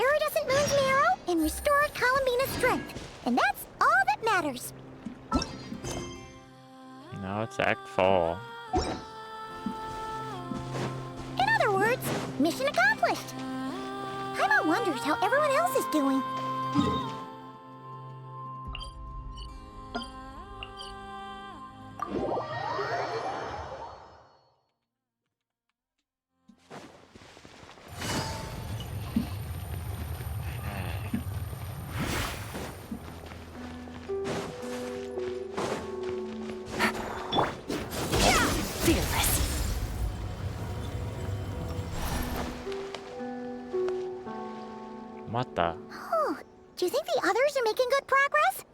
iridescent moon's marrow and restored Columbina's strength. And that's all that matters. Now it's Act 4. In other words, mission accomplished. Paimon wonders how everyone else is doing. What the? Oh, do you think the others are making good progress?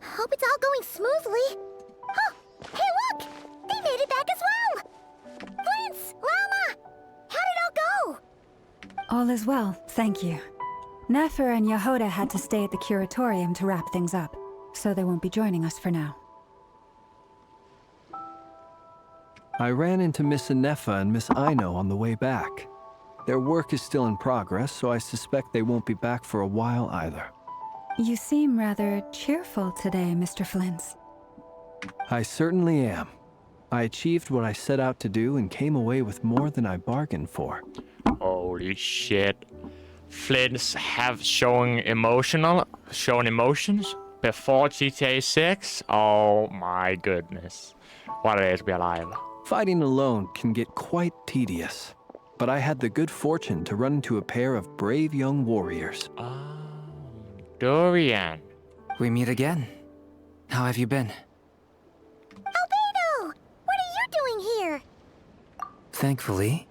Hope it's all going smoothly. Oh, hey look! They made it back as well! Flint's, Lama! How did it all go? All is well, thank you. Nefer and Yehoda had to stay at the curatorium to wrap things up, so they won't be joining us for now. I ran into Miss Anefa and Miss Aino on the way back. Their work is still in progress, so I suspect they won't be back for a while either. You seem rather cheerful today, Mr. Flint's. I certainly am. I achieved what I set out to do and came away with more than I bargained for. Holy shit. Flint's have shown emotions before GTA 6? Oh my goodness. What a day to be alive. Fighting alone can get quite tedious, but I had the good fortune to run into a pair of brave young warriors. Oh, Dorian. We meet again. How have you been? Albedo! What are you doing here? Thankfully,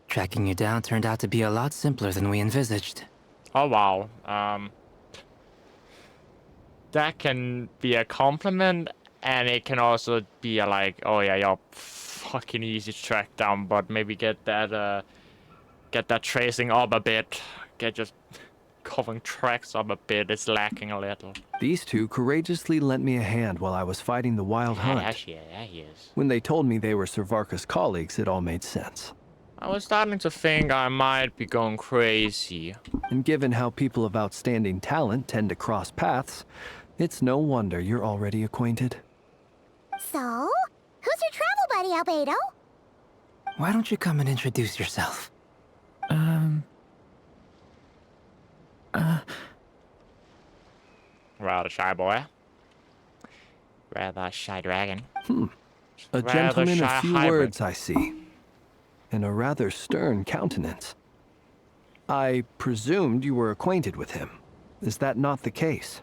tracking you down turned out to be a lot simpler than we envisaged. Oh wow. That can be a compliment, and it can also be a like, oh yeah, you're fucking easy to track down, but maybe get that tracing up a bit. Get just covering tracks up a bit. It's lacking a little. These two courageously lent me a hand while I was fighting the wild hunt. Yeah, he is. When they told me they were Sir Varka's colleagues, it all made sense. I was starting to think I might be going crazy. And given how people of outstanding talent tend to cross paths, it's no wonder you're already acquainted. So, who's your travel buddy, Albedo? Why don't you come and introduce yourself? Rather shy boy. Rather shy dragon. A Rather gentleman shy of few hybrid. words, I see. And a rather stern countenance. I presumed you were acquainted with him. Is that not the case?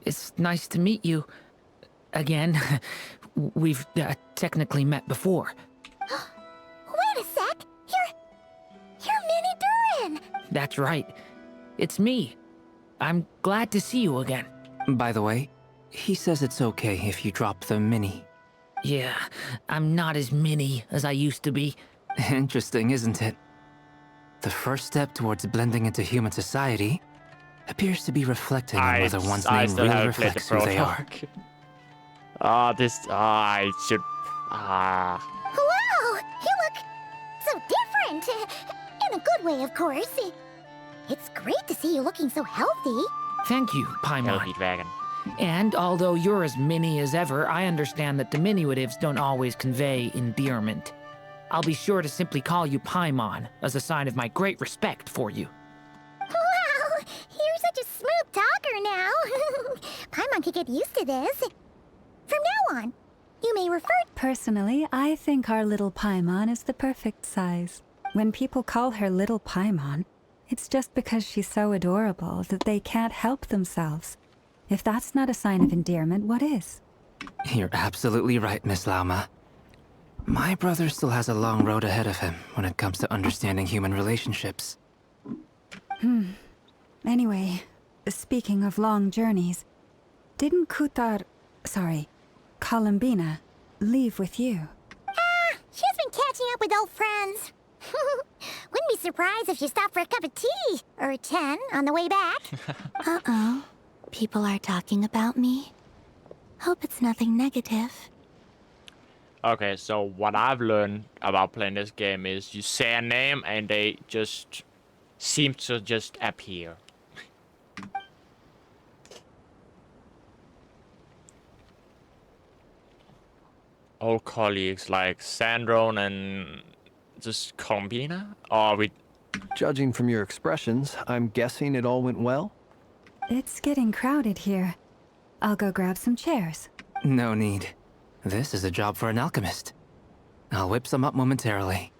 It's nice to meet you. Again. We've technically met before. Wait a sec! You're Minnie Durin! That's right. It's me. I'm glad to see you again. By the way, he says it's okay if you drop the mini. Yeah, I'm not as mini as I used to be. Interesting, isn't it? The first step towards blending into human society appears to be reflecting on whether one's I name still really haven't played the reflects who they are. prologue. I should... Wow! You look so different! In a good way, of course. It's great to see you looking so healthy. Thank you, Healthy Paimon. dragon. And although you're as mini as ever, I understand that diminutives don't always convey endearment. I'll be sure to simply call you Paimon, as a sign of my great respect for you. Wow! You're such a smooth talker now. Paimon could get used to this. From now on, you may refer... Personally, I think our little Paimon is the perfect size. When people call her Little Paimon, it's just because she's so adorable that they can't help themselves. If that's not a sign of endearment, what is? You're absolutely right, Miss Lauma. My brother still has a long road ahead of him when it comes to understanding human relationships. Anyway, speaking of long journeys, didn't Columbina, leave with you? She's been catching up with old friends. Wouldn't be surprised if she stopped for a cup of tea, or 10, on the way back. Uh-oh. People are talking about me. Hope it's nothing negative. Okay, so what I've learned about playing this game is you say a name and they just seem to just appear. old colleagues like Sandrone and just Columbina? Or are we... Judging from your expressions, I'm guessing it all went well? It's getting crowded here. I'll go grab some chairs. No need. This is a job for an alchemist. I'll whip some up momentarily.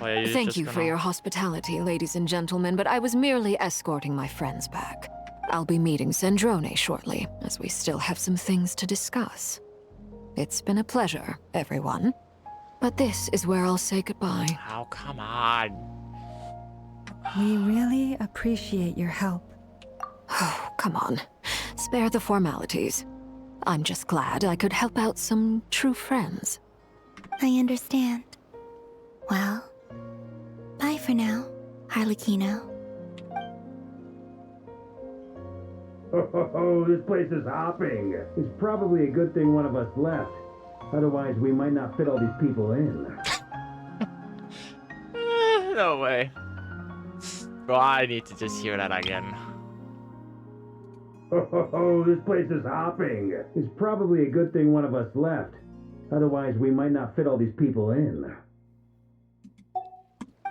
Or are Thank just you for gonna- your hospitality, ladies and gentlemen, but I was merely escorting my friends back. I'll be meeting Sandrone shortly, as we still have some things to discuss. It's been a pleasure, everyone. But this is where I'll say goodbye. Oh, come on. We really appreciate your help. Oh, come on. Spare the formalities. I'm just glad I could help out some true friends. I understand. Well, bye for now, Harlequino. Oh, this place is hopping. It's probably a good thing one of us left. Otherwise, we might not fit all these people in. No way. Well, I need to just hear that again. Oh, this place is hopping. It's probably a good thing one of us left. Otherwise, we might not fit all these people in.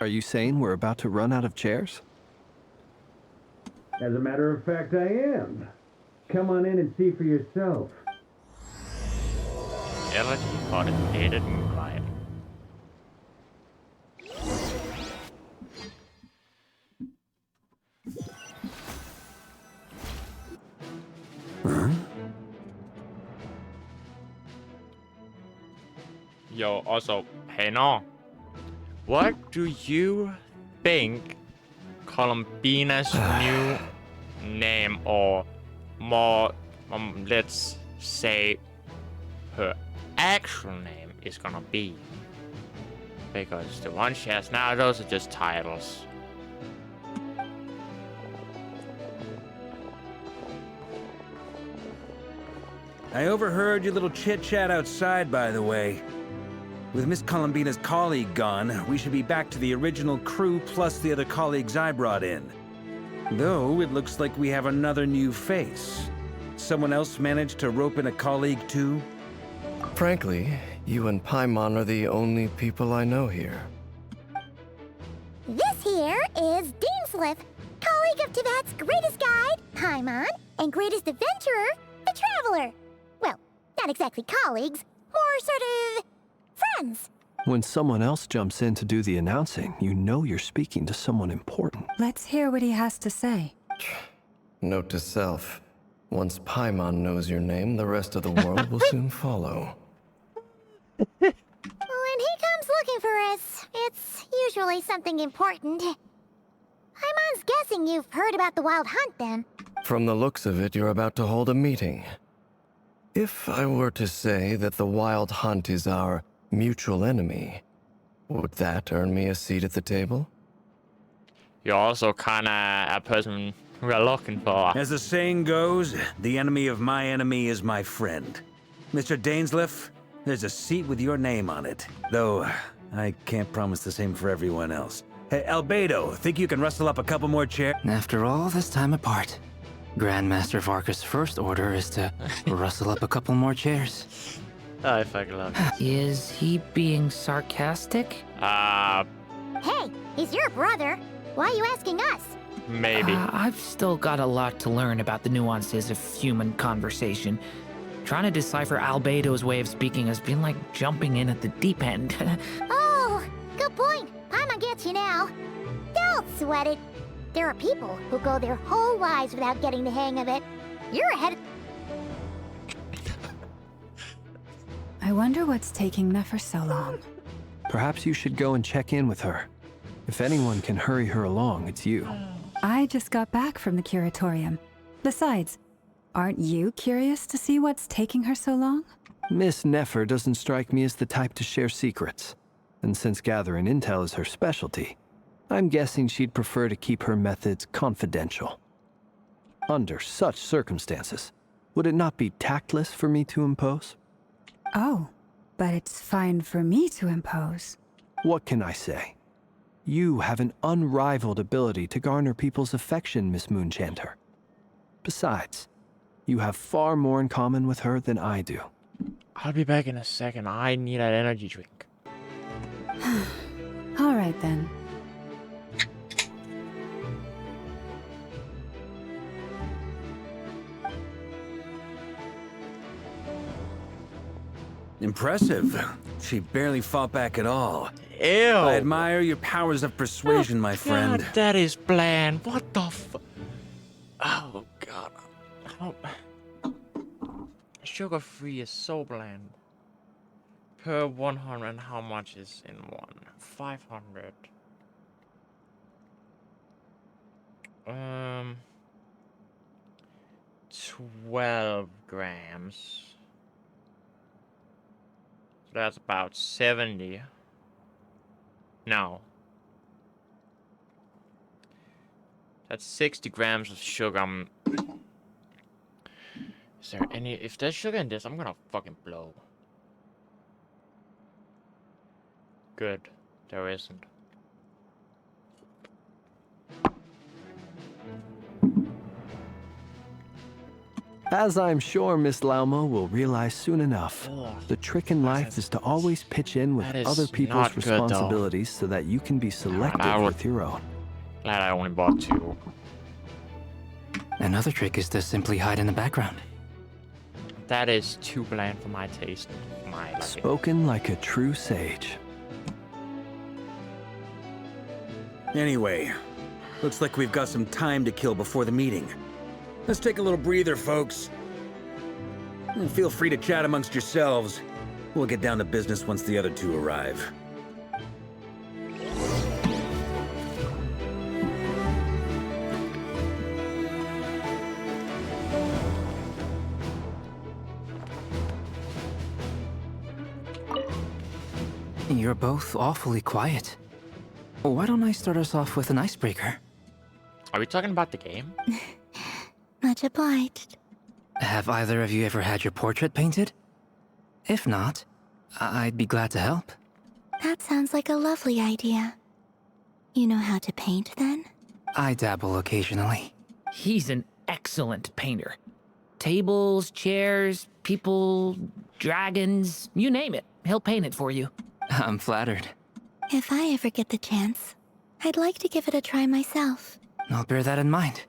Are you saying we're about to run out of chairs? As a matter of fact, I am. Come on in and see for yourself. Elegy for the faded Moonlight. Yo, also, hey no. What do you think Columbina's new name, or more, let's say, her actual name is gonna be? Because the one she has now, those are just titles. I overheard your little chit-chat outside, by the way. With Miss Columbina's colleague gone, we should be back to the original crew plus the other colleagues I brought in. Though, it looks like we have another new face. Someone else managed to rope in a colleague too? Frankly, you and Paimon are the only people I know here. This here is Deansliff, colleague of Tivat's greatest guide, Paimon, and greatest adventurer, the Traveler. Well, not exactly colleagues, more sort of friends. When someone else jumps in to do the announcing, you know you're speaking to someone important. Let's hear what he has to say. Note to self, once Paimon knows your name, the rest of the world will soon follow. When he comes looking for us, it's usually something important. Paimon's guessing you've heard about the Wild Hunt, then. From the looks of it, you're about to hold a meeting. If I were to say that the Wild Hunt is our mutual enemy, would that earn me a seat at the table? You're also kinda a person we're looking for. As the saying goes, the enemy of my enemy is my friend. Mr. Dainsliff, there's a seat with your name on it. Though, I can't promise the same for everyone else. Hey, Albedo, think you can rustle up a couple more chairs? After all this time apart, Grandmaster Varka's first order is to rustle up a couple more chairs. I fucking love it. Is he being sarcastic? Hey, he's your brother. Why are you asking us? Maybe. I've still got a lot to learn about the nuances of human conversation. Trying to decipher Albedo's way of speaking has been like jumping in at the deep end. Oh, good point. Paimon gets you now. Don't sweat it. There are people who go their whole lives without getting the hang of it. You're ahead. I wonder what's taking Nefer so long. Perhaps you should go and check in with her. If anyone can hurry her along, it's you. I just got back from the curatorium. Besides, aren't you curious to see what's taking her so long? Miss Nefer doesn't strike me as the type to share secrets. And since gathering intel is her specialty, I'm guessing she'd prefer to keep her methods confidential. Under such circumstances, would it not be tactless for me to impose? Oh, but it's fine for me to impose. What can I say? You have an unrivaled ability to garner people's affection, Miss Moonchanter. Besides, you have far more in common with her than I do. I'll be back in a second. I need an energy drink. All right then. Impressive. She barely fought back at all. Ew. I admire your powers of persuasion, my friend. God, that is bland. What the Oh, God. Sugar-free is so bland. Per 100, how much is in one? 500. 12 grams. So that's about 70. No. That's 60 grams of sugar. Is there any... If there's sugar in this, I'm gonna fucking blow. Good. There isn't. As I'm sure Miss Lauma will realize soon enough, the trick in life is to always pitch in with other people's not good, though. responsibilities so that you can be selective with your own. Glad I only bought 2. Another trick is to simply hide in the background. That is too bland for my taste. My liking. Spoken like a true sage. Anyway, looks like we've got some time to kill before the meeting. Let's take a little breather, folks. And feel free to chat amongst yourselves. We'll get down to business once the other two arrive. You're both awfully quiet. Why don't I start us off with an icebreaker? Are we talking about the game? Much obliged. Have either of you ever had your portrait painted? If not, I'd be glad to help. That sounds like a lovely idea. You know how to paint, then? I dabble occasionally. He's an excellent painter. Tables, chairs, people, dragons, you name it. He'll paint it for you. I'm flattered. If I ever get the chance, I'd like to give it a try myself. I'll bear that in mind.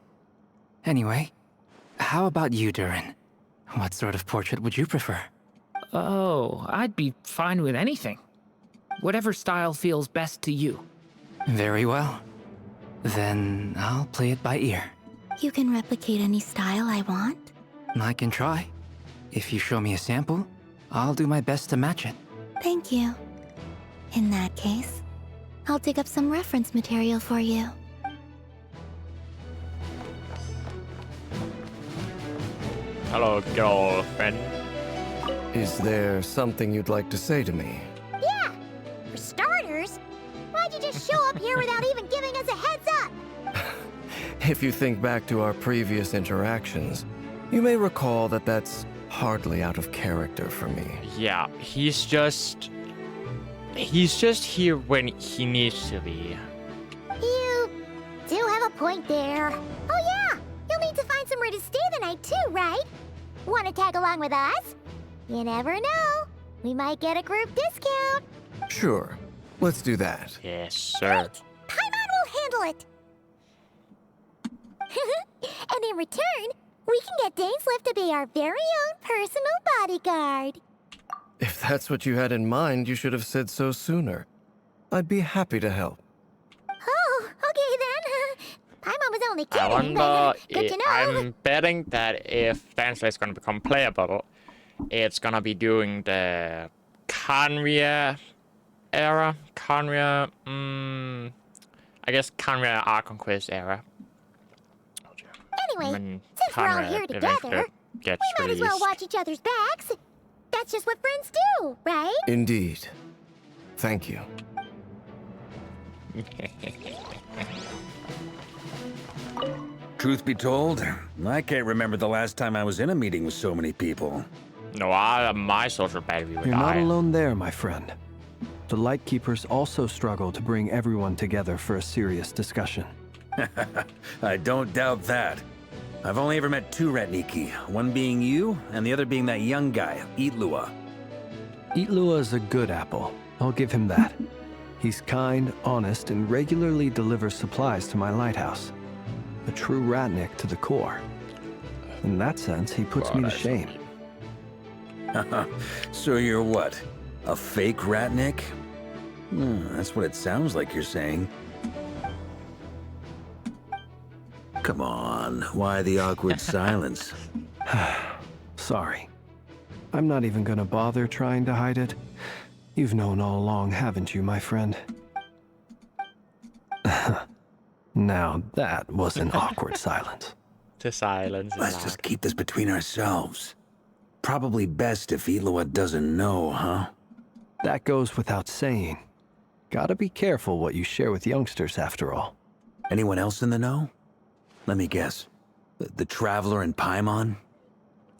Anyway, how about you, Durin? What sort of portrait would you prefer? Oh, I'd be fine with anything. Whatever style feels best to you. Very well. Then I'll play it by ear. You can replicate any style I want? I can try. If you show me a sample, I'll do my best to match it. Thank you. In that case, I'll dig up some reference material for you. Hello, girlfriend. Is there something you'd like to say to me? Yeah! For starters, why'd you just show up here without even giving us a heads up? If you think back to our previous interactions, you may recall that that's hardly out of character for me. Yeah, he's just here when he needs to be. You do have a point there. Oh yeah! You'll need to find somewhere to stay the night too, right? Want to tag along with us? You never know. We might get a group discount. Sure, let's do that. Yes, sir. Paimon will handle it. And in return, we can get Dainslift to be our very own personal bodyguard. If that's what you had in mind, you should have said so sooner. I'd be happy to help. Oh, okay then. Paimon was only I kidding, wonder but good to know. I'm betting that if Dancela is going to become playable, it's going to be during the Khaenri'ah era. Khaenri'ah, I guess Khaenri'ah Arc Conquest era. Anyway, When since we're all Khaenri'ah here together, gets we might as well released. watch each other's backs. That's just what friends do, right? Indeed. Thank you. Truth be told, I can't remember the last time I was in a meeting with so many people. No, my social battery would You're not die. alone there, my friend. The Lightkeepers also struggle to bring everyone together for a serious discussion. I don't doubt that. I've only ever met two Ratniki, one being you, and the other being that young guy, Itlua. Itlua is a good apple. I'll give him that. He's kind, honest, and regularly delivers supplies to my lighthouse. A true ratnik to the core. In that sense, he puts me to shame. So you're what? A fake ratnik? That's what it sounds like you're saying. Come on, why the awkward silence? Sorry. I'm not even gonna bother trying to hide it. You've known all along, haven't you, my friend? Now that was an awkward silence. The silence is Let's loud. just keep this between ourselves. Probably best if Itlua doesn't know, huh? That goes without saying. Gotta be careful what you share with youngsters, after all. Anyone else in the know? Let me guess. The Traveler and Paimon?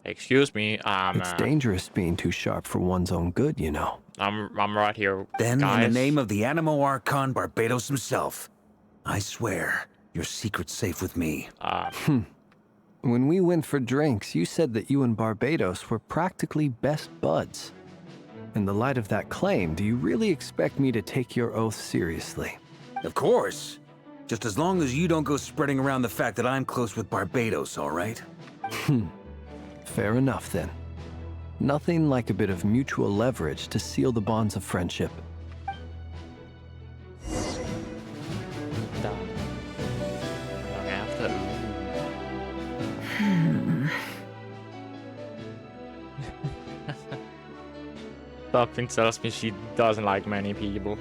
Excuse me, It's dangerous being too sharp for one's own good, you know. I'm right here, Then, guys. in the name of the Animo Archon Barbados himself, I swear, your secret's safe with me. When we went for drinks, you said that you and Barbados were practically best buds. In the light of that claim, do you really expect me to take your oath seriously? Of course. Just as long as you don't go spreading around the fact that I'm close with Barbados, all right? Fair enough, then. Nothing like a bit of mutual leverage to seal the bonds of friendship. Done. Long after. Something tells me she doesn't like many people.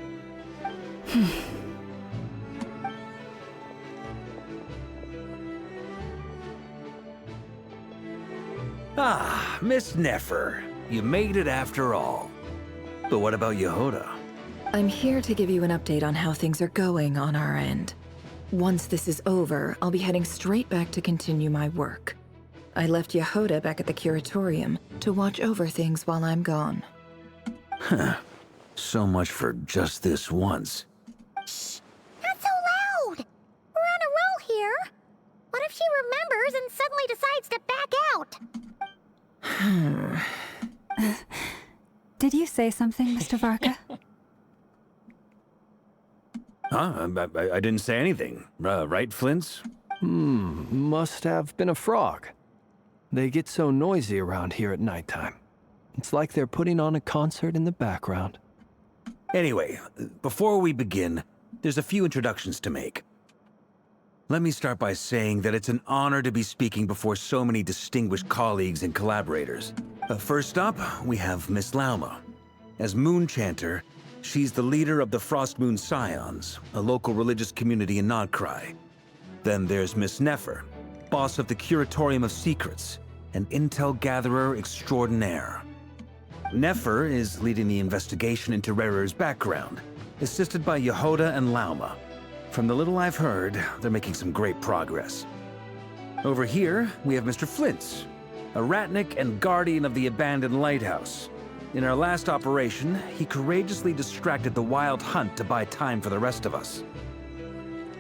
Ah, Miss Nefer. You made it after all. But what about Yehoda? I'm here to give you an update on how things are going on our end. Once this is over, I'll be heading straight back to continue my work. I left Yehoda back at the curatorium to watch over things while I'm gone. Huh. So much for just this once. Shh! Not so loud! We're on a roll here. What if she remembers and suddenly decides to back out? Did you say something, Mr. Varka? Huh? I didn't say anything. Right, Flint's? Must have been a frog. They get so noisy around here at nighttime. It's like they're putting on a concert in the background. Anyway, before we begin, there's a few introductions to make. Let me start by saying that it's an honor to be speaking before so many distinguished colleagues and collaborators. First up, we have Miss Lauma. As Moon Chanter, she's the leader of the Frost Moon Scions, a local religious community in Nodcry. Then there's Miss Nefer, boss of the Curatorium of Secrets, an intel gatherer extraordinaire. Nefer is leading the investigation into Rerer's background, assisted by Yehoda and Lauma. From the little I've heard, they're making some great progress. Over here, we have Mr. Flint's, a ratnik and guardian of the abandoned lighthouse. In our last operation, he courageously distracted the wild hunt to buy time for the rest of us.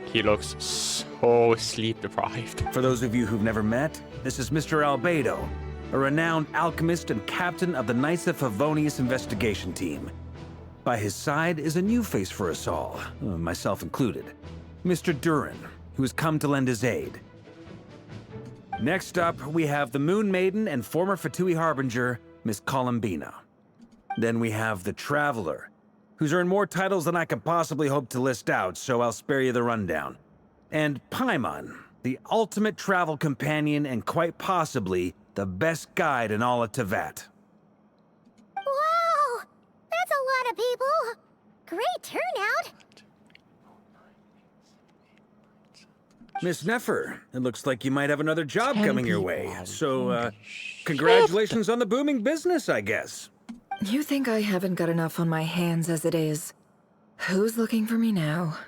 He looks so sleep-deprived. For those of you who've never met, this is Mr. Albedo, a renowned alchemist and captain of the Knights of Favonius investigation team. By his side is a new face for us all, myself included, Mr. Durin, who has come to lend his aid. Next up, we have the Moon Maiden and former Fatui Harbinger, Miss Columbina. Then we have the Traveler, who's earned more titles than I could possibly hope to list out, so I'll spare you the rundown. And Paimon, the ultimate travel companion and quite possibly the best guide in all of Tevat. Wow! That's a lot of people! Great turnout! Miss Nefer, it looks like you might have another job 10 coming your people. way. So, Holy congratulations on the booming business, I guess. You think I haven't got enough on my hands as it is? Who's looking for me now?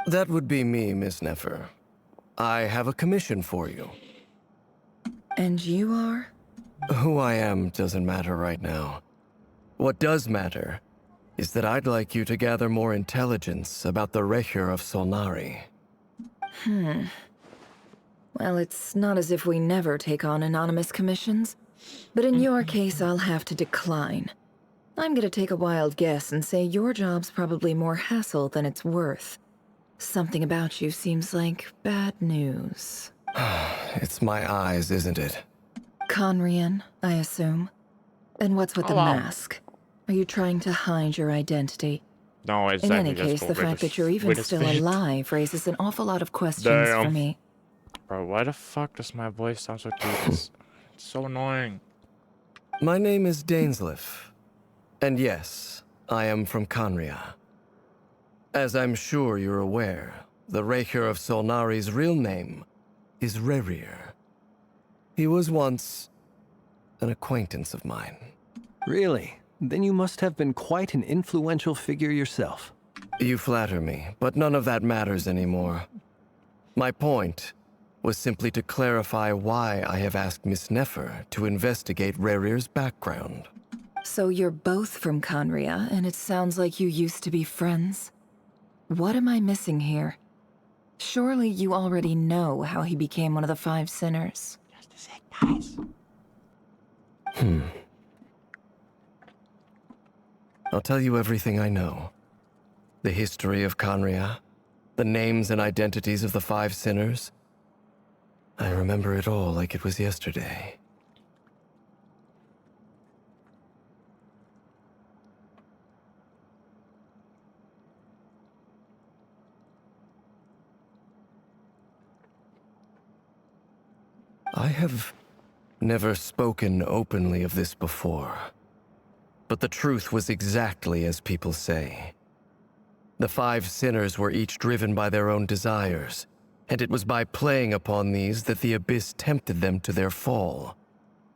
That would be me, Miss Nefer. I have a commission for you. And you are? Who I am doesn't matter right now. What does matter is that I'd like you to gather more intelligence about the Recher of Solnari. Well, it's not as if we never take on anonymous commissions. But in your case, I'll have to decline. I'm gonna take a wild guess and say your job's probably more hassle than it's worth. Something about you seems like bad news. It's my eyes, isn't it? Conrian, I assume. And what's with the wow. mask? Are you trying to hide your identity? No, it's In any actually case, just the fact that you're even still alive raises an awful lot of questions for me. Bro, why the fuck does my voice sound so deep? It's so annoying. My name is Dainsleif. And yes, I am from Conria. As I'm sure you're aware, the Raker of Solnari's real name is Rerir. He was once an acquaintance of mine. Really? Then you must have been quite an influential figure yourself. You flatter me, but none of that matters anymore. My point was simply to clarify why I have asked Miss Nefer to investigate Rerir's background. So you're both from Conria, and it sounds like you used to be friends? What am I missing here? Surely you already know how he became one of the 5 sinners. Just a sec, guys. I'll tell you everything I know. The history of Conria, the names and identities of the 5 sinners. I remember it all like it was yesterday. I have never spoken openly of this before, but the truth was exactly as people say. The 5 sinners were each driven by their own desires, and it was by playing upon these that the Abyss tempted them to their fall,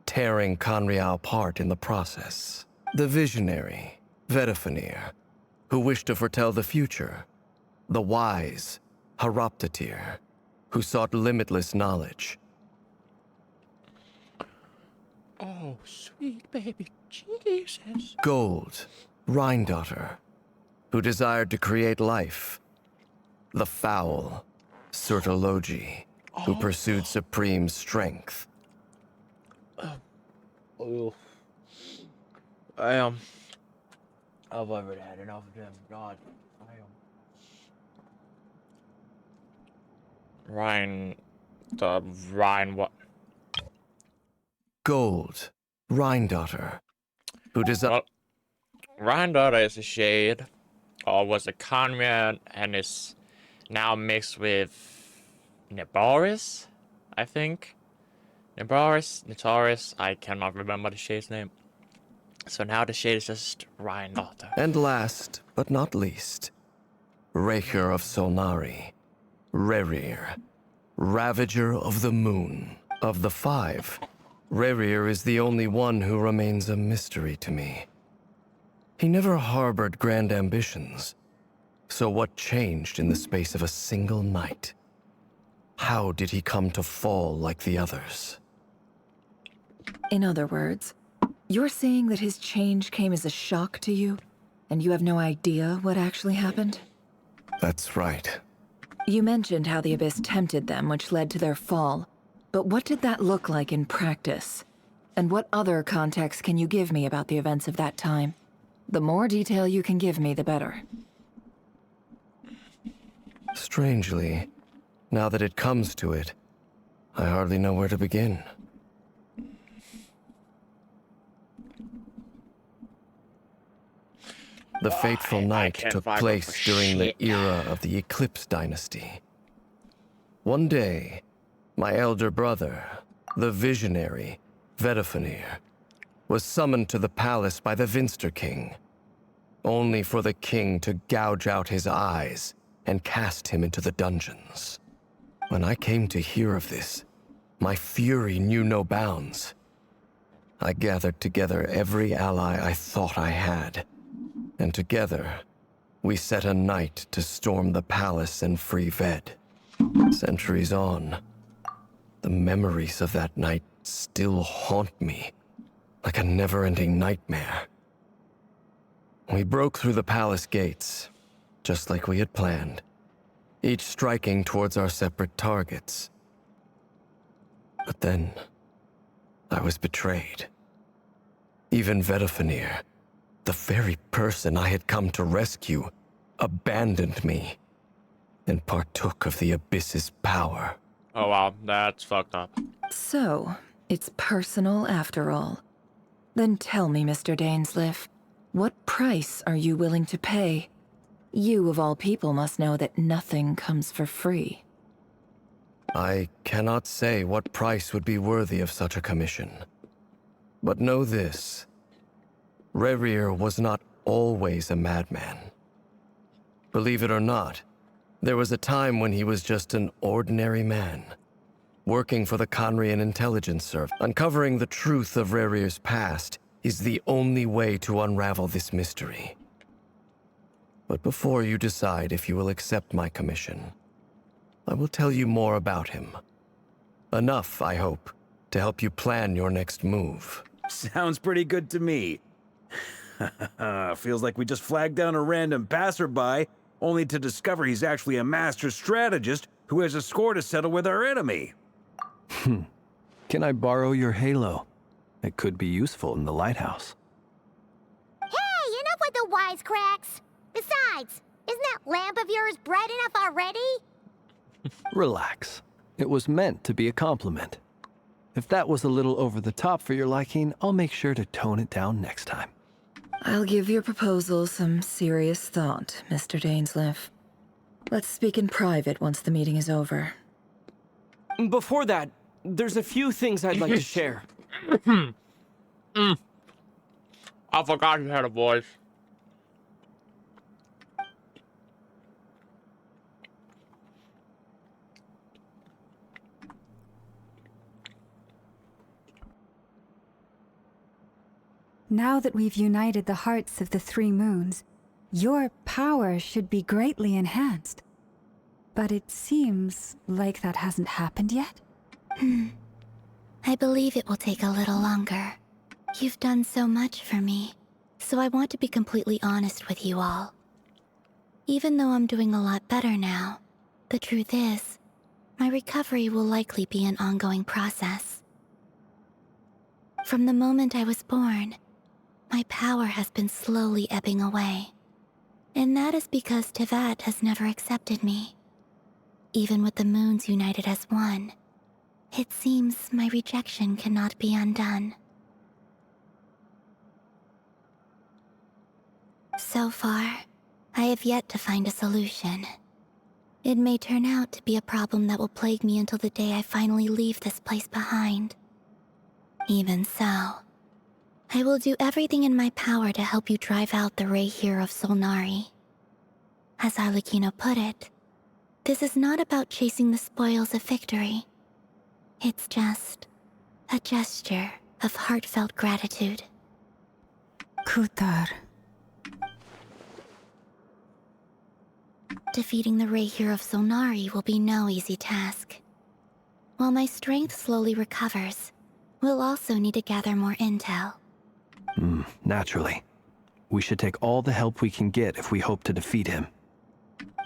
tearing Conria apart in the process. The visionary, Vedifenir, who wished to foretell the future. The wise, Haroptatir, who sought limitless knowledge. Oh, sweet baby Jesus. Gold, Rhindaughter, who desired to create life. The foul, Sertologi, who pursued supreme strength. I've already had enough of them. God, Ryan, what? Gold, Rhindaughter, who desired. Rhindaughter is a shade, or was a Conrad, and is now mixed with Neboris, I think. Neboris, I cannot remember the shade's name. So now the shade is just Rhindaughter. And last, but not least, Raker of Solnari, Rerir, Ravager of the Moon. Of the 5, Rerir is the only one who remains a mystery to me. He never harbored grand ambitions. So what changed in the space of a single night? How did he come to fall like the others? In other words, you're saying that his change came as a shock to you, and you have no idea what actually happened? That's right. You mentioned how the Abyss tempted them, which led to their fall. But what did that look like in practice? And what other context can you give me about the events of that time? The more detail you can give me, the better. Strangely, now that it comes to it, I hardly know where to begin. The fateful night took place during the era of the Eclipse Dynasty. One day, my elder brother, the visionary, Vedifenir, was summoned to the palace by the Vinster King, only for the king to gouge out his eyes and cast him into the dungeons. When I came to hear of this, my fury knew no bounds. I gathered together every ally I thought I had, and together, we set a night to storm the palace and free Ved. Centuries on, the memories of that night still haunt me, like a never-ending nightmare. We broke through the palace gates, just like we had planned, each striking towards our separate targets. But then, I was betrayed. Even Vedifenir, the very person I had come to rescue, abandoned me and partook of the Abyss's power. Oh wow, that's fucked up. So, it's personal after all. Then tell me, Mr. Dainsleif, what price are you willing to pay? You, of all people, must know that nothing comes for free. I cannot say what price would be worthy of such a commission. But know this. Rerir was not always a madman. Believe it or not, there was a time when he was just an ordinary man, working for the Conrian Intelligence Service. Uncovering the truth of Rerir's past is the only way to unravel this mystery. But before you decide if you will accept my commission, I will tell you more about him. Enough, I hope, to help you plan your next move. Sounds pretty good to me. Feels like we just flagged down a random passerby, only to discover he's actually a master strategist who has a score to settle with our enemy. Can I borrow your halo? It could be useful in the lighthouse. Hey, enough with the wisecracks! Besides, isn't that lamp of yours bright enough already? Relax. It was meant to be a compliment. If that was a little over the top for your liking, I'll make sure to tone it down next time. I'll give your proposal some serious thought, Mr. Dainsleif. Let's speak in private once the meeting is over. Before that, there's a few things I'd like to share. I forgot you had a voice. Now that we've united the hearts of the three moons, your power should be greatly enhanced. But it seems like that hasn't happened yet? I believe it will take a little longer. You've done so much for me, so I want to be completely honest with you all. Even though I'm doing a lot better now, the truth is, my recovery will likely be an ongoing process. From the moment I was born, my power has been slowly ebbing away. And that is because Tevat has never accepted me. Even with the moons united as one, it seems my rejection cannot be undone. So far, I have yet to find a solution. It may turn out to be a problem that will plague me until the day I finally leave this place behind. Even so, I will do everything in my power to help you drive out the Reihir of Solnari. As Arlecchino put it, this is not about chasing the spoils of victory. It's just a gesture of heartfelt gratitude. Kutar. Defeating the Reihir of Solnari will be no easy task. While my strength slowly recovers, we'll also need to gather more intel. Naturally. We should take all the help we can get if we hope to defeat him.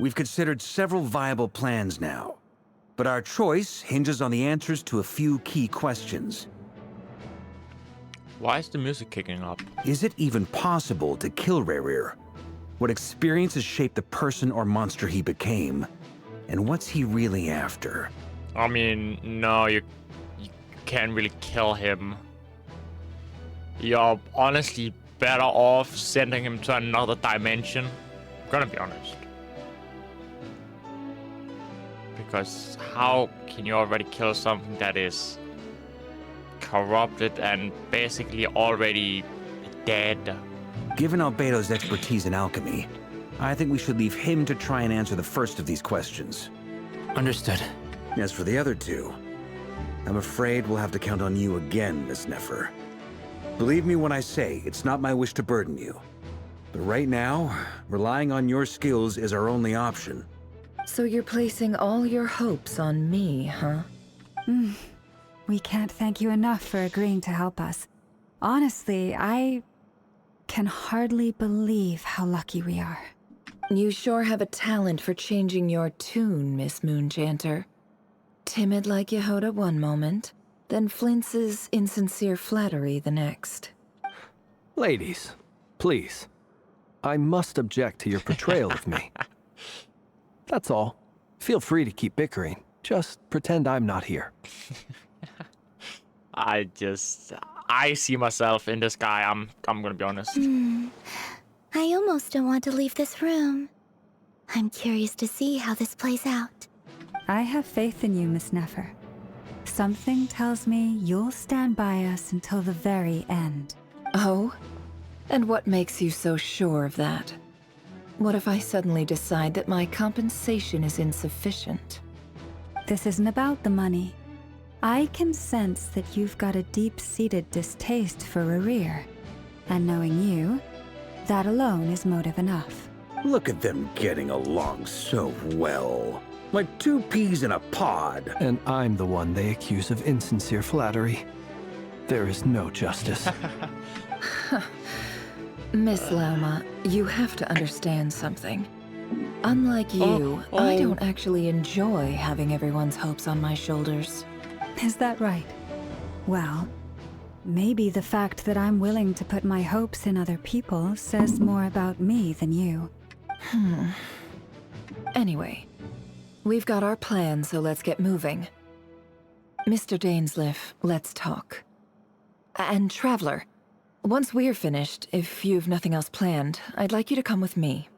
We've considered several viable plans now, but our choice hinges on the answers to a few key questions. Why is the music kicking up? Is it even possible to kill Rerir? What experiences shaped the person or monster he became? And what's he really after? I mean, no, you can't really kill him. You're honestly better off sending him to another dimension. I'm gonna be honest. Because how can you already kill something that is corrupted and basically already dead? Given Albedo's expertise in alchemy, I think we should leave him to try and answer the first of these questions. Understood. As for the other two, I'm afraid we'll have to count on you again, Miss Nefer. Believe me when I say it's not my wish to burden you. But right now, relying on your skills is our only option. So you're placing all your hopes on me, huh? We can't thank you enough for agreeing to help us. Honestly, I can hardly believe how lucky we are. You sure have a talent for changing your tune, Miss Moonchanter. Timid like Yehoda one moment, then Flintz's insincere flattery the next. Ladies, please. I must object to your portrayal of me. That's all. Feel free to keep bickering. Just pretend I'm not here. I see myself in this guy. I'm gonna be honest. I almost don't want to leave this room. I'm curious to see how this plays out. I have faith in you, Miss Nefer. Something tells me you'll stand by us until the very end. Oh? And what makes you so sure of that? What if I suddenly decide that my compensation is insufficient? This isn't about the money. I can sense that you've got a deep-seated distaste for Rerir. And knowing you, that alone is motive enough. Look at them getting along so well. Like two peas in a pod. And I'm the one they accuse of insincere flattery. There is no justice. Miss Lauma, you have to understand something. Unlike you, I don't actually enjoy having everyone's hopes on my shoulders. Is that right? Well, maybe the fact that I'm willing to put my hopes in other people says more about me than you. Anyway, we've got our plan, so let's get moving. Mr. Dainsleif, let's talk. And Traveler, once we're finished, if you've nothing else planned, I'd like you to come with me.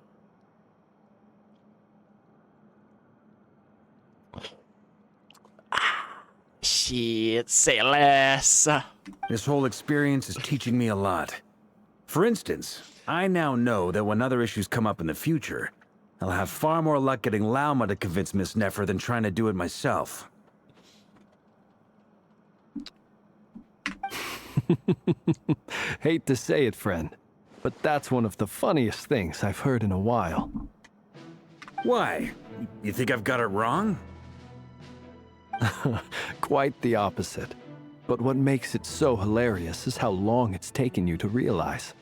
Shit, say less. This whole experience is teaching me a lot. For instance, I now know that when other issues come up in the future, I'll have far more luck getting Lauma to convince Miss Nefer than trying to do it myself. Hate to say it, friend, but that's one of the funniest things I've heard in a while. Why? You think I've got it wrong? Quite the opposite. But what makes it so hilarious is how long it's taken you to realize.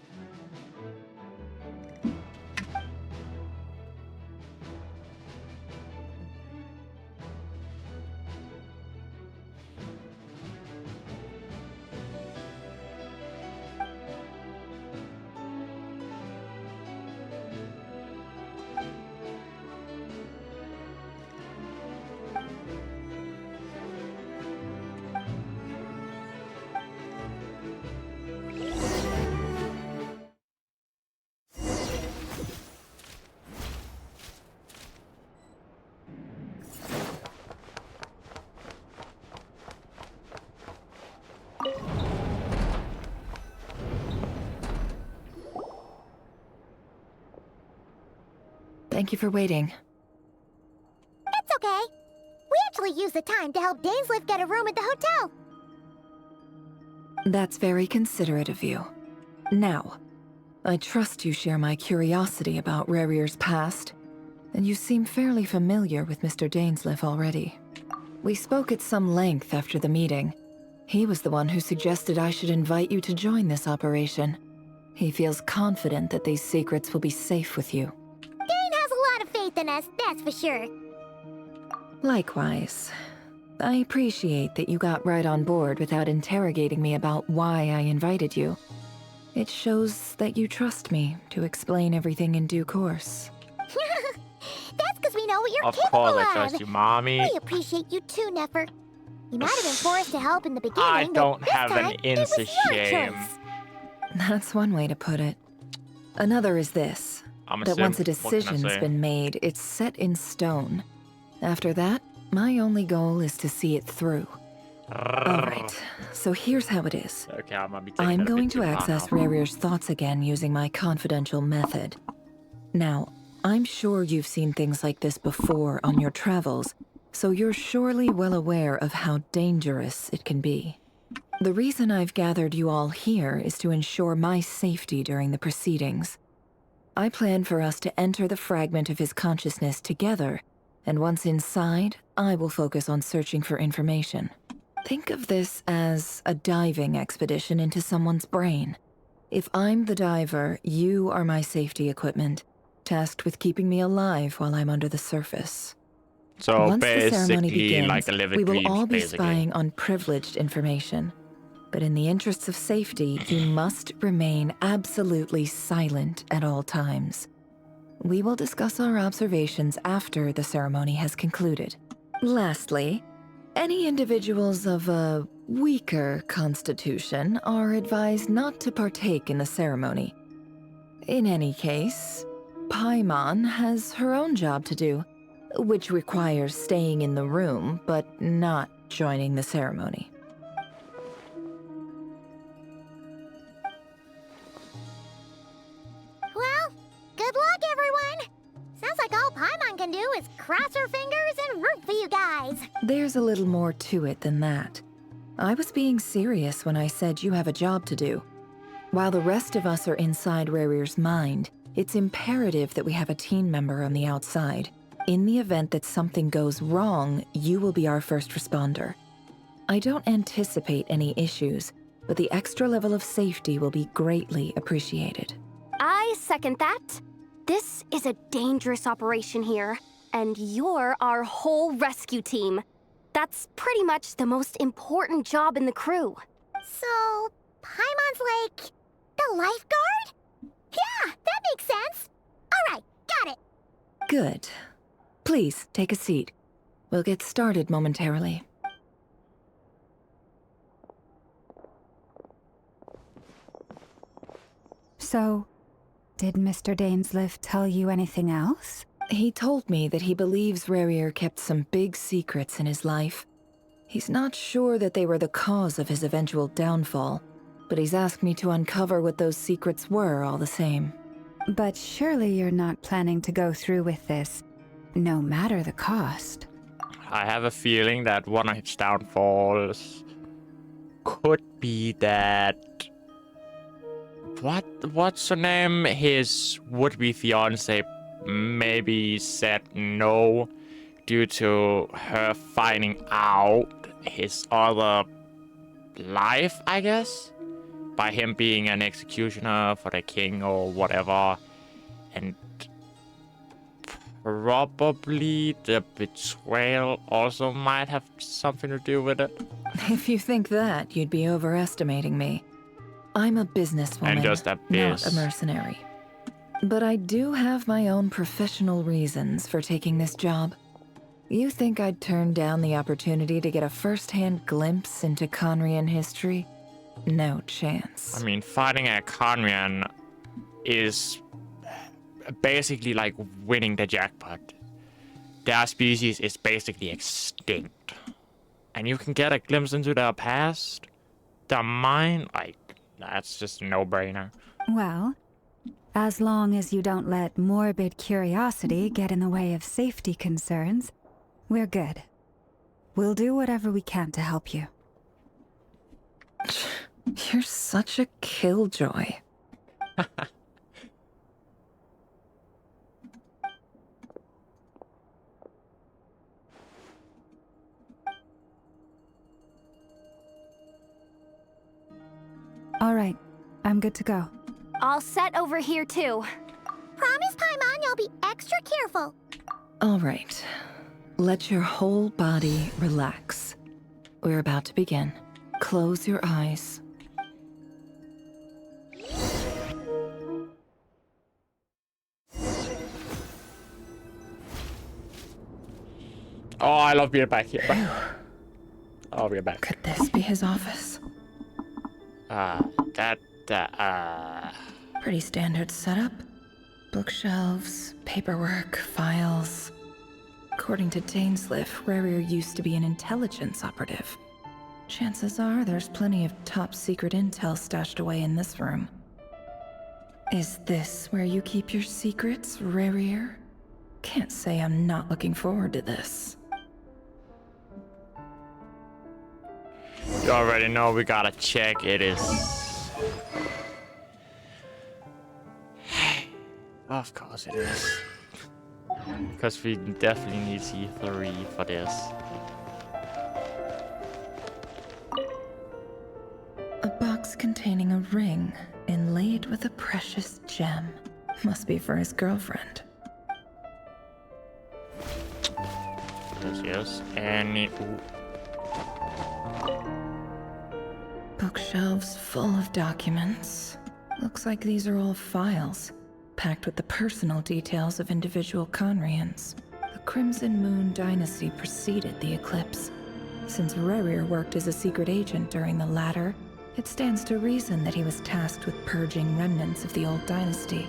Thank you for waiting. It's okay. We actually used the time to help Dainsleif get a room at the hotel. That's very considerate of you. Now, I trust you share my curiosity about Rerir's past, and you seem fairly familiar with Mr. Dainsleif already. We spoke at some length after the meeting. He was the one who suggested I should invite you to join this operation. He feels confident that these secrets will be safe with you. Dane has a lot of faith in us, that's for sure. Likewise. I appreciate that you got right on board without interrogating me about why I invited you. It shows that you trust me to explain everything in due course. That's because we know what you're Of capable course of. I trust you, mommy. We appreciate you too, Nefer. You might have been forced to help in the beginning, I don't but this have an time, it was inch of your shame. choice. That's one way to put it. Another is this. I'm a That sim. once a What can I decision's say? been made, it's set in stone. After that, my only goal is to see it through. Alright, so here's how it is. Okay, I might be taking I'm that a going bit to too far access now. Rerir's thoughts again using my confidential method. Now, I'm sure you've seen things like this before on your travels, so you're surely well aware of how dangerous it can be. The reason I've gathered you all here is to ensure my safety during the proceedings. I plan for us to enter the fragment of his consciousness together, and once inside, I will focus on searching for information. Think of this as a diving expedition into someone's brain. If I'm the diver, you are my safety equipment, tasked with keeping me alive while I'm under the surface. So Once the ceremony basically, begins, like a live we will dreams, all be basically. spying on privileged information. But in the interests of safety, you must remain absolutely silent at all times. We will discuss our observations after the ceremony has concluded. Lastly, any individuals of a weaker constitution are advised not to partake in the ceremony. In any case, Paimon has her own job to do, which requires staying in the room but not joining the ceremony. Well, good luck, everyone. Sounds like all Paimon can do is cross her fingers and root for you guys. There's a little more to it than that. I was being serious when I said you have a job to do. While the rest of us are inside Rarir's mind, it's imperative that we have a team member on the outside. In the event that something goes wrong, you will be our first responder. I don't anticipate any issues, but the extra level of safety will be greatly appreciated. I second that. This is a dangerous operation here, and you're our whole rescue team. That's pretty much the most important job in the crew. So, Paimon's like the lifeguard? Yeah, that makes sense. All right, got it. Good. Please, take a seat. We'll get started momentarily. So, did Mr. Dainsliff tell you anything else? He told me that he believes Rarir kept some big secrets in his life. He's not sure that they were the cause of his eventual downfall, but he's asked me to uncover what those secrets were all the same. But surely you're not planning to go through with this, no matter the cost. I have a feeling that one of his downfalls could be that... What's her name? His would-be fiance maybe said no due to her finding out his other life, I guess? By him being an executioner for the king or whatever. And probably the betrayal also might have something to do with it. If you think that, you'd be overestimating me. I'm a businesswoman, And just a not a mercenary. But I do have my own professional reasons for taking this job. You think I'd turn down the opportunity to get a first-hand glimpse into Conrian history? No chance. I mean, fighting a Conrian is basically like winning the jackpot. Their species is basically extinct. And you can get a glimpse into their past, their mind, like, that's just a no-brainer. Well, as long as you don't let morbid curiosity get in the way of safety concerns, we're good. We'll do whatever we can to help you. You're such a killjoy. All right, I'm good to go. All set over here, too. Promise, Paimon, you'll be extra careful. All right. Let your whole body relax. We're about to begin. Close your eyes. Oh, I love being back here. Oh, we're back. Could this be his office? Pretty standard setup. Bookshelves, paperwork, files. According to Dainsliff, Rarir used to be an intelligence operative. Chances are there's plenty of top-secret intel stashed away in this room. Is this where you keep your secrets, Rarir? Can't say I'm not looking forward to this. You already know we gotta check. It is... Of course it is. Because we definitely need C3 for this. A box containing a ring inlaid with a precious gem. Must be for his girlfriend. yes. Any... Bookshelves full of documents. Looks like these are all files, packed with the personal details of individual Conrians. The Crimson Moon dynasty preceded the eclipse. Since Rerir worked as a secret agent during the latter, it stands to reason that he was tasked with purging remnants of the old dynasty.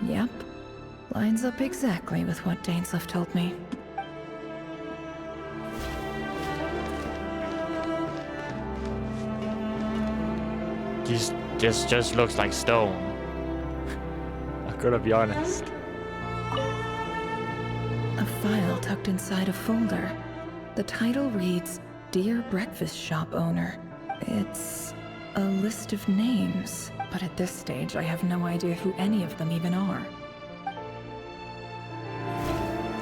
Yep. Lines up exactly with what Dainsleif told me. This just looks like stone. I gotta be honest. A file tucked inside a folder. The title reads, Dear Breakfast Shop Owner. It's a list of names, but at this stage I have no idea who any of them even are.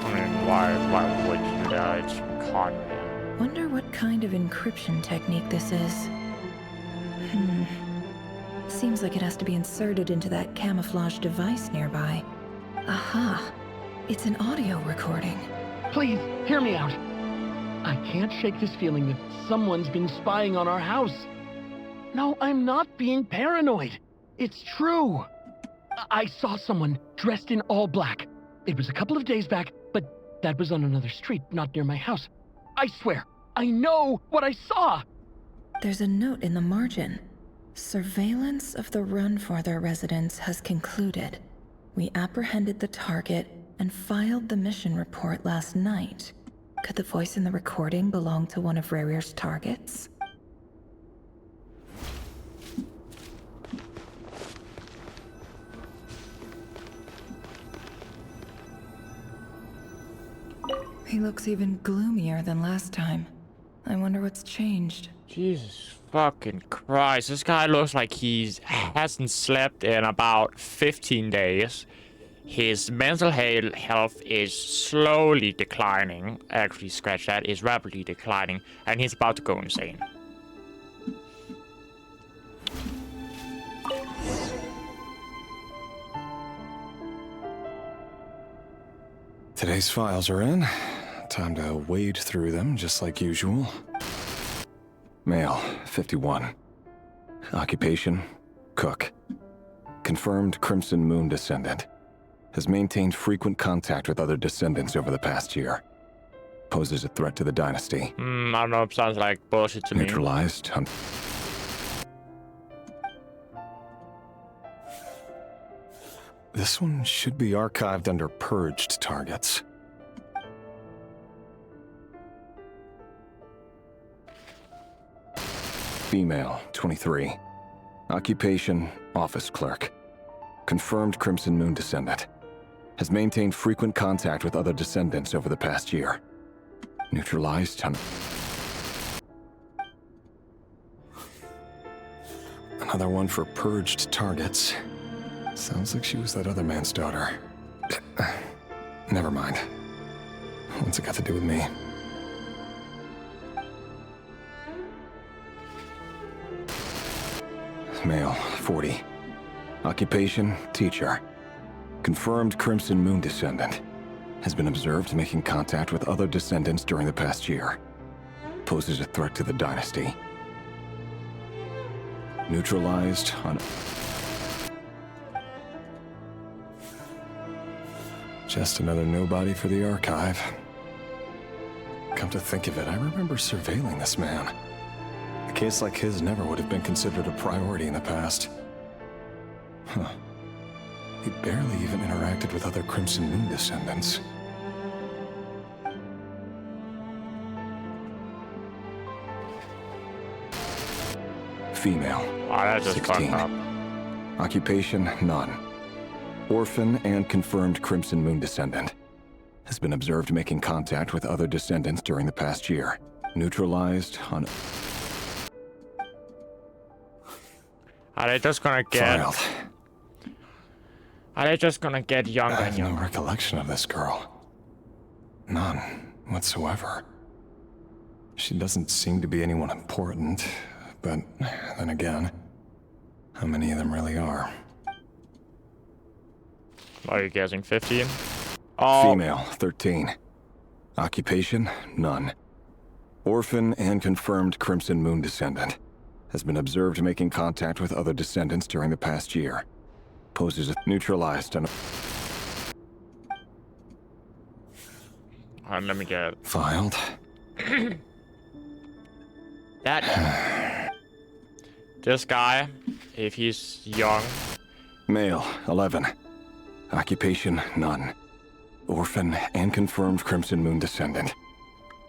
I mean, why would you do that? It's Conrad. Wonder what kind of encryption technique this is. Seems like it has to be inserted into that camouflage device nearby. Aha! It's an audio recording. Please, hear me out. I can't shake this feeling that someone's been spying on our house. No, I'm not being paranoid. It's true. I saw someone dressed in all black. It was a couple of days back, but that was on another street, not near my house. I swear, I know what I saw. There's a note in the margin. Surveillance of the Runforther residence has concluded. We apprehended the target and filed the mission report last night. Could the voice in the recording belong to one of Rerir's targets? He looks even gloomier than last time. I wonder what's changed. Jesus fucking Christ. This guy looks like he hasn't slept in about 15 days. His mental health is slowly declining. Actually, scratch that, is rapidly declining. And he's about to go insane. Today's files are in. Time to wade through them, just like usual. Male, 51. Occupation, cook. Confirmed Crimson Moon descendant. Has maintained frequent contact with other descendants over the past year. Poses a threat to the dynasty. I don't know, it sounds like bullshit to me. Neutralized. This one should be archived under purged targets. Female, 23. Occupation, office clerk. Confirmed Crimson Moon descendant. Has maintained frequent contact with other descendants over the past year. Neutralized. Another one for purged targets. Sounds like she was that other man's daughter. Never mind. What's it got to do with me? Male, 40. Occupation, teacher. Confirmed Crimson Moon descendant. Has been observed making contact with other descendants during the past year. Poses a threat to the dynasty. Neutralized on... Just another nobody for the archive. Come to think of it, I remember surveilling this man. A case like his never would have been considered a priority in the past. Huh. He barely even interacted with other Crimson Moon descendants. Female. Oh, that just 16. fucked up. Occupation, none. Orphan and confirmed Crimson Moon descendant. Has been observed making contact with other descendants during the past year. Neutralized on... Are they just gonna get... Filed. Are they just gonna get younger I and have no younger? recollection of this girl. None whatsoever. She doesn't seem to be anyone important, but then again, how many of them really are? What are you guessing, 15? Oh. Female, 13. Occupation? None. Orphan and confirmed Crimson Moon descendant. Has been observed making contact with other descendants during the past year. Poses a neutralized and... Let me get... Filed. That... This guy, if he's young... Male, 11. Occupation, none. Orphan and confirmed Crimson Moon descendant.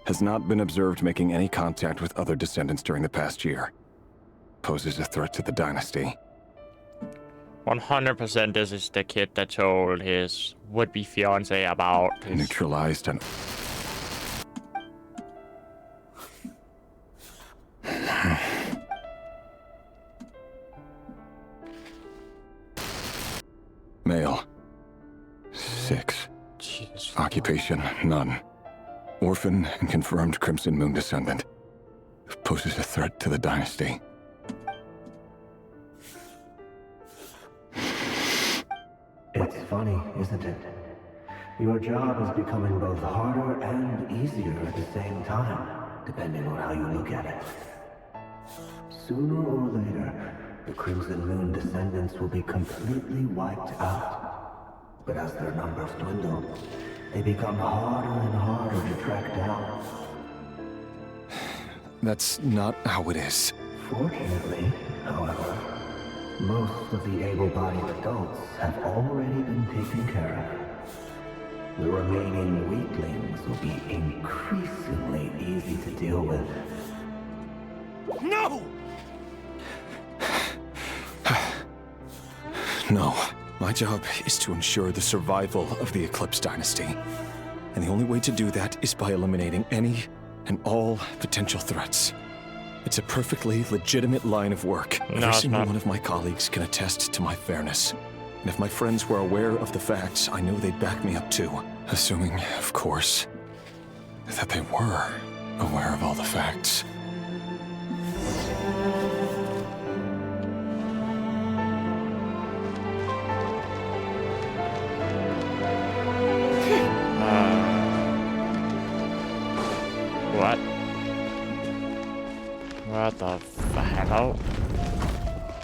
Has not been observed making any contact with other descendants during the past year. Poses a threat to the dynasty. 100% this is the kid that told his would-be fiance about his... Neutralized and... Male. 6. Jesus. Occupation, none. Orphan and confirmed Crimson Moon descendant. Poses a threat to the dynasty. It's funny, isn't it? Your job is becoming both harder and easier at the same time, depending on how you look at it. Sooner or later, the Crimson Moon descendants will be completely wiped out. But as their numbers dwindle, they become harder and harder to track down. That's not how it is. Fortunately, however, most of the able-bodied adults have already been taken care of. The remaining weaklings will be increasingly easy to deal with. No! No. My job is to ensure the survival of the Eclipse Dynasty. And the only way to do that is by eliminating any and all potential threats. It's a perfectly legitimate line of work. Every single one of my colleagues can attest to my fairness. And if my friends were aware of the facts, I know they'd back me up too. Assuming, of course, that they were aware of all the facts. What? What the hello?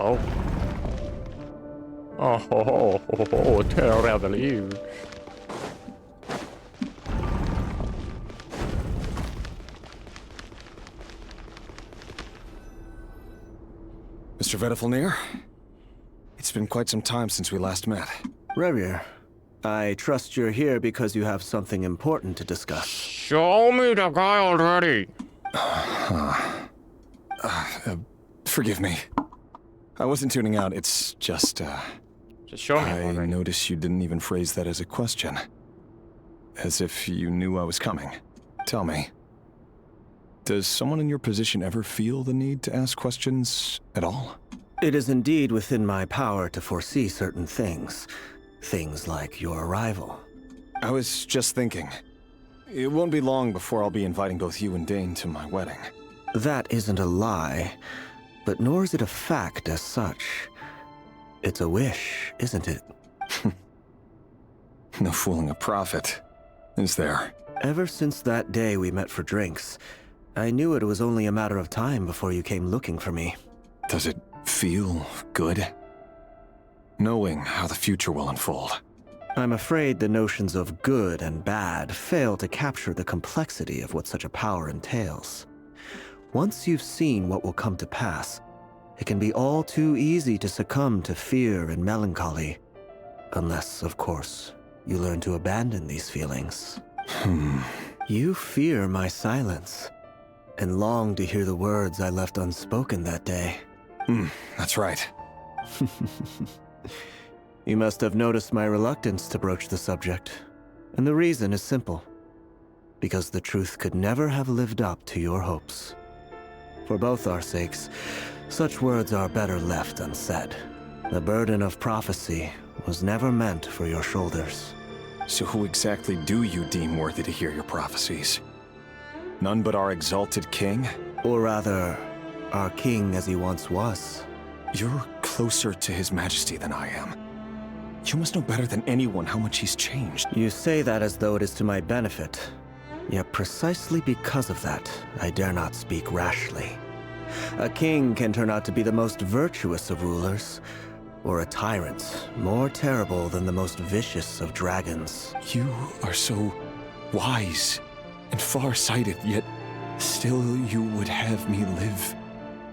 Oh. Oh, terrible. Mr. Vedifalnir? It's been quite some time since we last met. Revier, I trust you're here because you have something important to discuss. Show me the guy already. Forgive me. I wasn't tuning out, it's just show me I noticed you didn't even phrase that as a question. As if you knew I was coming. Tell me, does someone in your position ever feel the need to ask questions at all? It is indeed within my power to foresee certain things. Things like your arrival. I was just thinking. It won't be long before I'll be inviting both you and Dane to my wedding. That isn't a lie, but nor is it a fact as such. It's a wish, isn't it? No fooling a prophet, is there? Ever since that day we met for drinks, I knew it was only a matter of time before you came looking for me. Does it feel good? Knowing how the future will unfold. I'm afraid the notions of good and bad fail to capture the complexity of what such a power entails. Once you've seen what will come to pass, it can be all too easy to succumb to fear and melancholy. Unless, of course, you learn to abandon these feelings. You fear my silence, and long to hear the words I left unspoken that day. That's right. You must have noticed my reluctance to broach the subject. And the reason is simple. Because the truth could never have lived up to your hopes. For both our sakes, such words are better left unsaid. The burden of prophecy was never meant for your shoulders. So who exactly do you deem worthy to hear your prophecies? None but our exalted king? Or rather, our king as he once was. You're closer to his majesty than I am. You must know better than anyone how much he's changed. You say that as though it is to my benefit. Yet precisely because of that, I dare not speak rashly. A king can turn out to be the most virtuous of rulers, or a tyrant more terrible than the most vicious of dragons. You are so wise and far-sighted, yet still you would have me live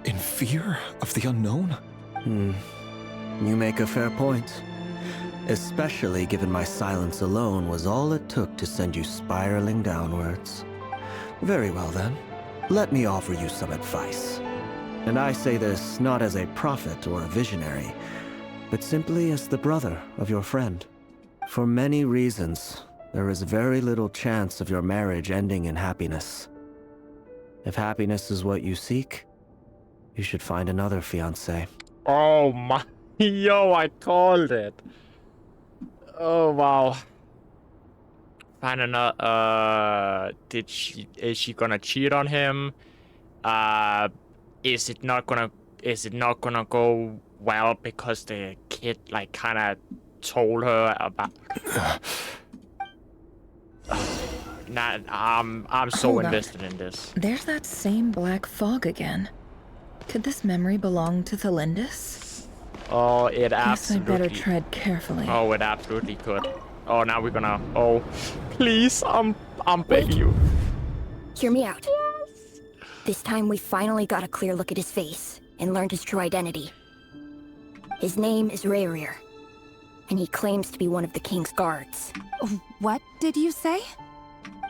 in fear of the unknown? You make a fair point. Especially given my silence alone was all it took to send you spiraling downwards. Very well then, let me offer you some advice. And I say this not as a prophet or a visionary, but simply as the brother of your friend. For many reasons, there is very little chance of your marriage ending in happiness. If happiness is what you seek, you should find another fiancé. Oh my, yo, I called it. Oh wow. Find another. Is she gonna cheat on him? Is it not gonna go well because the kid like kind of told her about? Nah, I'm so Hold on. invested in this. There's that same black fog again. Could this memory belong to Thelindis? Oh, it Guess I better absolutely. tread carefully. Oh, it absolutely could. Oh, now we're gonna. Oh, please, I'm begging you. Hear me out. This time we finally got a clear look at his face and learned his true identity. His name is Rayrir, and he claims to be one of the king's guards. What did you say?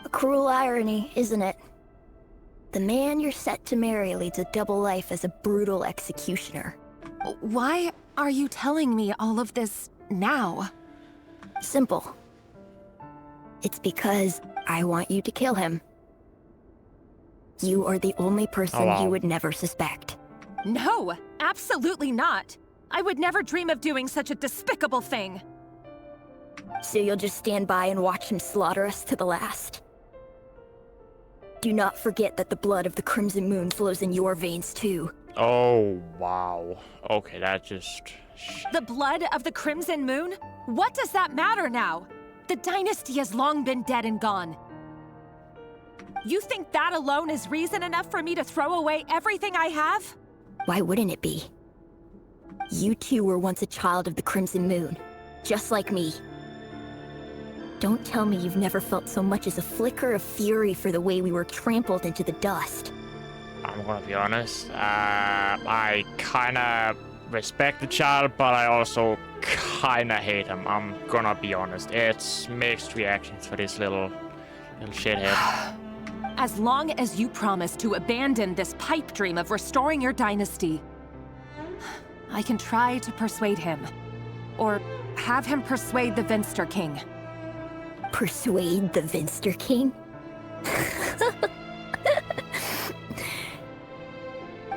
A cruel irony, isn't it? The man you're set to marry leads a double life as a brutal executioner. Why are you telling me all of this now? Simple. It's because I want you to kill him. You are the only person he would never suspect. No, absolutely not. I would never dream of doing such a despicable thing. So you'll just stand by and watch him slaughter us to the last? Do not forget that the blood of the Crimson Moon flows in your veins too. Oh wow. Okay, that just. The blood of the Crimson Moon? What does that matter now? The dynasty has long been dead and gone. You think that alone is reason enough for me to throw away everything I have? Why wouldn't it be? You too were once a child of the Crimson Moon, just like me. Don't tell me you've never felt so much as a flicker of fury for the way we were trampled into the dust. I'm gonna be honest. I kinda respect the child, but I also kinda hate him. I'm gonna be honest. It's mixed reactions for this little shithead. As long as you promise to abandon this pipe dream of restoring your dynasty, I can try to persuade him. Or have him persuade the Vinster King. Persuade the Vinster King?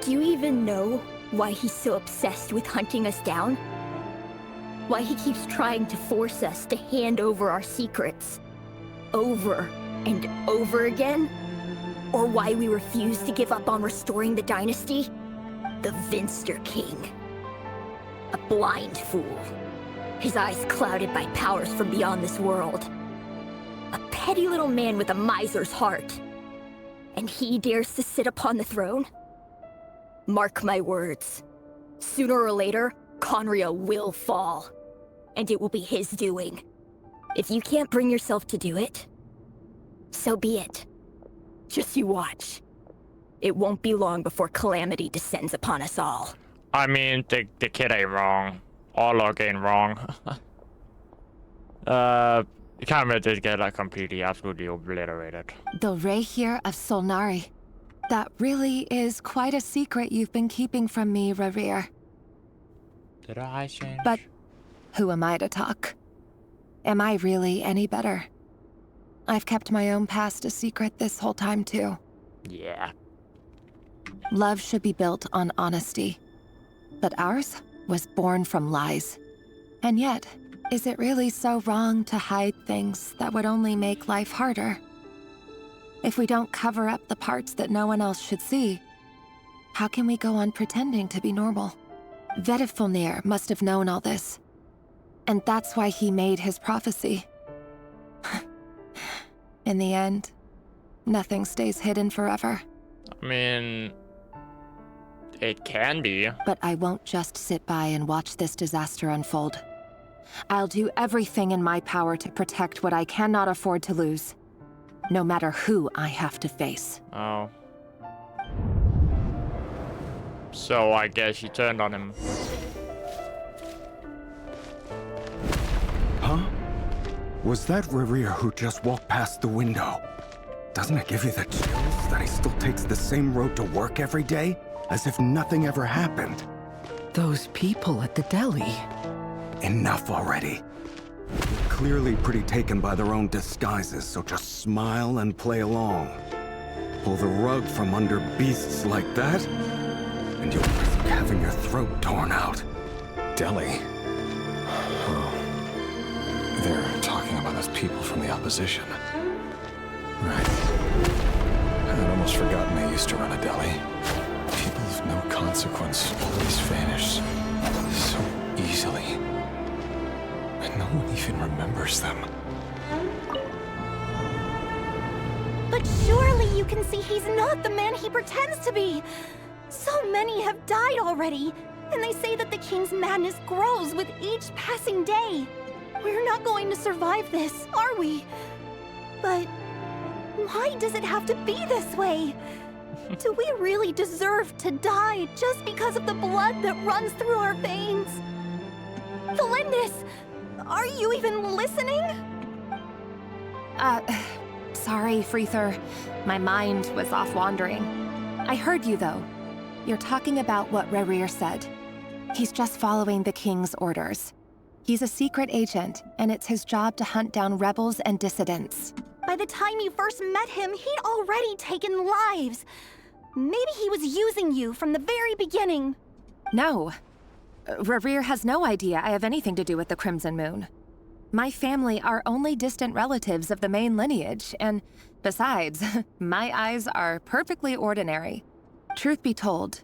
Do you even know why he's so obsessed with hunting us down? Why he keeps trying to force us to hand over our secrets? Over and over again? Or why we refuse to give up on restoring the dynasty? The Vinster King. A blind fool. His eyes clouded by powers from beyond this world. A petty little man with a miser's heart. And he dares to sit upon the throne? Mark my words. Sooner or later, Conria will fall. And it will be his doing. If you can't bring yourself to do it, so be it. Just you watch. It won't be long before calamity descends upon us all. I mean, the kid ain't wrong. All luck ain't wrong. The camera did get like completely, absolutely obliterated. The Rayrir of Solnari. That really is quite a secret you've been keeping from me, Rayrir. Did her eyes change? But who am I to talk? Am I really any better? I've kept my own past a secret this whole time, too. Yeah. Love should be built on honesty. But ours was born from lies. And yet, is it really so wrong to hide things that would only make life harder? If we don't cover up the parts that no one else should see, how can we go on pretending to be normal? Vedifulnir must have known all this. And that's why he made his prophecy. In the end, Nothing stays hidden forever. I mean, it can be. But I won't just sit by and watch this disaster unfold. I'll do everything in my power to protect what I cannot afford to lose, no matter who I have to face. Oh. So I guess she turned on him. Huh? Was that Rerir who just walked past the window? Doesn't it give you the chills that he still takes the same road to work every day? As if nothing ever happened. Those people at the deli. Enough already. They're clearly pretty taken by their own disguises, so just smile and play along. Pull the rug from under beasts like that, and you'll risk having your throat torn out. Deli? Oh. They're talking about those people from the opposition. Right. I'd almost forgotten they used to run a deli. People of no consequence always vanish so easily. And no one even remembers them. But surely you can see he's not the man he pretends to be. So many have died already, and they say that the king's madness grows with each passing day. We're not going to survive this, are we? But why does it have to be this way? Do we really deserve to die just because of the blood that runs through our veins? Felindis, are you even listening? Sorry, Freether. My mind was off wandering. I heard you, though. You're talking about what Rerir said. He's just following the king's orders. He's a secret agent, and it's his job to hunt down rebels and dissidents. By the time you first met him, he'd already taken lives. Maybe he was using you from the very beginning. No. Rerir has no idea I have anything to do with the Crimson Moon. My family are only distant relatives of the main lineage, and besides, my eyes are perfectly ordinary. Truth be told,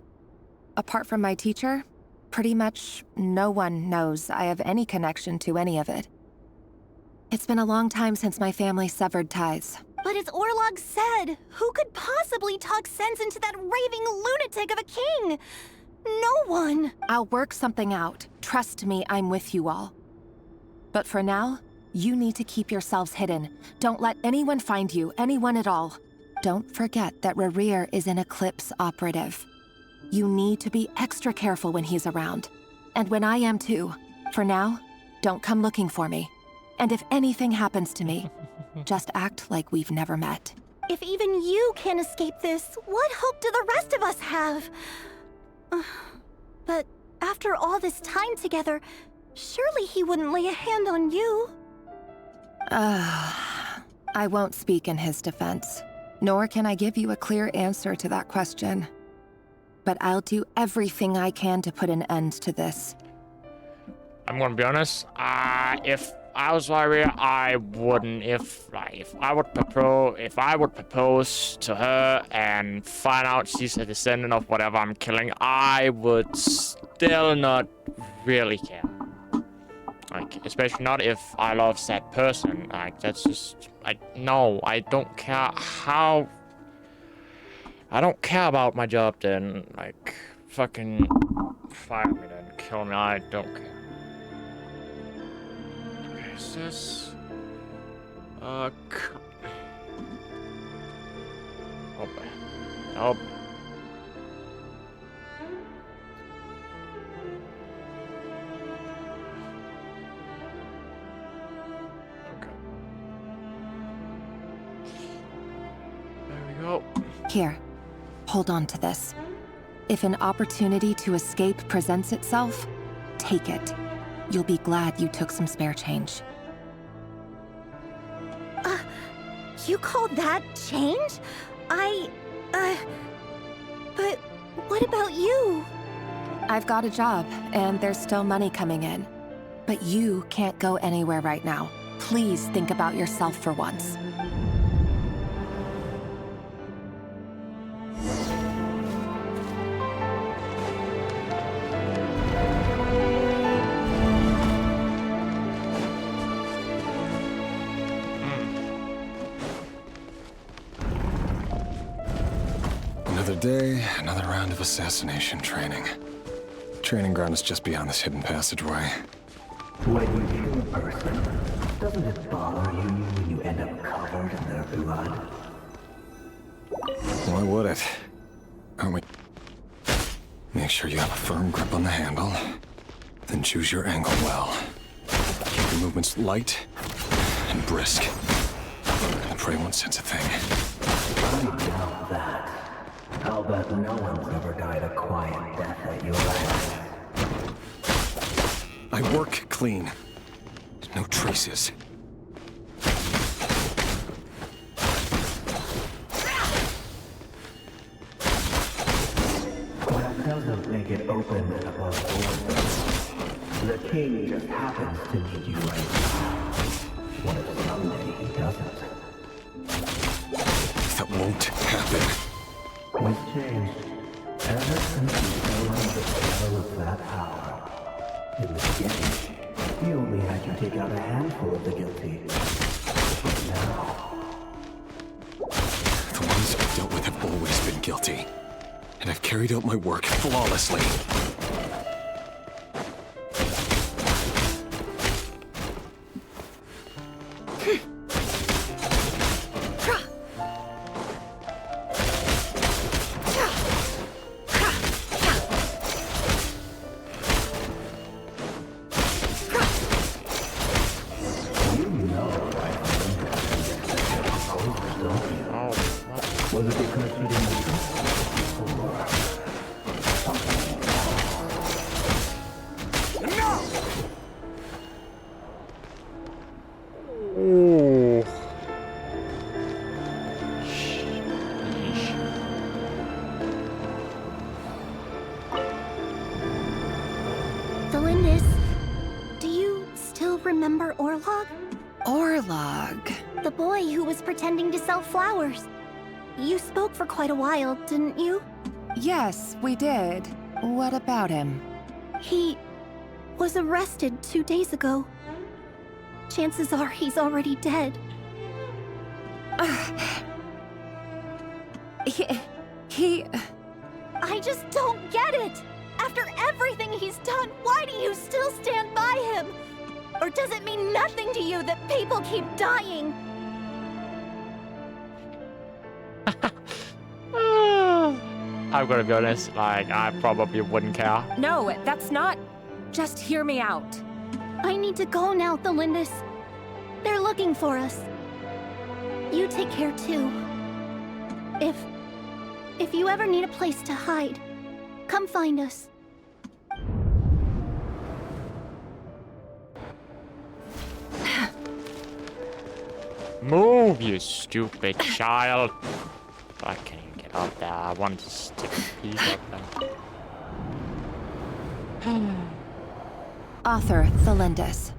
apart from my teacher, pretty much no one knows I have any connection to any of it. It's been a long time since my family severed ties. But as Orlog said, who could possibly talk sense into that raving lunatic of a king? No one. I'll work something out. Trust me, I'm with you all. But for now, you need to keep yourselves hidden. Don't let anyone find you, anyone at all. Don't forget that Rerir is an Eclipse operative. You need to be extra careful when he's around. And when I am too. For now, don't come looking for me. And if anything happens to me, just act like we've never met. If even you can't escape this, what hope do the rest of us have? But after all this time together, surely he wouldn't lay a hand on you. I won't speak in his defense, nor can I give you a clear answer to that question. But I'll do everything I can to put an end to this. I'm gonna be honest. If I was Rerir, I wouldn't. If I would propose to her and find out she's a descendant of whatever I'm killing, I would still not really care. Like, especially not if I love that person. Like, that's just, no, I don't care how. I don't care about my job then. Like, fucking fire me then, kill me. I don't care. Okay, is this? Oh boy. Oh. Go. Here, hold on to this. If an opportunity to escape presents itself, take it. You'll be glad you took some spare change. You call that change? But what about you? I've got a job, and there's still money coming in. But you can't go anywhere right now. Please think about yourself for once. day, another round of assassination training. Training ground is just beyond this hidden passageway. When you kill a person, doesn't it bother you when you end up covered in their blood? Why would it? Aren't we? Make sure you have a firm grip on the handle, then choose your angle well. Keep your movements light and brisk. The prey won't sense a thing. I doubt that. I'll bet no one's ever died a quiet death at your hands. I work clean. No traces. That doesn't make it open and above board. The king just happens to need you right now. What if someday he doesn't? That won't happen. We've changed. Ever since you fell under the spell of that power. In the beginning, he only had you take out a handful of the guilty. But now... The ones I've dealt with have always been guilty. And I've carried out my work flawlessly. Was it because you didn't Ooh. Delindis, do you still remember Orlog? Orlog? The boy who was pretending to sell flowers. You spoke for quite a while, didn't you? Yes, we did. What about him? He was arrested 2 days ago. Chances are he's already dead. He... I just don't get it! After everything he's done, why do you still stand by him? Or does it mean nothing to you that people keep dying? I'm gonna be honest, like, I probably wouldn't care. No, that's not... Just hear me out. I need to go now, Delindis. They're looking for us. You take care too. If you ever need a place to hide, come find us. Move, you stupid child. I can't even get up there. I want to stick a piece up there. Author Thelindis.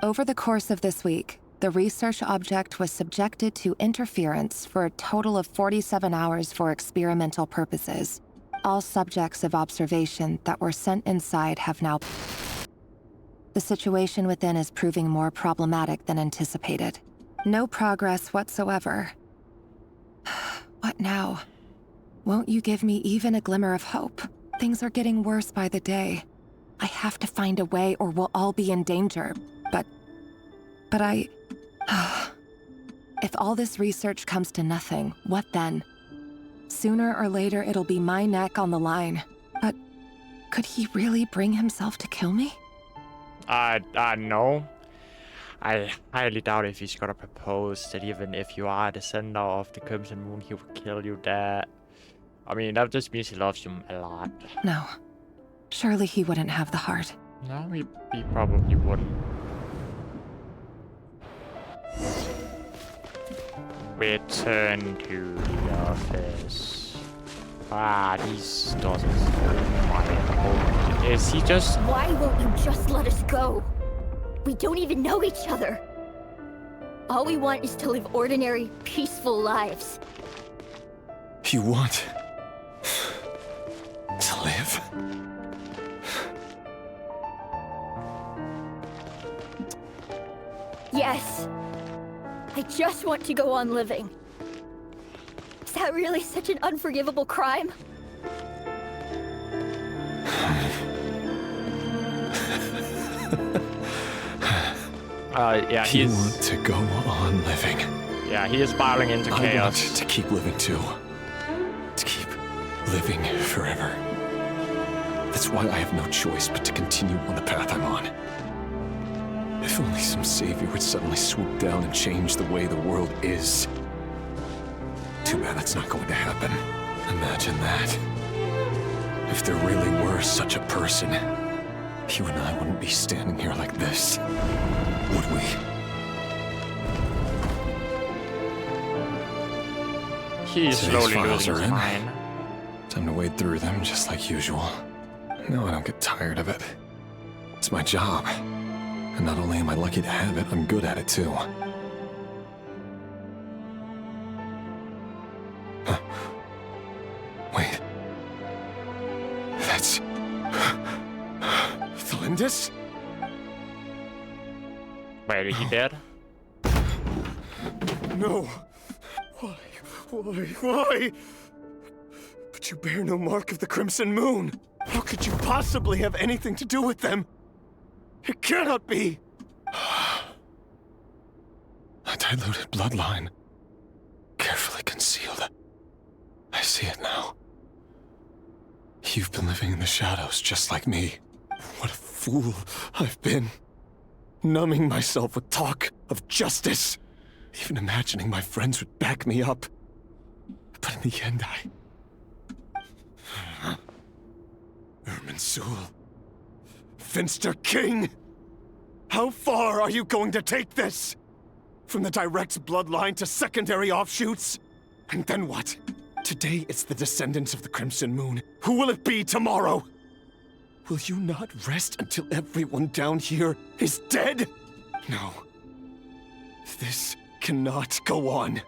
Over the course of this week, the research object was subjected to interference for a total of 47 hours for experimental purposes. All subjects of observation that were sent inside have now... The situation within is proving more problematic than anticipated. No progress whatsoever. What now? Won't you give me even a glimmer of hope? Things are getting worse by the day. I have to find a way or we'll all be in danger. But I... If all this research comes to nothing, what then? Sooner or later it'll be my neck on the line. But could he really bring himself to kill me? No. I highly doubt if he's gonna propose that even if you are the sender of the Crimson Moon, he will kill you there. I mean, that just means he loves you a lot. No. Surely he wouldn't have the heart. No, he probably wouldn't. Return to the office. These doors are Is he just... Why won't you just let us go? We don't even know each other. All we want is to live ordinary, peaceful lives. You want... to live? Yes. I just want to go on living. that really such an unforgivable crime? Yeah, You want to go on living. Yeah, he is spiraling into chaos. I want to keep living too. To keep living forever. That's why I have no choice but to continue on the path I'm on. If only some savior would suddenly swoop down and change the way the world is. Too bad that's not going to happen. Imagine that. If there really were such a person, you and I wouldn't be standing here like this, would we? He's slowly losing his mind. Time to wade through them just like usual. No, I don't get tired of it. It's my job. And not only am I lucky to have it, I'm good at it too. Wait. That's... Thalindis? Wait, is he dead? No. Why? But you bear no mark of the Crimson Moon. How could you possibly have anything to do with them? It cannot be! A diluted bloodline. Carefully concealed. I see it now. You've been living in the shadows just like me. What a fool I've been. Numbing myself with talk of justice. Even imagining my friends would back me up. But in the end, Irminsul. Finster King! How far are you going to take this? From the direct bloodline to secondary offshoots? And then what? Today it's the descendants of the Crimson Moon. Who will it be tomorrow? Will you not rest until everyone down here is dead? No. This cannot go on.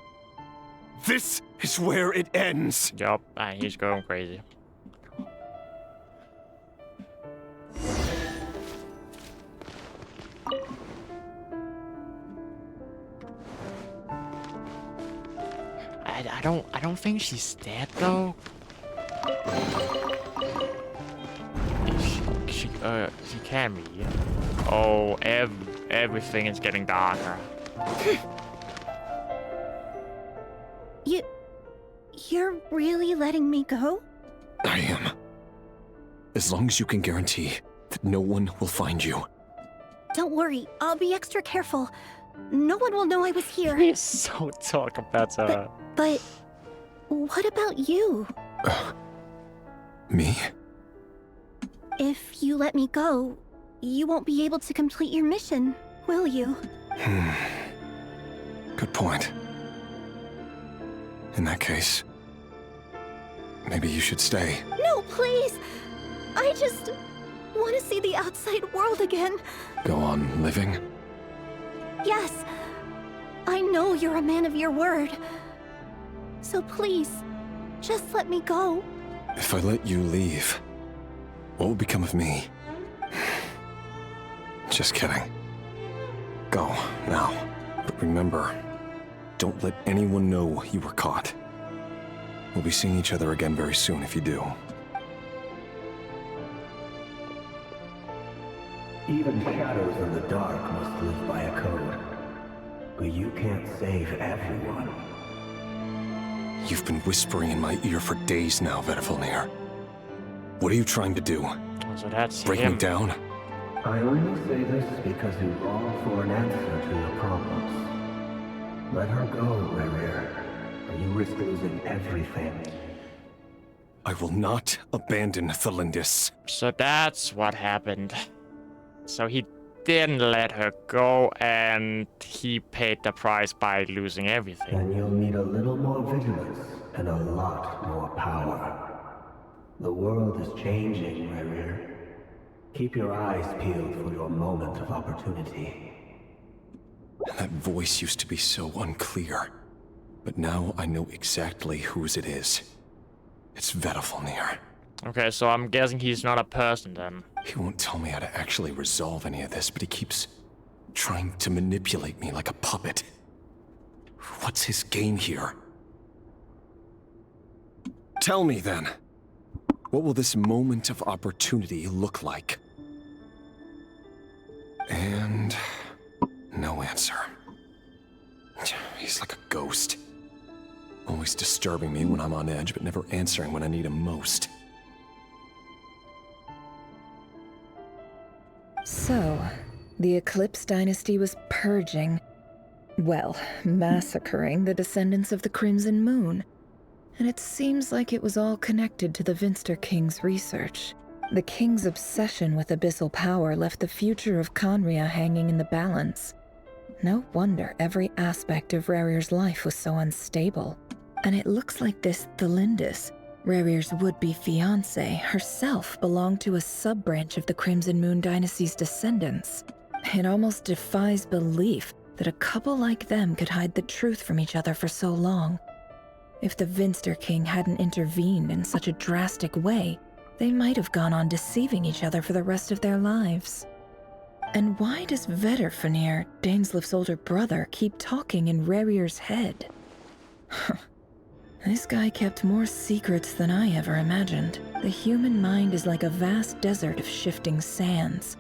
This is where it ends. Yup, he's going crazy. I don't think she's dead though. She can be. Oh, everything is getting darker. You're really letting me go? I am. As long as you can guarantee that no one will find you. Don't worry, I'll be extra careful. No one will know I was here. He's so talk about her. But what about you? Me? If you let me go, you won't be able to complete your mission, will you? Good point. In that case, maybe you should stay. No, please! I just want to see the outside world again. Go on living? Yes. I know you're a man of your word. So please, just let me go. If I let you leave, what will become of me? Just kidding. Go, now. But remember, don't let anyone know you were caught. We'll be seeing each other again very soon if you do. Even shadows in the dark must live by a code. But you can't save everyone. You've been whispering in my ear for days now, Vedifalnir. What are you trying to do? So that's break me down? I only say this because you long for an answer to your problems. Let her go, Rerir, or you risk losing everything. I will not abandon Thalindis. So that's what happened. So he didn't let her go, and he paid the price by losing everything. And you'll need a little more vigilance and a lot more power. The world is changing, Rerir. Keep your eyes peeled for your moment of opportunity. That voice used to be so unclear. But now I know exactly whose it is. It's Vedifalnir. Okay, so I'm guessing he's not a person then. He won't tell me how to actually resolve any of this, but he keeps trying to manipulate me like a puppet. What's his game here? Tell me then. What will this moment of opportunity look like? And no answer. He's like a ghost. Always disturbing me when I'm on edge, but never answering when I need him most. So, the Eclipse dynasty was purging, well, massacring the descendants of the Crimson Moon. And it seems like it was all connected to the Vinster King's research. The King's obsession with abyssal power left the future of Conria hanging in the balance. No wonder every aspect of Rarir's life was so unstable. And it looks like this Thelindis, Rarir's would-be fiancé, herself belonged to a sub-branch of the Crimson Moon dynasty's descendants. It almost defies belief that a couple like them could hide the truth from each other for so long. If the Vinster King hadn't intervened in such a drastic way, they might have gone on deceiving each other for the rest of their lives. And why does Vedderfanir, Daneslif's older brother, keep talking in Rarir's head? This guy kept more secrets than I ever imagined. The human mind is like a vast desert of shifting sands.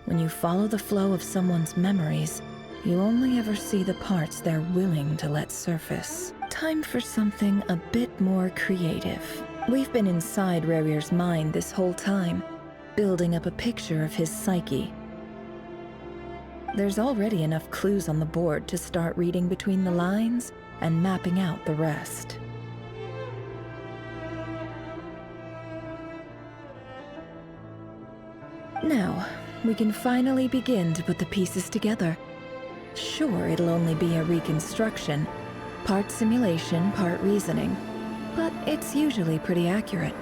When you follow the flow of someone's memories, you only ever see the parts they're willing to let surface. Time for something a bit more creative. We've been inside Rarir's mind this whole time, building up a picture of his psyche. There's already enough clues on the board to start reading between the lines and mapping out the rest. Now, we can finally begin to put the pieces together. Sure, it'll only be a reconstruction, part simulation, part reasoning, but it's usually pretty accurate.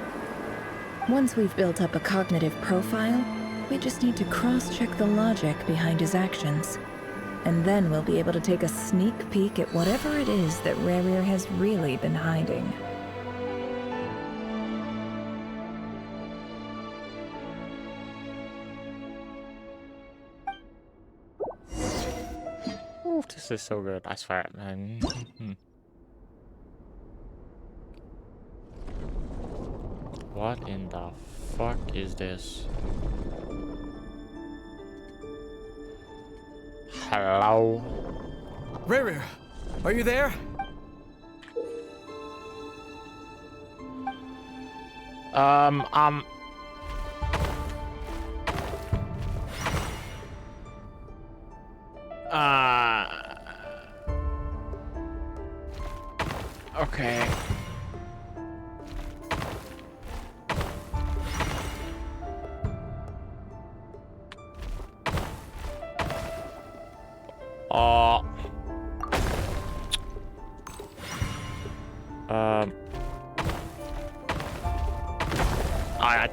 Once we've built up a cognitive profile, we just need to cross-check the logic behind his actions. And then we'll be able to take a sneak peek at whatever it is that Rarir has really been hiding. Ooh, this is so good, I swear, man. What in the fuck is this? Hello? Rarir, are you there? Okay.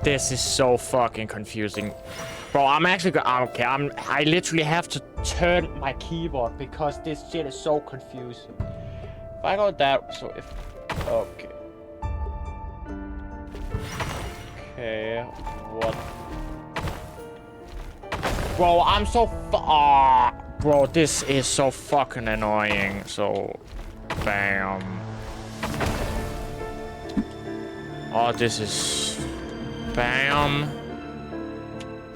This is so fucking confusing. Bro, I'm actually okay, I literally have to turn my keyboard because this shit is so confusing. If I go that, so if... Okay. Okay, what? Bro, I'm so bro, this is so fucking annoying. So, bam. Oh, this is... Bam.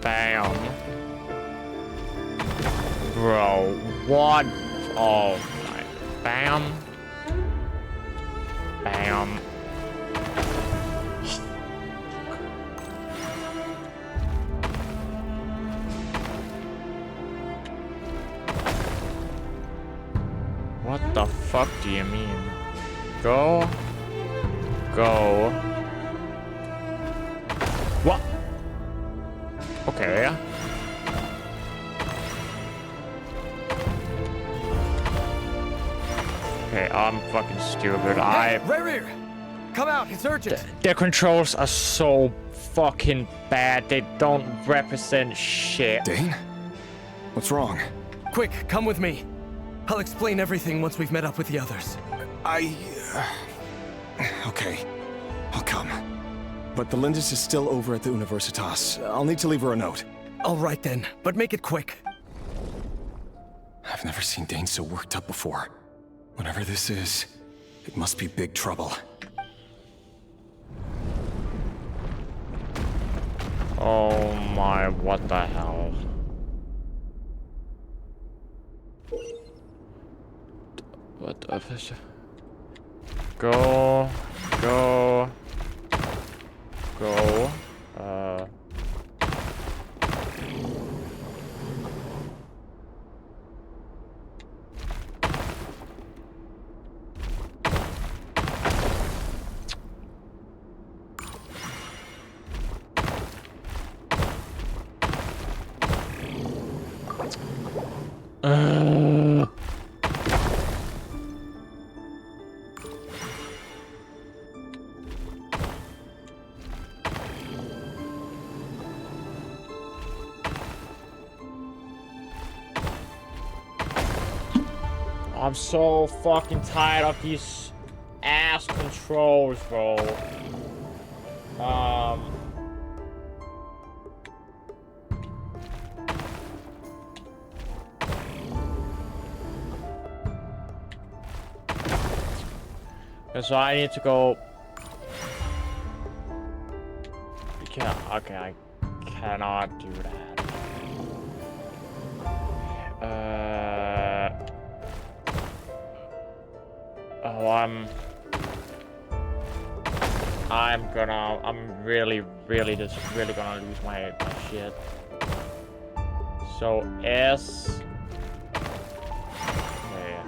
Bam. Bro, what? Oh, my. Bam. Bam. What the fuck do you mean? Go. Go. What? Okay. Okay, I'm fucking stupid. Hey, Rarir! Come out, it's urgent! The controls are so fucking bad. They don't represent shit. Dane? What's wrong? Quick, come with me. I'll explain everything once we've met up with the others. Okay. I'll come. But the Lindis is still over at the Universitas. I'll need to leave her a note. All right then, but make it quick. I've never seen Dane so worked up before. Whatever this is, it must be big trouble. Oh my, what the hell? What the fish? Go. I'm so fucking tired of these ass controls, bro. So I need to go. Yeah, okay, I cannot do that. Oh, I'm really gonna lose my shit. So S. Yeah.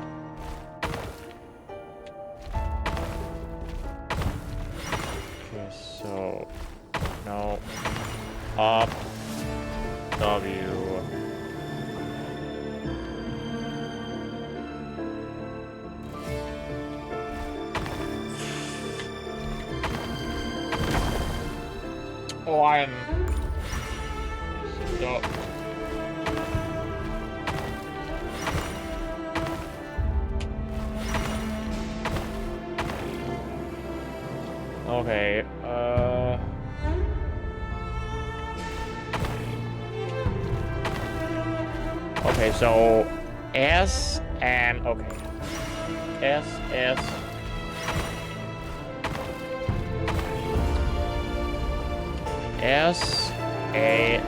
Okay, so no. Up. W. Oh, I'm stop. Okay, okay, so S and okay. S. S A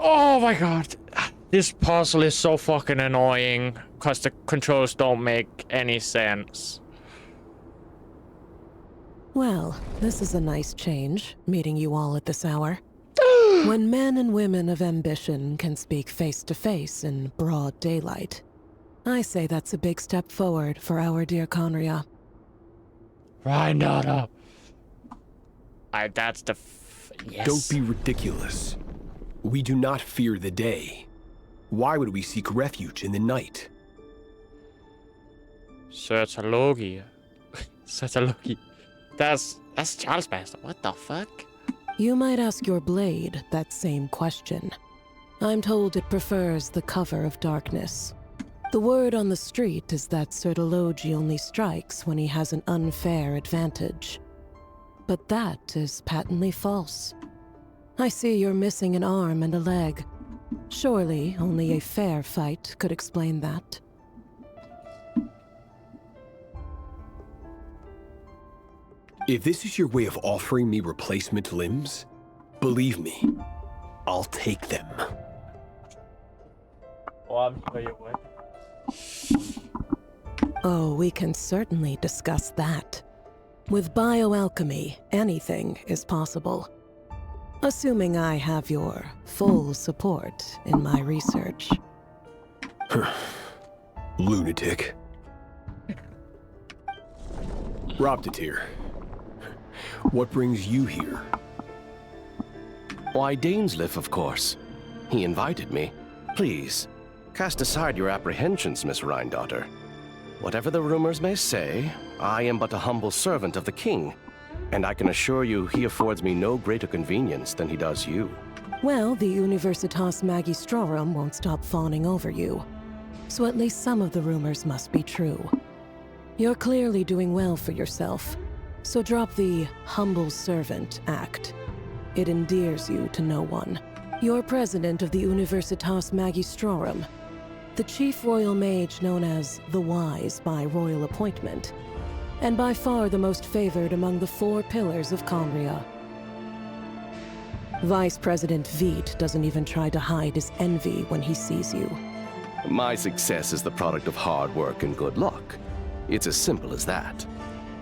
Oh my god. This puzzle is so fucking annoying because the controls don't make any sense. Well, this is a nice change, meeting you all at this hour. When men and women of ambition can speak face to face in broad daylight, I say that's a big step forward for our dear Conria. Right, no. That's the yes. Don't be ridiculous. We do not fear the day. Why would we seek refuge in the night? Search a Loki. Search a Loki. That's Charles Master. What the fuck? You might ask your blade that same question. I'm told it prefers the cover of darkness. The word on the street is that Sir Elegy only strikes when he has an unfair advantage. But that is patently false. I see you're missing an arm and a leg. Surely only a fair fight could explain that. If this is your way of offering me replacement limbs, believe me, I'll take them. Oh, I'm sure you would. Oh, we can certainly discuss that. With bioalchemy, anything is possible. Assuming I have your full support in my research. Lunatic. Robtatir, what brings you here? Why, Dainsleif, of course. He invited me. Please, Cast aside your apprehensions, Miss Rhindaughter. Whatever the rumors may say, I am but a humble servant of the king, and I can assure you he affords me no greater convenience than he does you. Well, the Universitas Magistrorum won't stop fawning over you. So at least some of the rumors must be true. You're clearly doing well for yourself, so drop the humble servant act. It endears you to no one. You're president of the Universitas Magistrorum, the chief royal mage known as the Wise by royal appointment, and by far the most favored among the 4 pillars of Conria. Vice President Veit doesn't even try to hide his envy when he sees you. My success is the product of hard work and good luck. It's as simple as that.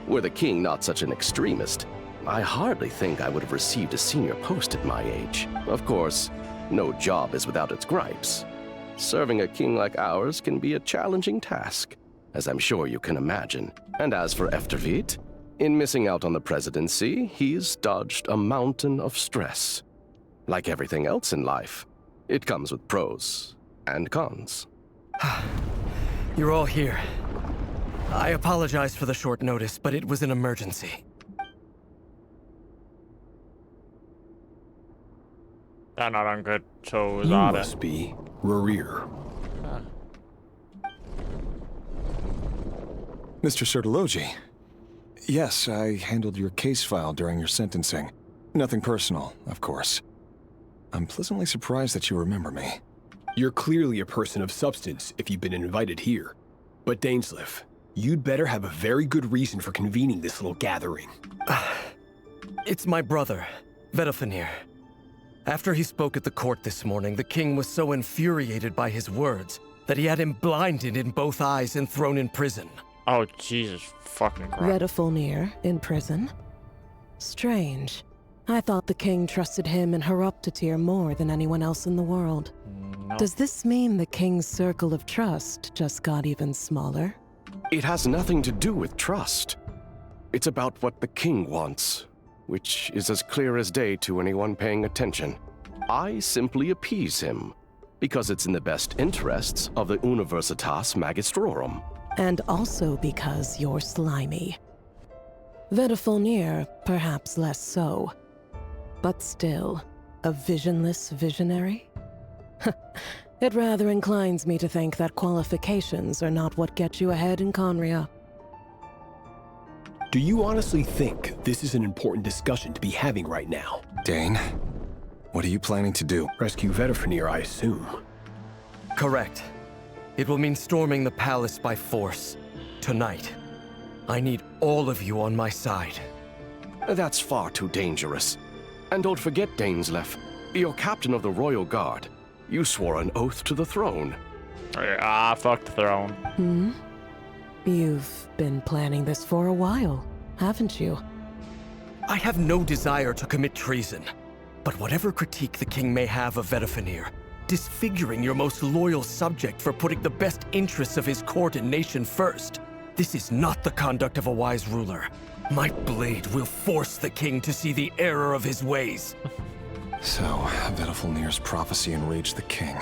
Were the king not such an extremist, I hardly think I would have received a senior post at my age. Of course, no job is without its gripes. Serving a king like ours can be a challenging task, as I'm sure you can imagine. And as for Efterveit, in missing out on the presidency, he's dodged a mountain of stress. Like everything else in life, it comes with pros and cons. You're all here. I apologize for the short notice, but it was an emergency. They're not on good toes, You are they? must be Rerir. Mr. Sertologi. Yes, I handled your case file during your sentencing. Nothing personal, of course. I'm pleasantly surprised that you remember me. You're clearly a person of substance if you've been invited here. But Dainsleif, you'd better have a very good reason for convening this little gathering. It's my brother, Vedofenir. After he spoke at the court this morning, the king was so infuriated by his words that he had him blinded in both eyes and thrown in prison. Oh, Jesus fucking Christ. Vedofenir in prison? Strange. I thought the king trusted him and Horoptatyr more than anyone else in the world. No. Does this mean the king's circle of trust just got even smaller? It has nothing to do with trust. It's about what the king wants, which is as clear as day to anyone paying attention. I simply appease him, because it's in the best interests of the Universitas Magistrorum. And also because you're slimy. Vedofenir, perhaps less so. But still, a visionless visionary? It rather inclines me to think that qualifications are not what get you ahead in Conria. Do you honestly think this is an important discussion to be having right now? Dane, what are you planning to do? Rescue Vedofenir, I assume. Correct. It will mean storming the palace by force. Tonight. I need all of you on my side. That's far too dangerous. And don't forget, Dainsleif, you're captain of the Royal Guard. You swore an oath to the throne. Fuck the throne. You've been planning this for a while, haven't you? I have no desire to commit treason. But whatever critique the king may have of Vedofenir, disfiguring your most loyal subject for putting the best interests of his court and nation first, this is not the conduct of a wise ruler. My blade will force the king to see the error of his ways. So, Vedofenir's prophecy enraged the king.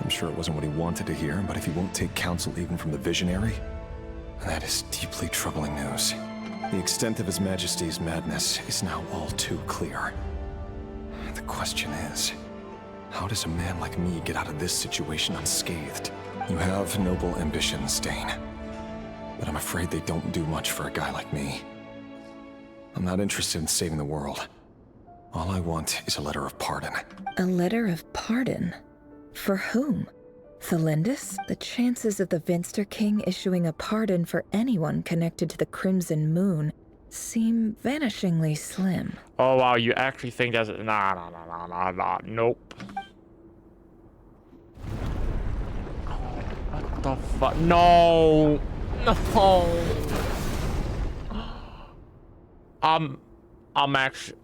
I'm sure it wasn't what he wanted to hear, but if he won't take counsel even from the visionary, that is deeply troubling news. The extent of His Majesty's madness is now all too clear. The question is, how does a man like me get out of this situation unscathed? You have noble ambitions, Dane, but I'm afraid they don't do much for a guy like me. I'm not interested in saving the world. All I want is a letter of pardon. A letter of pardon? For whom? Thelindis? The chances of the Vinster King issuing a pardon for anyone connected to the Crimson Moon seem vanishingly slim. Oh wow, you actually think that's... Nah, nope. What the fuck? No! No! I'm actually...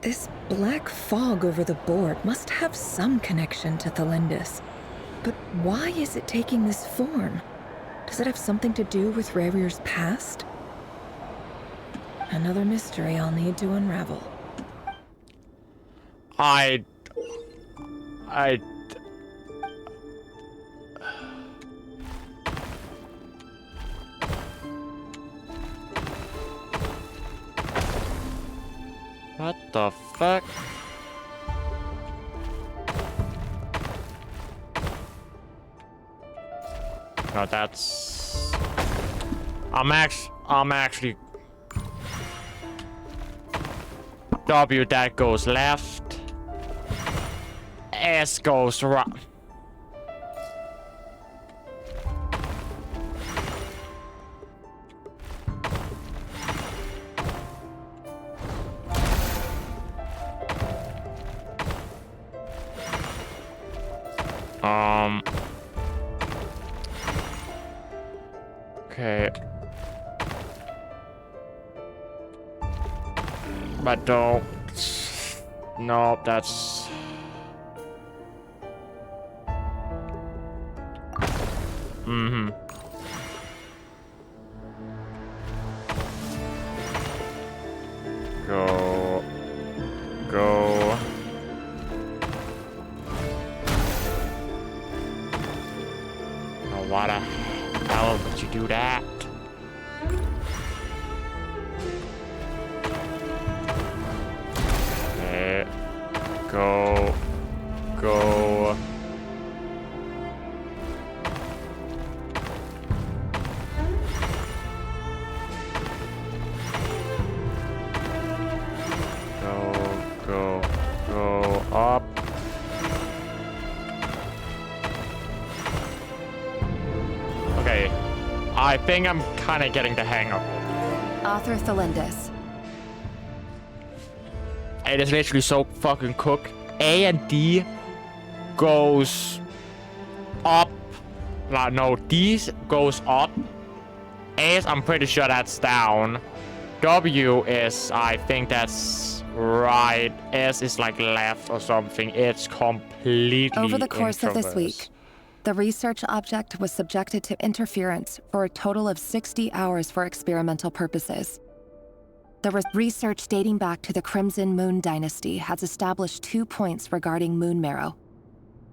This black fog over the board must have some connection to Thelindis. But why is it taking this form? Does it have something to do with Rerir's past? Another mystery I'll need to unravel. What the fuck? No, that's... I'm actually... W, that goes left. S goes right. Okay. But don't... No, that's... Mm-hmm. Go. Go. Oh, why the hell would you do that? Okay. Go. Go. Go up. Okay, I think I'm kind of getting the hang of it. Author Thelindis. It is literally so fucking cooked. A and D goes up. No, D goes up. S, I'm pretty sure that's down. W is, I think that's right. S is like left or something. It's completely Over the course of this introverse. week, the research object was subjected to interference for a total of 60 hours for experimental purposes. The research dating back to the Crimson Moon Dynasty has established 2 points regarding moon marrow.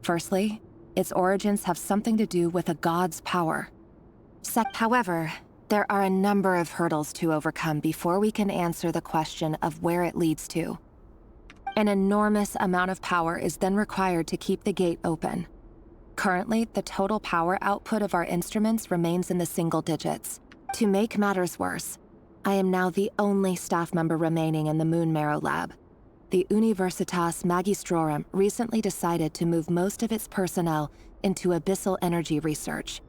Firstly, its origins have something to do with a god's power. However, there are a number of hurdles to overcome before we can answer the question of where it leads to. An enormous amount of power is then required to keep the gate open. Currently, the total power output of our instruments remains in the single digits. To make matters worse, I am now the only staff member remaining in the Moon Marrow lab. The Universitas Magistrorum recently decided to move most of its personnel into abyssal energy research,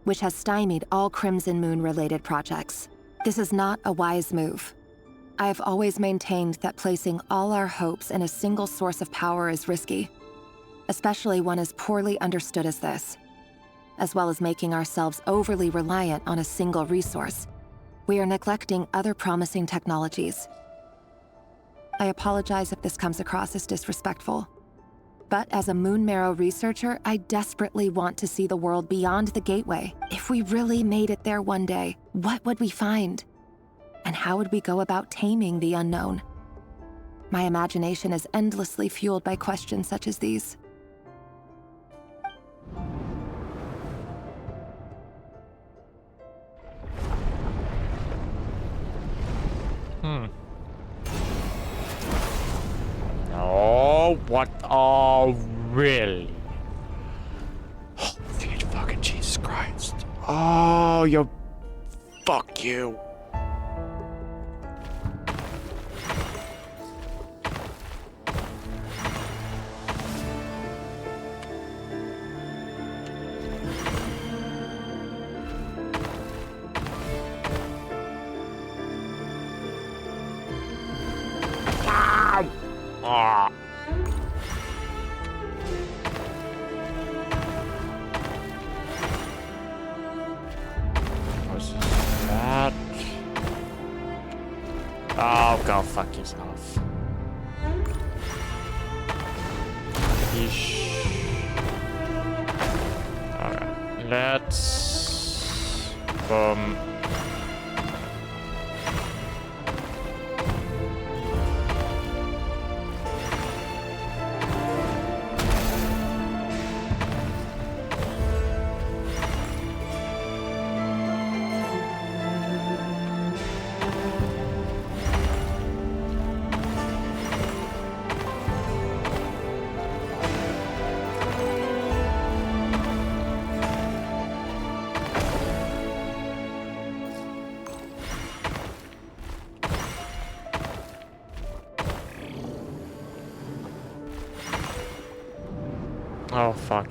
which has stymied all Crimson Moon-related projects. This is not a wise move. I have always maintained that placing all our hopes in a single source of power is risky, especially one as poorly understood as this. As well as making ourselves overly reliant on a single resource, we are neglecting other promising technologies. I apologize if this comes across as disrespectful. But as a Moon Marrow researcher, I desperately want to see the world beyond the gateway. If we really made it there one day, what would we find? And how would we go about taming the unknown? My imagination is endlessly fueled by questions such as these. Oh, what? Oh, really? Oh, sweet fucking Jesus Christ. Oh, you... Fuck you. Ah. What's that? Oh, go fuck yourself. Yeesh. Alright, let's...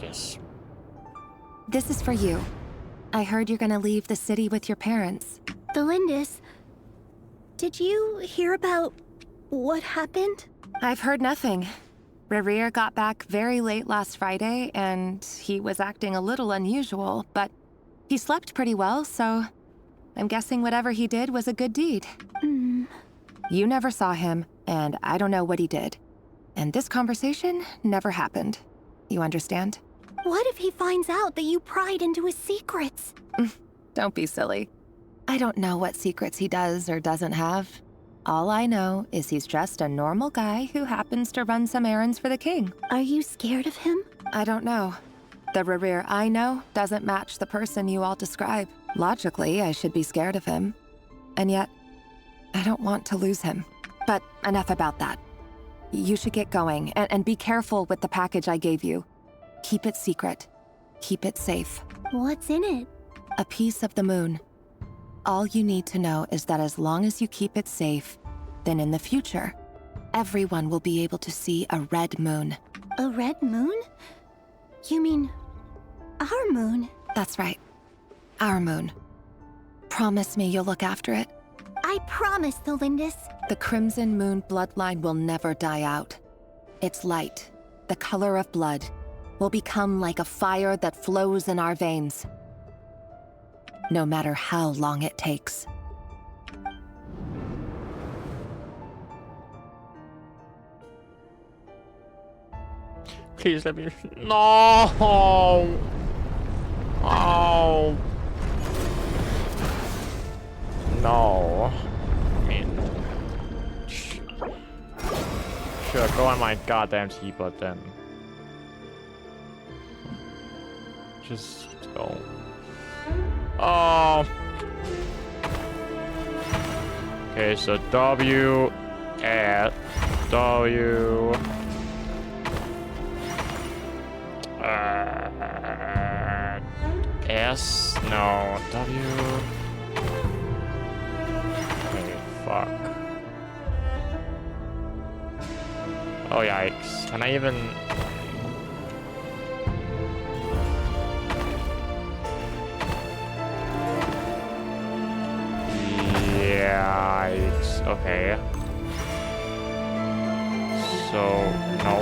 Yes. This is for you. I heard you're gonna leave the city with your parents. Delindis, did you hear about what happened? I've heard nothing. Rerir got back very late last Friday, and he was acting a little unusual, but he slept pretty well, so I'm guessing whatever he did was a good deed. You never saw him, and I don't know what he did. And this conversation never happened. You understand? What if he finds out that you pried into his secrets? Don't be silly. I don't know what secrets he does or doesn't have. All I know is he's just a normal guy who happens to run some errands for the king. Are you scared of him? I don't know. The Rerir I know doesn't match the person you all describe. Logically, I should be scared of him. And yet, I don't want to lose him. But enough about that. You should get going, and be careful with the package I gave you. Keep it secret. Keep it safe. What's in it? A piece of the moon. All you need to know is that as long as you keep it safe, then in the future, everyone will be able to see a red moon. A red moon? You mean our moon? That's right. Our moon. Promise me you'll look after it. I promise, Delindis. The Crimson Moon bloodline will never die out. Its light, the color of blood, will become like a fire that flows in our veins. No matter how long it takes. Please let me. No! Oh! No. I mean. Sure, go on my goddamn keyboard then. Just go. Oh. Okay, so W at W. S, no, W. Okay, fuck. Oh yikes! Can I even? Yikes! Okay. So no.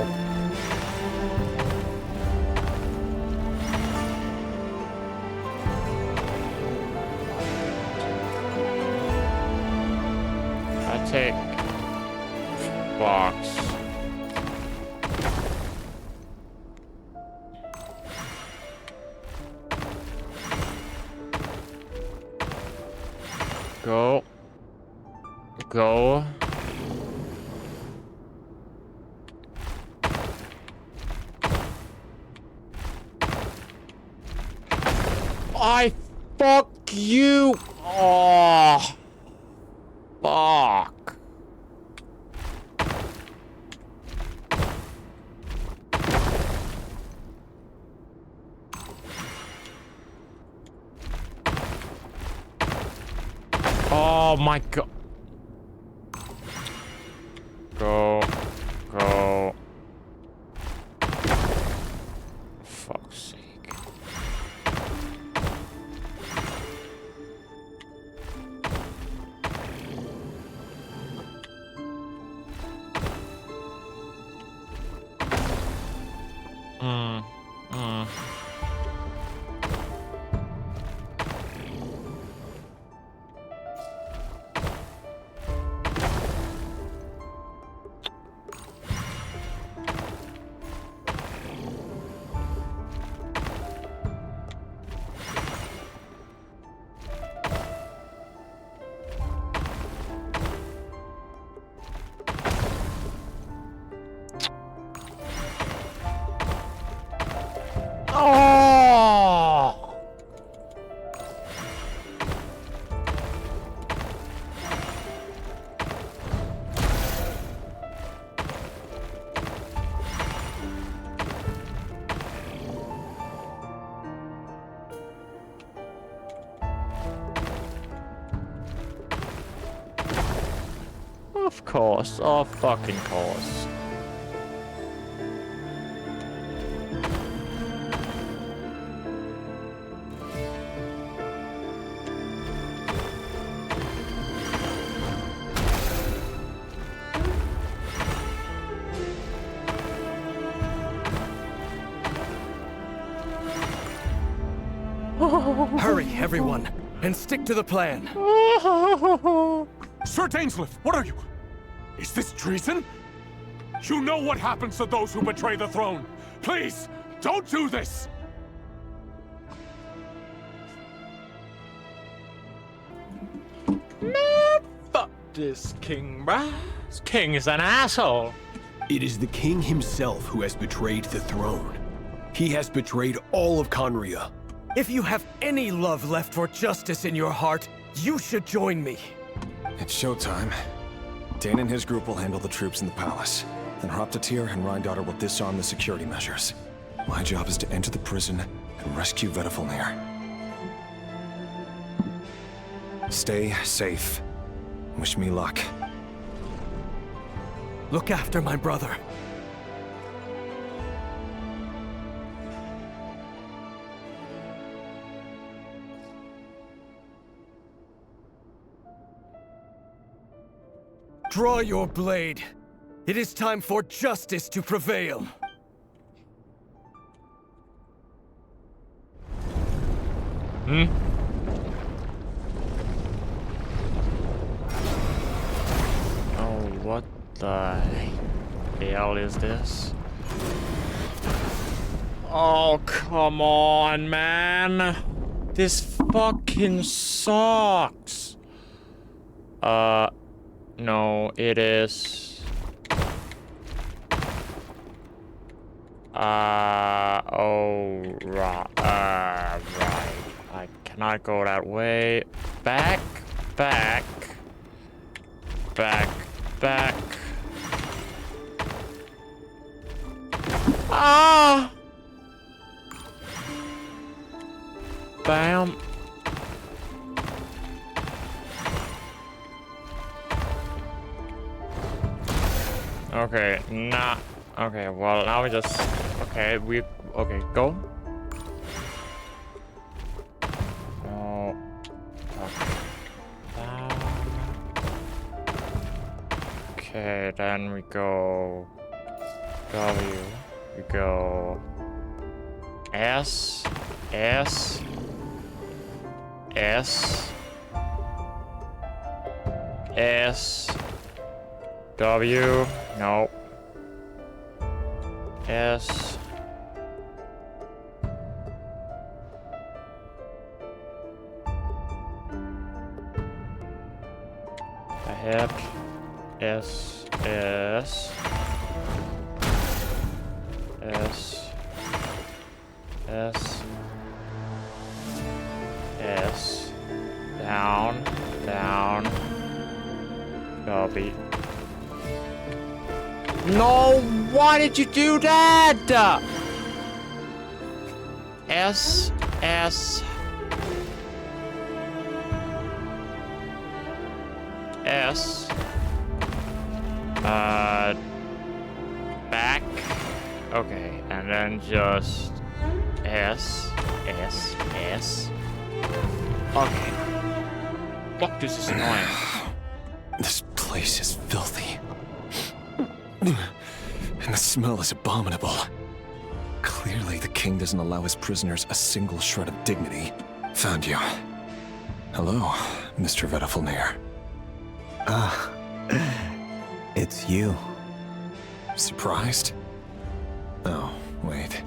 Take box. Go. Go. I fuck you. Oh. Fuck. Oh my god. Go. Go. Fuck's sake. Of course, of fucking course. Hurry, everyone, and stick to the plan. Sir Dainsleif, what are you? Is this treason? You know what happens to those who betray the throne. Please, don't do this! Man, fuck this king, bruh. This king is an asshole. It is the king himself who has betrayed the throne. He has betrayed all of Conria. If you have any love left for justice in your heart, you should join me. It's showtime. Dane and his group will handle the troops in the palace. Then Hroptatyr and Rheindotter will disarm the security measures. My job is to enter the prison and rescue Vedifalnir. Stay safe. Wish me luck. Look after my brother. Draw your blade. It is time for justice to prevail. Oh, what the hell is this? Oh, come on, man. This fucking sucks. No, it is. Oh, right. Right. I cannot go that way. Back. Back. Back. Back. Ah! Bam. Okay, nah. Okay, well, now we just... Okay, okay, go. Oh. Okay, then we go... W. We go... S. S. S. S. W. No. S. Ahead. S. S. S. S. S. Down. Down. W. No, why did you do that? S, S, S, back, okay, and then just S, S, S, okay. Fuck, this is annoying. This place is filthy. And the smell is abominable. Clearly, the king doesn't allow his prisoners a single shred of dignity. Found you. Hello, Mr. Vedifalnir. It's you. Surprised? Oh, wait.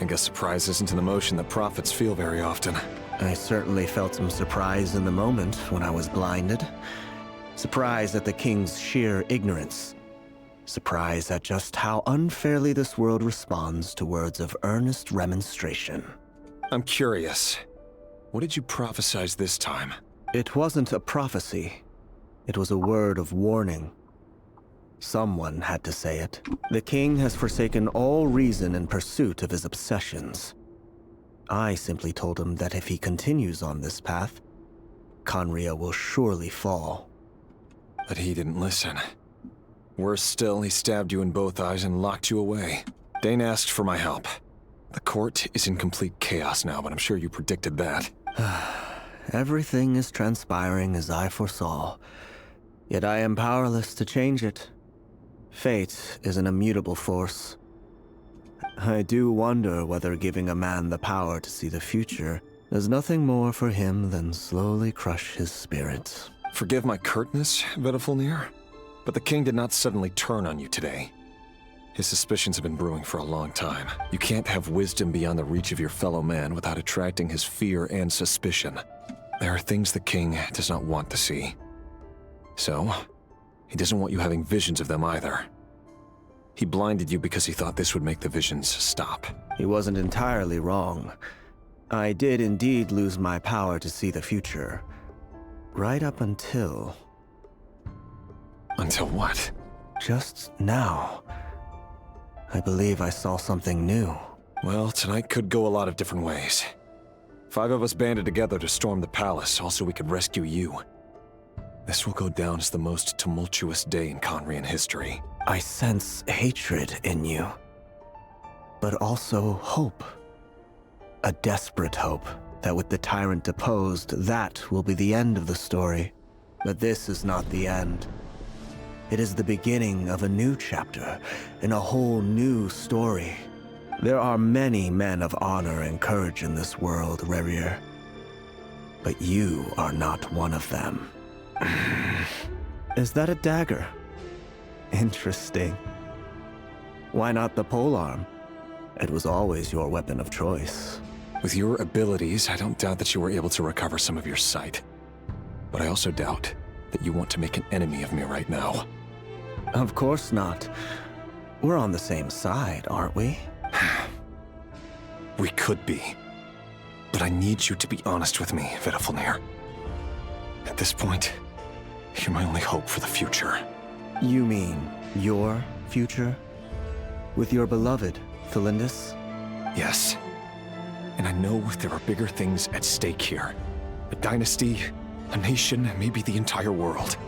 I guess surprise isn't an emotion that prophets feel very often. I certainly felt some surprise in the moment when I was blinded. Surprise at the king's sheer ignorance. Surprise at just how unfairly this world responds to words of earnest remonstration. I'm curious. What did you prophesize this time? It wasn't a prophecy. It was a word of warning. Someone had to say it. The king has forsaken all reason in pursuit of his obsessions. I simply told him that if he continues on this path, Conria will surely fall. But he didn't listen. Worse still, he stabbed you in both eyes and locked you away. Dane asked for my help. The court is in complete chaos now, but I'm sure you predicted that. Everything is transpiring as I foresaw, yet I am powerless to change it. Fate is an immutable force. I do wonder whether giving a man the power to see the future There's nothing more for him than slowly crush his spirit. Forgive my curtness, Vedifulnir, but the king did not suddenly turn on you today. His suspicions have been brewing for a long time. You can't have wisdom beyond the reach of your fellow man without attracting his fear and suspicion. There are things the king does not want to see. So, he doesn't want you having visions of them either. He blinded you because he thought this would make the visions stop. He wasn't entirely wrong. I did indeed lose my power to see the future. Right up until... Until what? Just now. I believe I saw something new. Well, tonight could go a lot of different ways. 5 of us banded together to storm the palace, also we could rescue you. This will go down as the most tumultuous day in Conrian history. I sense hatred in you, but also hope. A desperate hope that with the tyrant deposed, that will be the end of the story. But this is not the end. It is the beginning of a new chapter, in a whole new story. There are many men of honor and courage in this world, Rerir. But you are not one of them. Is that a dagger? Interesting. Why not the polearm? It was always your weapon of choice. With your abilities, I don't doubt that you were able to recover some of your sight. But I also doubt that you want to make an enemy of me right now. Of course not. We're on the same side, aren't we? We could be. But I need you to be honest with me, Vedifulnir. At this point, you're my only hope for the future. You mean your future? With your beloved, Thalindis? Yes. And I know there are bigger things at stake here. A dynasty, a nation, maybe the entire world.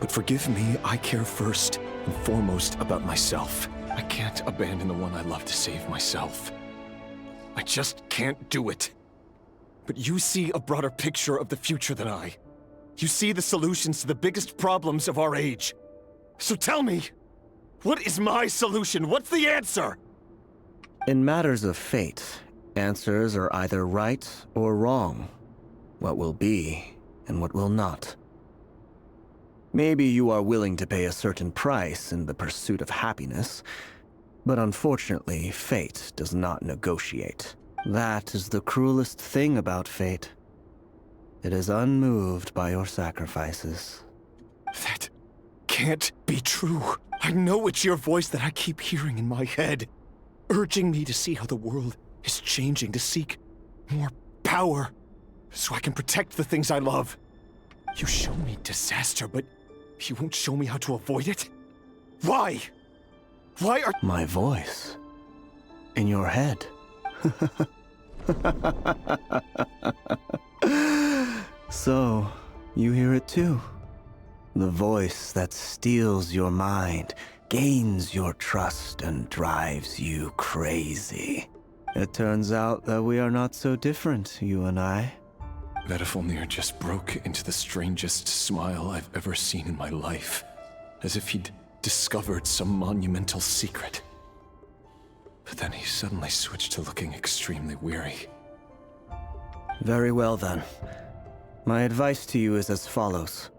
But forgive me, I care first and foremost about myself. I can't abandon the one I love to save myself. I just can't do it. But you see a broader picture of the future than I. You see the solutions to the biggest problems of our age. So tell me, what is my solution? What's the answer? In matters of fate, answers are either right or wrong. What will be and what will not. Maybe you are willing to pay a certain price in the pursuit of happiness, but unfortunately, fate does not negotiate. That is the cruelest thing about fate. It is unmoved by your sacrifices. That can't be true. I know it's your voice that I keep hearing in my head, urging me to see how the world is changing, to seek more power, so I can protect the things I love. You show me disaster, but you won't show me how to avoid it? Why? Why are— My voice. In your head. So, you hear it too. The voice that steals your mind, gains your trust, and drives you crazy. It turns out that we are not so different, you and I. Vedifulnir just broke into the strangest smile I've ever seen in my life, as if he'd discovered some monumental secret. But then he suddenly switched to looking extremely weary. Very well then. My advice to you is as follows.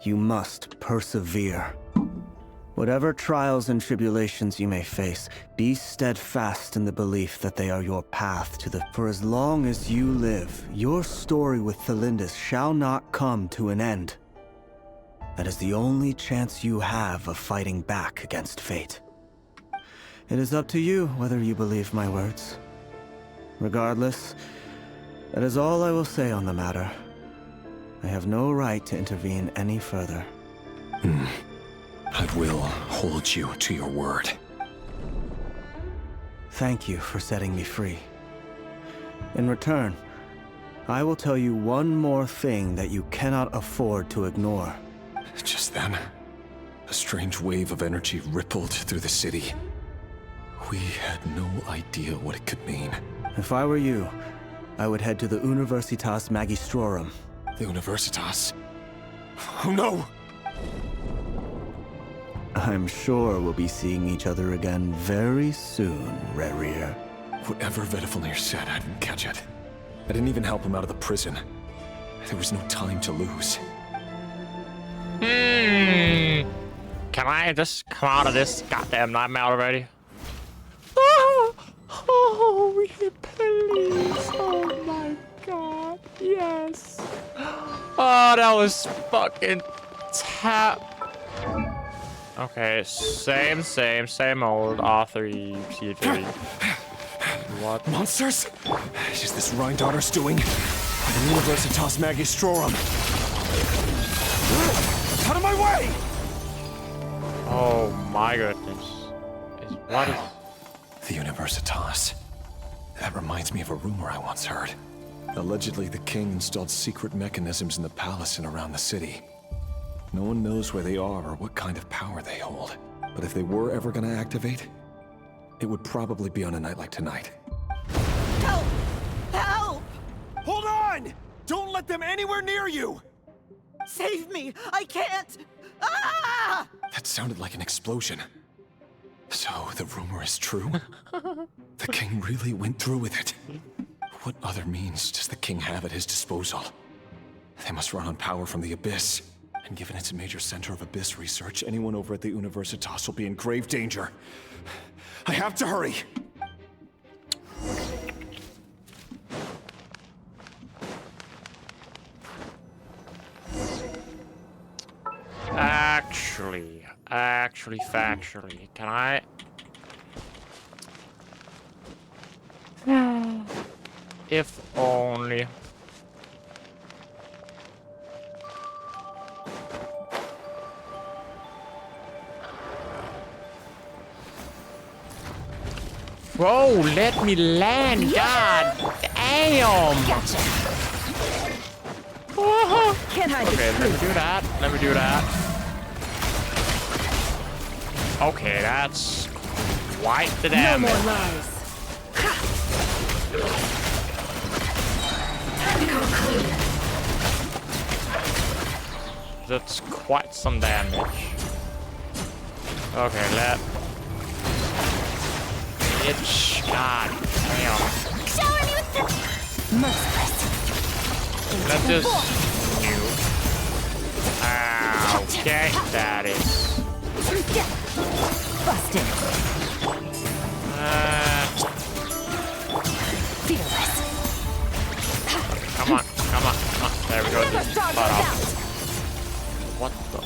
You must persevere. Whatever trials and tribulations you may face, be steadfast in the belief that they are your path to the— For as long as you live, your story with Thalindis shall not come to an end. That is the only chance you have of fighting back against fate. It is up to you whether you believe my words. Regardless, that is all I will say on the matter. I have no right to intervene any further. I will hold you to your word. Thank you for setting me free. In return, I will tell you one more thing that you cannot afford to ignore. Just then, a strange wave of energy rippled through the city. We had no idea what it could mean. If I were you, I would head to the Universitas Magistrorum. The Universitas? Oh no! I'm sure we'll be seeing each other again very soon, Rerir. Whatever Vedifulnir said, I didn't catch it. I didn't even help him out of the prison. There was no time to lose. Can I just come out of this goddamn nightmare already? Oh, please. Oh my god. Yes. Oh, that was fucking tap. Okay, same old R3, C3. What? Monsters? Is this Rhindaughter's doing? The Universitas Magistrorum. Out of my way! Oh my goodness. What is... The Universitas. That reminds me of a rumor I once heard. Allegedly, the king installed secret mechanisms in the palace and around the city. No one knows where they are or what kind of power they hold. But if they were ever gonna activate, it would probably be on a night like tonight. Help! Help! Hold on! Don't let them anywhere near you! Save me! I can't! Ah! That sounded like an explosion. So, the rumor is true? The king really went through with it. What other means does the king have at his disposal? They must run on power from the Abyss. And given it's a major center of Abyss research, anyone over at the Universitas will be in grave danger. I have to hurry! Factually, can I? If only. Bro, let me land, god damn! Gotcha. Can't hide. Okay, let me do that. Okay, that's quite the damage. No more lies. That's quite some damage. Okay, Itch. God damn. Shower me with the merciless. Let's just okay, that is busted. Fearless. Come on. There we go. Just butt off. What the?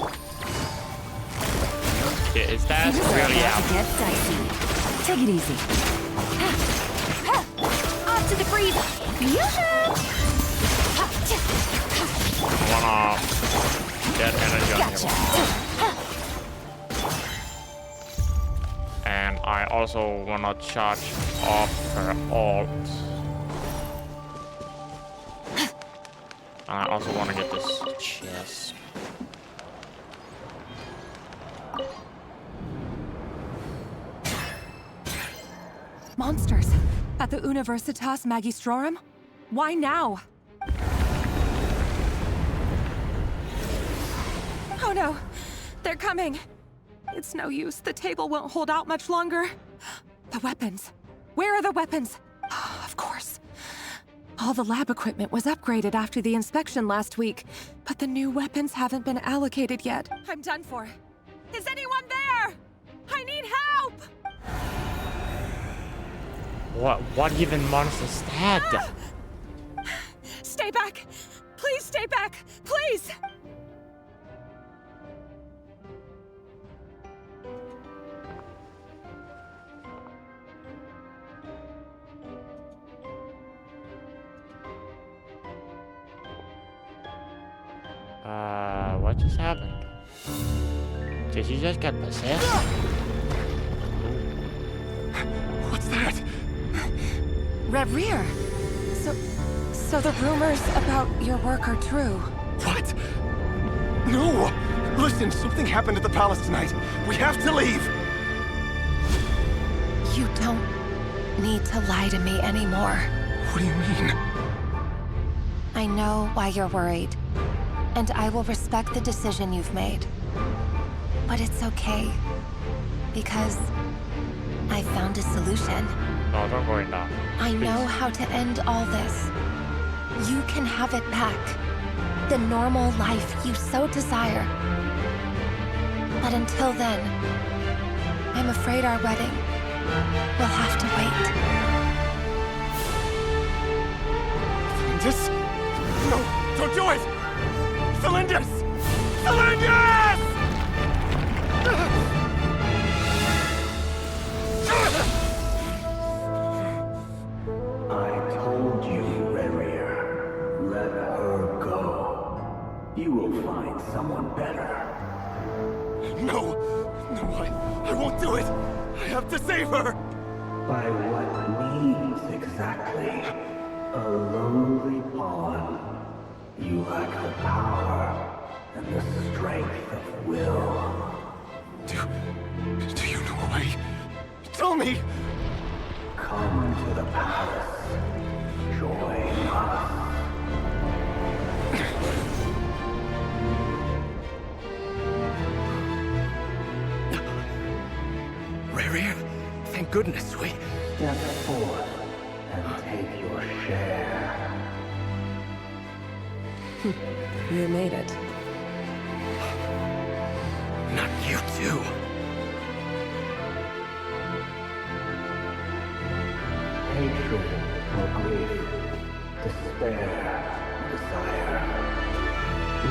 Okay, is that really out? Get dicey. Take it easy. Off to the freezer. I wanna get energy on him. And I also wanna charge off her ult. And I also wanna get this chest. Monsters at the Universitas Magistrorum? Why now? Oh no, they're coming. It's no use, the table won't hold out much longer. The weapons. Where are the weapons? Of course. All the lab equipment was upgraded after the inspection last week, but the new weapons haven't been allocated yet. I'm done for. Is anyone there? I need help! What even monster is that? Stay back! Please stay back! Please! What just happened? Did she just get possessed? What's that? Red Rear! So the rumors about your work are true. What? No! Listen, something happened at the palace tonight. We have to leave! You don't need to lie to me anymore. What do you mean? I know why you're worried, and I will respect the decision you've made. But it's okay, because I found a solution. No, don't go in now. I know how to end all this. you can have it back. The normal life you so desire. But until then, I'm afraid our wedding will have to wait. Cylinders? No, don't do it! Cylinders! Cylinders! I told you, Rerier. Let her go. You will find someone better. No! No, I won't do it! I have to save her! By what means exactly? A lowly pawn. You lack the power and the strength of will. Do you know a way? Tell me! Come to the palace. Join us. Rarier, thank goodness we... Step forth and take your share. You made it. Not you too. Hatred or grief, despair or desire.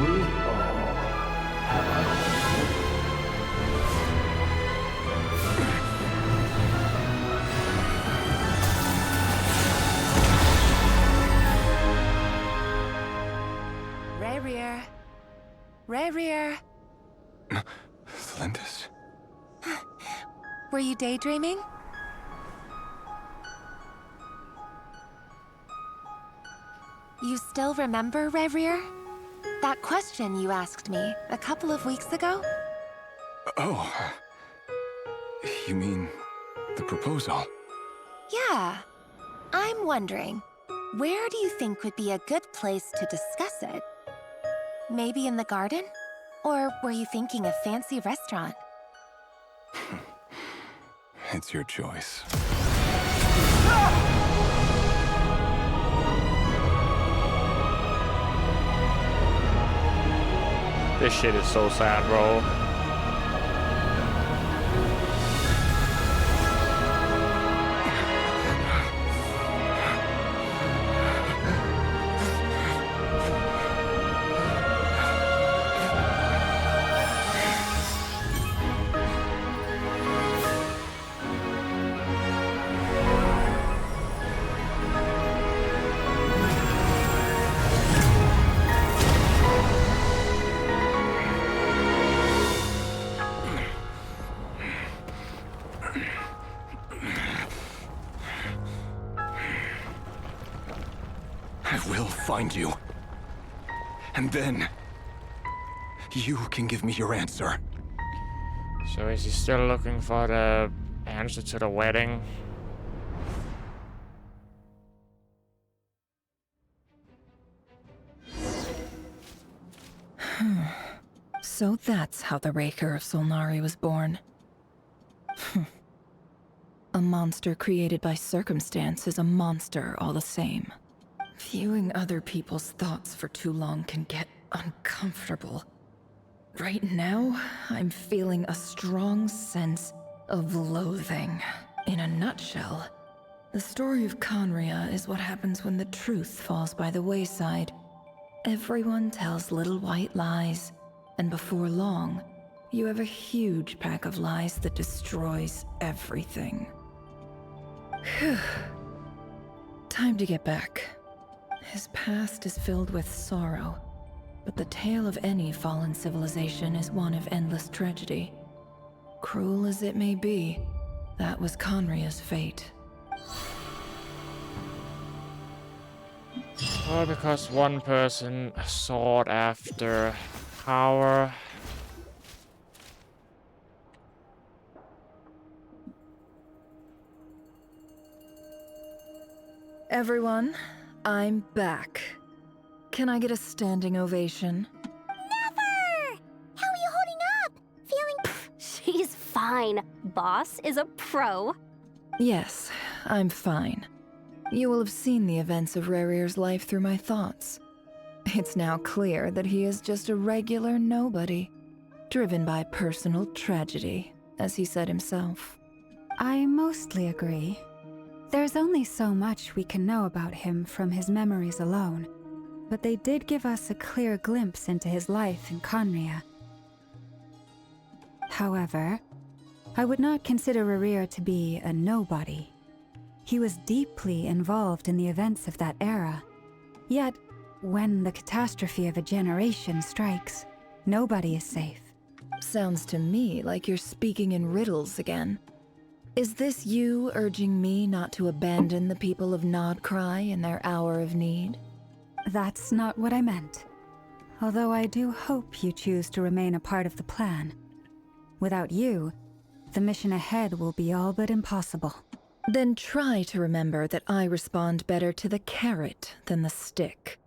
We all have our own. Rarier. Rarier. Cylinders? Were you daydreaming? You still remember, Rarier? That question you asked me a couple of weeks ago? Oh. You mean the proposal? Yeah. I'm wondering, where do you think would be a good place to discuss it? Maybe in the garden? Or were you thinking a fancy restaurant? It's your choice. This shit is so sad, bro. Find you. And then... you can give me your answer. So is he still looking for the answer to the wedding? So that's how the Raker of Solnari was born. A monster created by circumstance is a monster all the same. Viewing other people's thoughts for too long can get uncomfortable. Right now, I'm feeling a strong sense of loathing. In a nutshell, the story of Conria is what happens when the truth falls by the wayside. Everyone tells little white lies, and before long, you have a huge pack of lies that destroys everything. Whew. Time to get back. His past is filled with sorrow, but the tale of any fallen civilization is one of endless tragedy. Cruel as it may be, that was Conria's fate. All because one person sought after power. Everyone, I'm back. Can I get a standing ovation? Never! How are you holding up? Feeling... She's fine. Boss is a pro. Yes, I'm fine. You will have seen the events of Rarir's life through my thoughts. It's now clear that he is just a regular nobody, driven by personal tragedy, as he said himself. I mostly agree. There's only so much we can know about him from his memories alone, but they did give us a clear glimpse into his life in Conria. However, I would not consider Rarir to be a nobody. He was deeply involved in the events of that era. Yet, when the catastrophe of a generation strikes, nobody is safe. Sounds to me like you're speaking in riddles again. Is this you urging me not to abandon the people of Nodcry in their hour of need? That's not what I meant. Although I do hope you choose to remain a part of the plan. Without you, the mission ahead will be all but impossible. Then try to remember that I respond better to the carrot than the stick.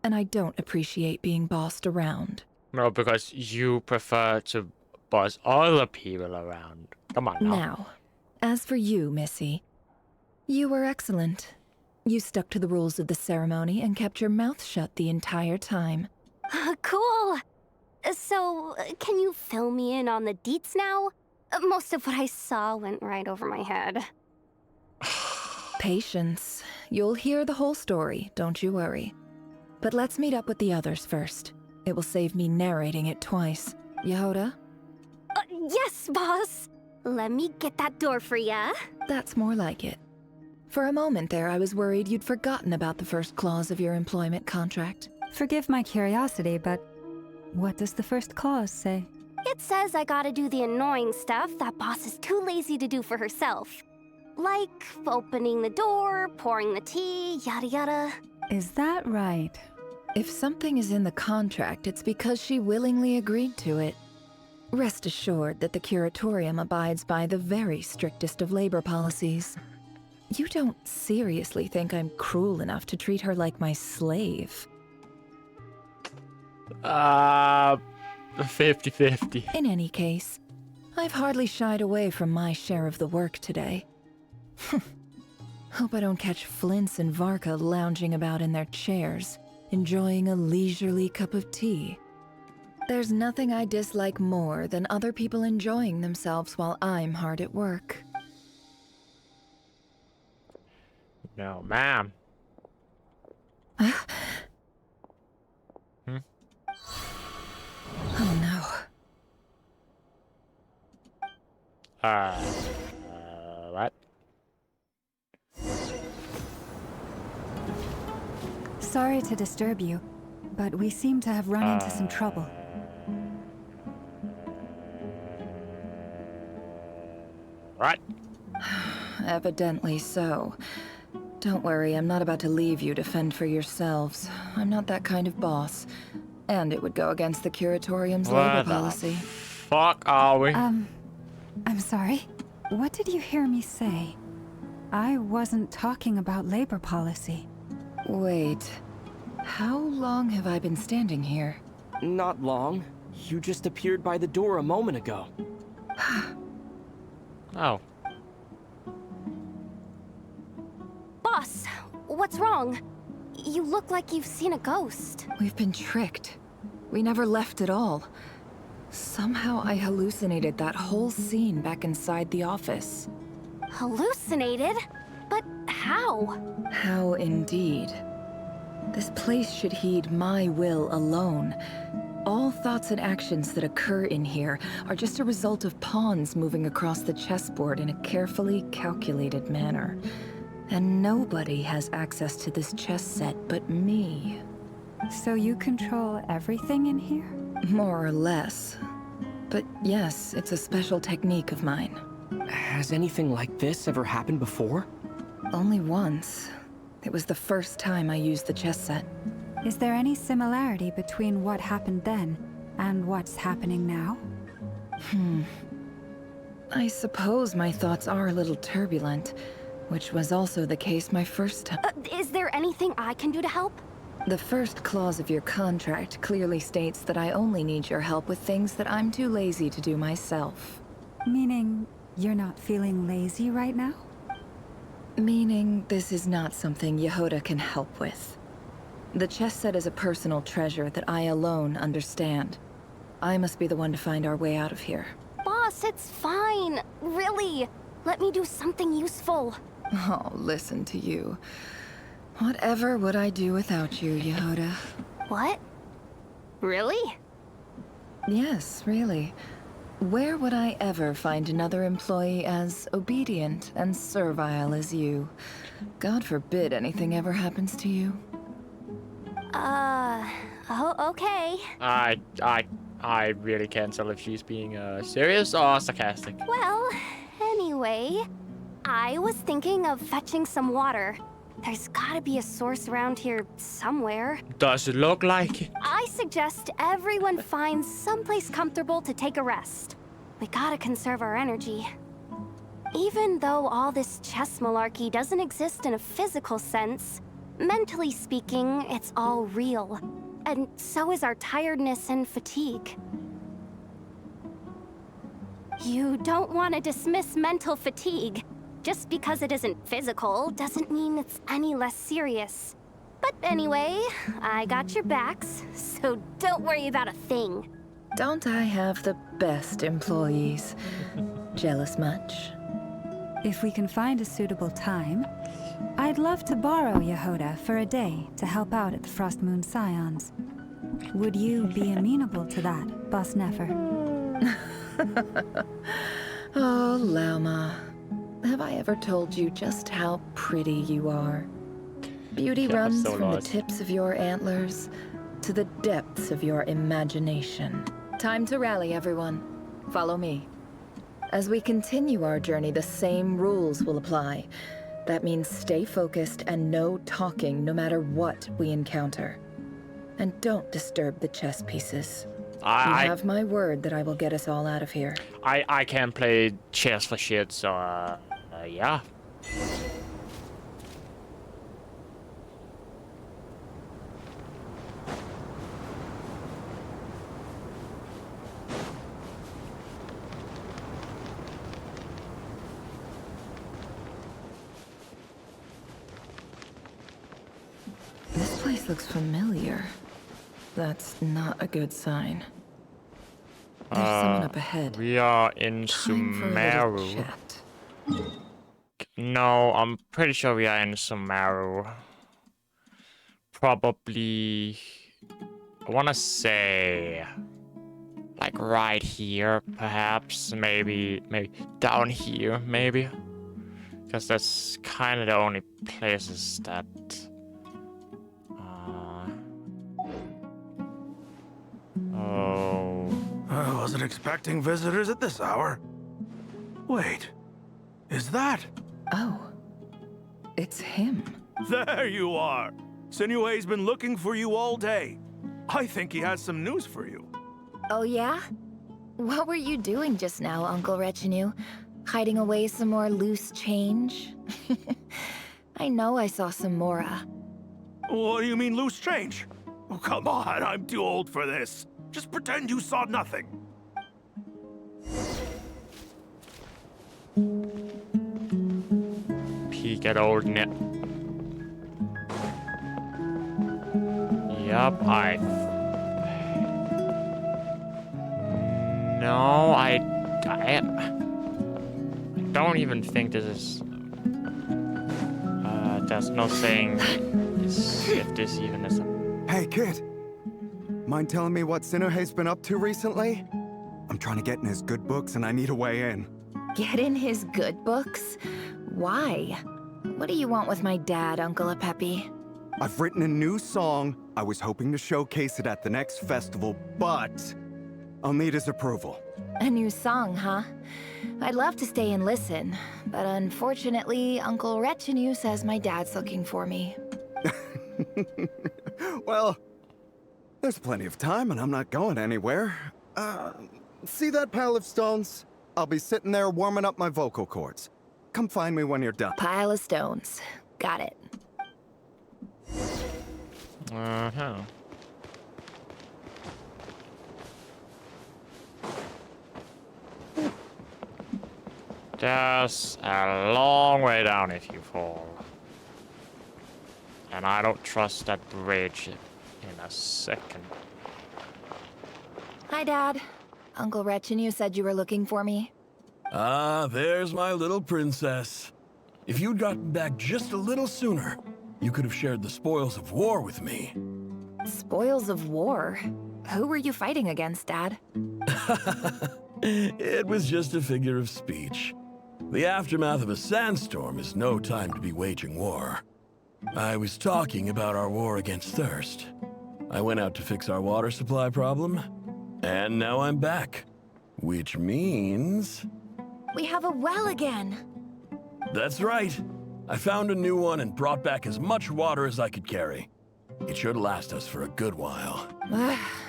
And I don't appreciate being bossed around. No, because you prefer to boss all the people around. Come on now. Now, as for you, Missy, you were excellent. You stuck to the rules of the ceremony and kept your mouth shut the entire time. Cool. So, can you fill me in on the deets now? Most of what I saw went right over my head. Patience. You'll hear the whole story, don't you worry. But let's meet up with the others first. It will save me narrating it twice. Yehoda? Yes, boss! Let me get that door for ya. That's more like it. For a moment there, I was worried you'd forgotten about the first clause of your employment contract. Forgive my curiosity, but what does the first clause say? It says I gotta do the annoying stuff that boss is too lazy to do for herself. Like opening the door, pouring the tea, yada yada. Is that right? If something is in the contract, it's because she willingly agreed to it. Rest assured that the Curatorium abides by the very strictest of labor policies. You don't seriously think I'm cruel enough to treat her like my slave? 50-50. In any case, I've hardly shied away from my share of the work today. Hope I don't catch Flintz and Varka lounging about in their chairs, enjoying a leisurely cup of tea. There's nothing I dislike more than other people enjoying themselves while I'm hard at work. No, ma'am. Oh no. What? Sorry to disturb you, but we seem to have run into some trouble. What? Evidently so. Don't worry, I'm not about to leave you to fend for yourselves. I'm not that kind of boss. And it would go against the Curatorium's labor policy. Fuck are we? I'm sorry. What did you hear me say? I wasn't talking about labor policy. Wait. How long have I been standing here? Not long. You just appeared by the door a moment ago. Oh. Boss, what's wrong? You look like you've seen a ghost. We've been tricked. We never left at all. Somehow I hallucinated that whole scene back inside the office. Hallucinated? But how? How indeed. This place should heed my will alone. All thoughts and actions that occur in here are just a result of pawns moving across the chessboard in a carefully calculated manner. And nobody has access to this chess set but me. So you control everything in here? More or less. But yes, it's a special technique of mine. Has anything like this ever happened before? Only once. It was the first time I used the chess set. Is there any similarity between what happened then and what's happening now? I suppose my thoughts are a little turbulent, which was also the case my first time. Is there anything I can do to help? The first clause of your contract clearly states that I only need your help with things that I'm too lazy to do myself. Meaning, you're not feeling lazy right now? Meaning this is not something Yehoda can help with. The chess set is a personal treasure that I alone understand. I must be the one to find our way out of here. Boss, it's fine. Really. Let me do something useful. Oh, listen to you. Whatever would I do without you, Yehoda? What? Really? Yes, really. Where would I ever find another employee as obedient and servile as you? God forbid anything ever happens to you. Oh, okay. I really can't tell if she's being serious or sarcastic. Well, anyway, I was thinking of fetching some water. There's gotta be a source around here somewhere. Does it look like it? I suggest everyone finds someplace comfortable to take a rest. We gotta conserve our energy. Even though all this chess malarkey doesn't exist in a physical sense, mentally speaking, it's all real. And so is our tiredness and fatigue. You don't want to dismiss mental fatigue. Just because it isn't physical doesn't mean it's any less serious. But anyway, I got your backs, so don't worry about a thing. Don't I have the best employees? Jealous much? If we can find a suitable time, I'd love to borrow Yehoda for a day to help out at the Frostmoon Scions. Would you be amenable to that, Boss Nefer? Oh, Lauma. Have I ever told you just how pretty you are? Beauty runs so from the lost. tips of your antlers to the depths of your imagination. Time to rally, everyone. Follow me. As we continue our journey, the same rules will apply. That means stay focused and no talking no matter what we encounter. And don't disturb the chess pieces. You have my word that I will get us all out of here. I can't play chess for shit, so yeah. This place looks familiar. That's not a good sign. There's someone up ahead. We are in Time for a little Sumeru. chat. No, I'm pretty sure we are in Sumeru. Probably, I want to say, like right here, perhaps. Maybe down here, maybe. Because that's kind of the only places that. Oh. I wasn't expecting visitors at this hour. Wait, is that? Oh, it's him. There you are. Sinue's been looking for you all day. I think he has some news for you. Oh yeah? What were you doing just now, Uncle Retinue? Hiding away some more loose change? I know I saw some Mora. What do you mean loose change? Oh, come on, I'm too old for this. Just pretend you saw nothing. Peek at old net. Yup, No, I don't even think this is. There's no saying if this even is a. Hey, kid. Mind telling me what Sinuhe's been up to recently? I'm trying to get in his good books and I need a way in. Get in his good books? Why? What do you want with my dad, Uncle Apepi? I've written a new song. I was hoping to showcase it at the next festival, but I'll need his approval. A new song, huh? I'd love to stay and listen, but unfortunately, Uncle Retinue says my dad's looking for me. Well, there's plenty of time and I'm not going anywhere. See that pile of stones? I'll be sitting there warming up my vocal cords. Come find me when you're done. Pile of stones. Got it. Uh-huh. There's a long way down if you fall. And I don't trust that bridge in a second. Hi, Dad. Uncle Wretch and you said you were looking for me. Ah, there's my little princess. If you'd gotten back just a little sooner, you could have shared the spoils of war with me. Spoils of war? Who were you fighting against, Dad? It was just a figure of speech. The aftermath of a sandstorm is no time to be waging war. I was talking about our war against thirst. I went out to fix our water supply problem, and now I'm back. Which means... We have a well again! That's right. I found a new one and brought back as much water as I could carry. It should last us for a good while.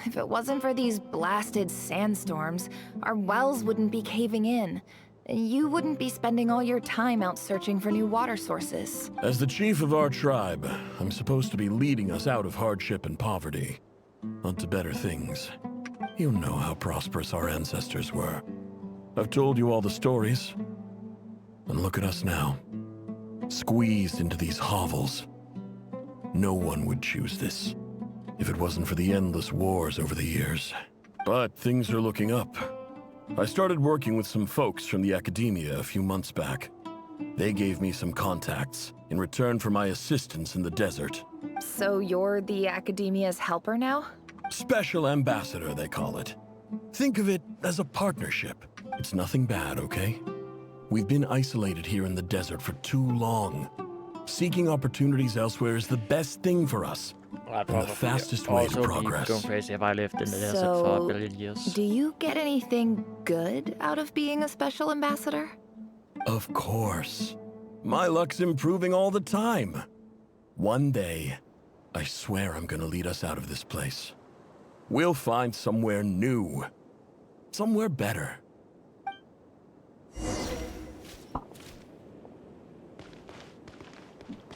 If it wasn't for these blasted sandstorms, our wells wouldn't be caving in. You wouldn't be spending all your time out searching for new water sources. As the chief of our tribe, I'm supposed to be leading us out of hardship and poverty, onto better things. You know how prosperous our ancestors were. I've told you all the stories. And look at us now, squeezed into these hovels. No one would choose this, if it wasn't for the endless wars over the years. But things are looking up. I started working with some folks from the academia a few months back. They gave me some contacts in return for my assistance in the desert. So you're the academia's helper now? Special ambassador, they call it. Think of it as a partnership. It's nothing bad, okay? We've been isolated here in the desert for too long. Seeking opportunities elsewhere is the best thing for us. And the fastest way to progress. Going crazy if I lived in the desert for a billion years. Do you get anything good out of being a special ambassador? Of course. My luck's improving all the time. One day, I swear I'm gonna lead us out of this place. We'll find somewhere new. Somewhere better.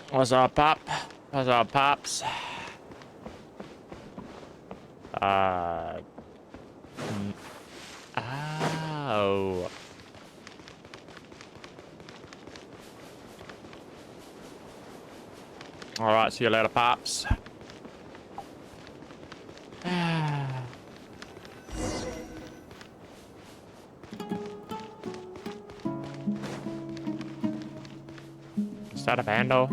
What's up, Pop? What's up, Pops? Oh. Alright, see you later, Pops. Is that a vandal?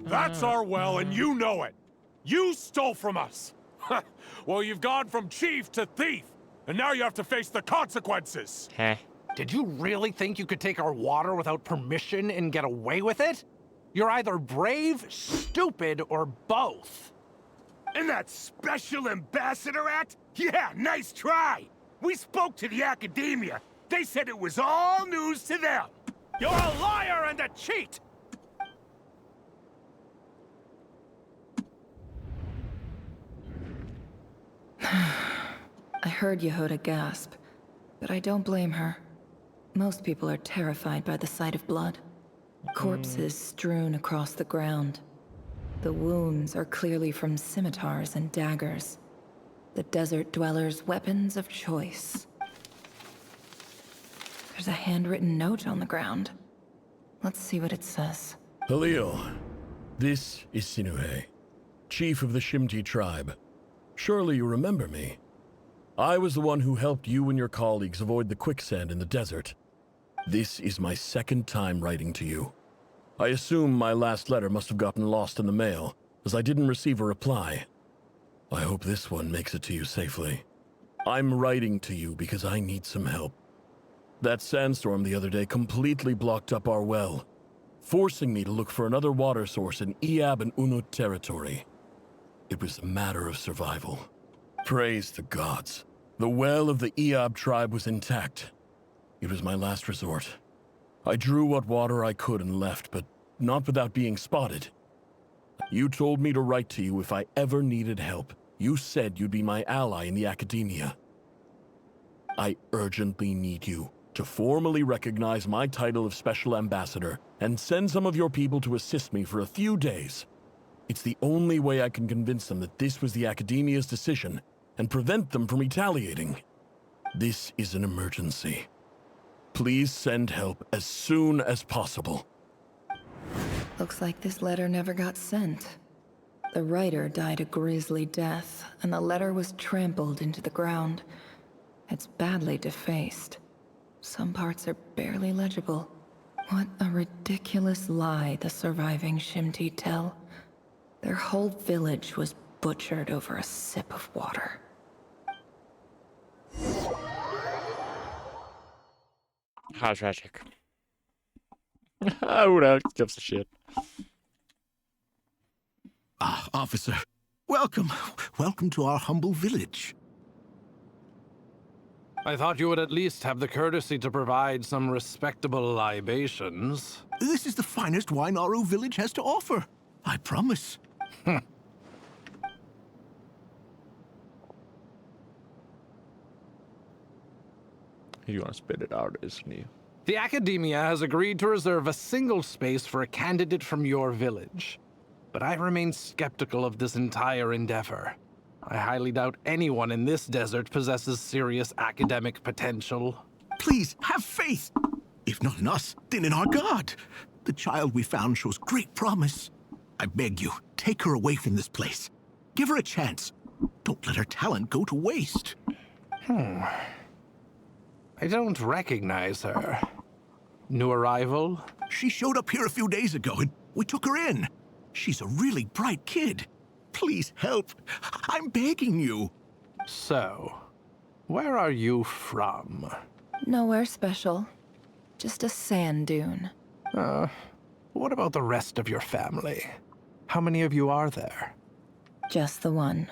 That's our well, and you know it. You stole from us. Well, you've gone from chief to thief, and now you have to face the consequences. Heh. Did you really think you could take our water without permission and get away with it? You're either brave, stupid, or both. And that special ambassador act? Yeah, nice try. We spoke to the academia. They said it was all news to them. You're a liar and a cheat. I heard Yehoda gasp, but I don't blame her. Most people are terrified by the sight of blood. Corpses strewn across the ground. The wounds are clearly from scimitars and daggers. The desert dwellers' weapons of choice. There's a handwritten note on the ground. Let's see what it says. Halil, this is Sinuhe, chief of the Shimti tribe. Surely you remember me. I was the one who helped you and your colleagues avoid the quicksand in the desert. This is my second time writing to you. I assume my last letter must have gotten lost in the mail, as I didn't receive a reply. I hope this one makes it to you safely. I'm writing to you because I need some help. That sandstorm the other day completely blocked up our well, forcing me to look for another water source in Iab and Unut territory. It was a matter of survival. Praise the gods. The well of the Iab tribe was intact. It was my last resort. I drew what water I could and left, but not without being spotted. You told me to write to you if I ever needed help. You said you'd be my ally in the academia. I urgently need you to formally recognize my title of Special Ambassador and send some of your people to assist me for a few days. It's the only way I can convince them that this was the academia's decision and prevent them from retaliating. This is an emergency. Please send help as soon as possible. Looks like this letter never got sent. The writer died a grisly death, and the letter was trampled into the ground. It's badly defaced. Some parts are barely legible. What a ridiculous lie the surviving Shimti tell. Their whole village was butchered over a sip of water. How tragic. Who the hell gives a shit? Ah, officer. Welcome. Welcome to our humble village. I thought you would at least have the courtesy to provide some respectable libations. This is the finest wine Aru village has to offer. I promise. You want to spit it out, isn't he? The Academia has agreed to reserve a single space for a candidate from your village. But I remain skeptical of this entire endeavor. I highly doubt anyone in this desert possesses serious academic potential. Please, have faith. If not in us, then in our god. The child we found shows great promise. I beg you, take her away from this place. Give her a chance. Don't let her talent go to waste. I don't recognize her. New arrival? She showed up here a few days ago and we took her in. She's a really bright kid. Please help. I'm begging you. So, where are you from? Nowhere special. Just a sand dune. What about the rest of your family? How many of you are there? Just the one.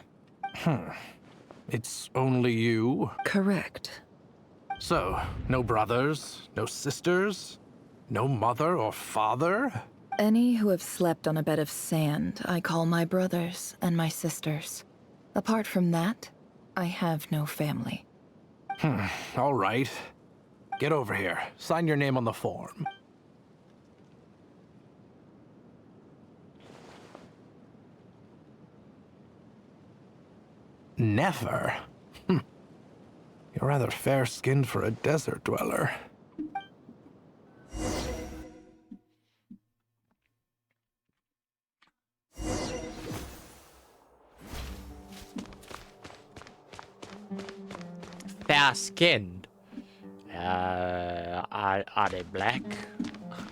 It's only you? Correct. So, no brothers, no sisters, no mother or father? Any who have slept on a bed of sand, I call my brothers and my sisters. Apart from that, I have no family. All right. Get over here. Sign your name on the form. Never? You're rather fair-skinned for a desert dweller. Fair-skinned? Are they black?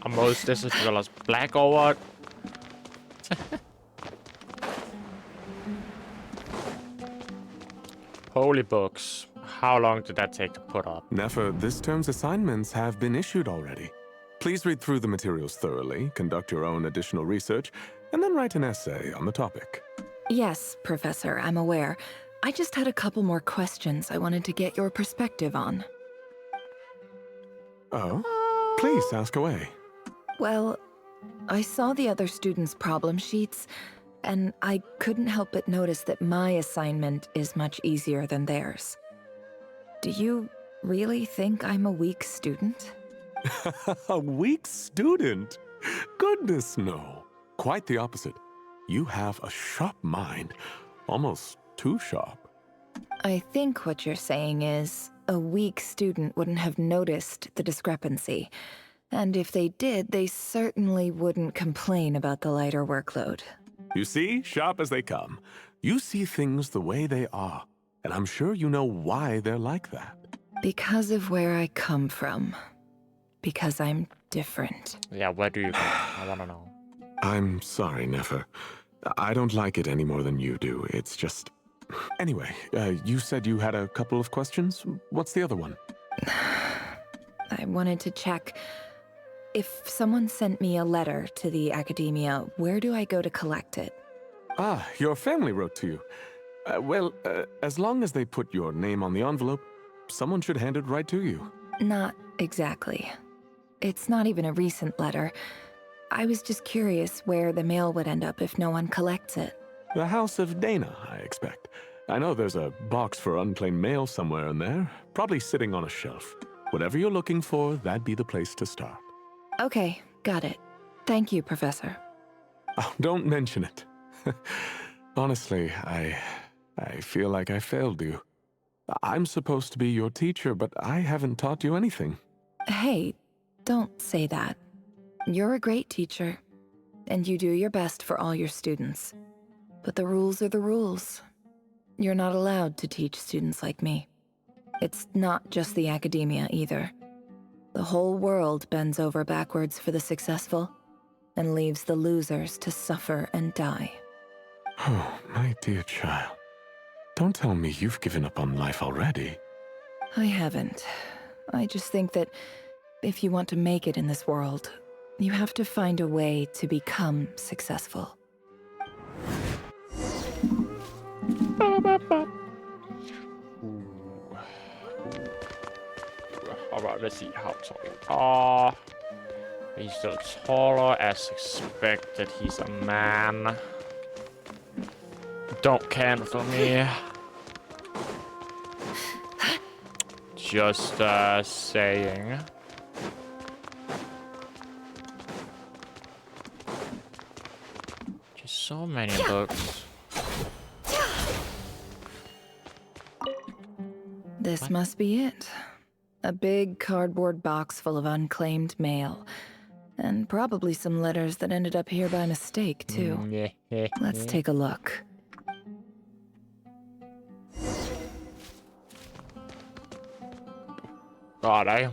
Are most desert dwellers black or what? Holy books. How long did that take to put up? Nefer, this term's assignments have been issued already. Please read through the materials thoroughly, conduct your own additional research, and then write an essay on the topic. Yes, Professor, I'm aware. I just had a couple more questions I wanted to get your perspective on. Oh? Please, ask away. Well, I saw the other students' problem sheets, and I couldn't help but notice that my assignment is much easier than theirs. Do you really think I'm a weak student? A weak student? Goodness, no. Quite the opposite. You have a sharp mind. Almost too sharp. I think what you're saying is, a weak student wouldn't have noticed the discrepancy. And if they did, they certainly wouldn't complain about the lighter workload. You see, sharp as they come. You see things the way they are. And I'm sure you know why they're like that. Because of where I come from. Because I'm different. Yeah, where do you come from? I wanna know. I'm sorry, Nefer. I don't like it any more than you do. It's just... Anyway, you said you had a couple of questions. What's the other one? I wanted to check. If someone sent me a letter to the Academia, where do I go to collect it? Ah, your family wrote to you. Well, as long as they put your name on the envelope, someone should hand it right to you. Not exactly. It's not even a recent letter. I was just curious where the mail would end up if no one collects it. The House of Dana, I expect. I know there's a box for unclaimed mail somewhere in there, probably sitting on a shelf. Whatever you're looking for, that'd be the place to start. Okay, got it. Thank you, Professor. Oh, don't mention it. Honestly, I feel like I failed you. I'm supposed to be your teacher, but I haven't taught you anything. Hey, don't say that. You're a great teacher, and you do your best for all your students. But the rules are the rules. You're not allowed to teach students like me. It's not just the academia either. The whole world bends over backwards for the successful and leaves the losers to suffer and die. Oh, my dear child. Don't tell me you've given up on life already. I haven't. I just think that if you want to make it in this world, you have to find a way to become successful. Alright, let's see how tall you are. He's still taller as expected. He's a man. Don't cancel me. Just saying. Just so many books. This must be it. A big cardboard box full of unclaimed mail. And probably some letters that ended up here by mistake, too. Let's take a look. God,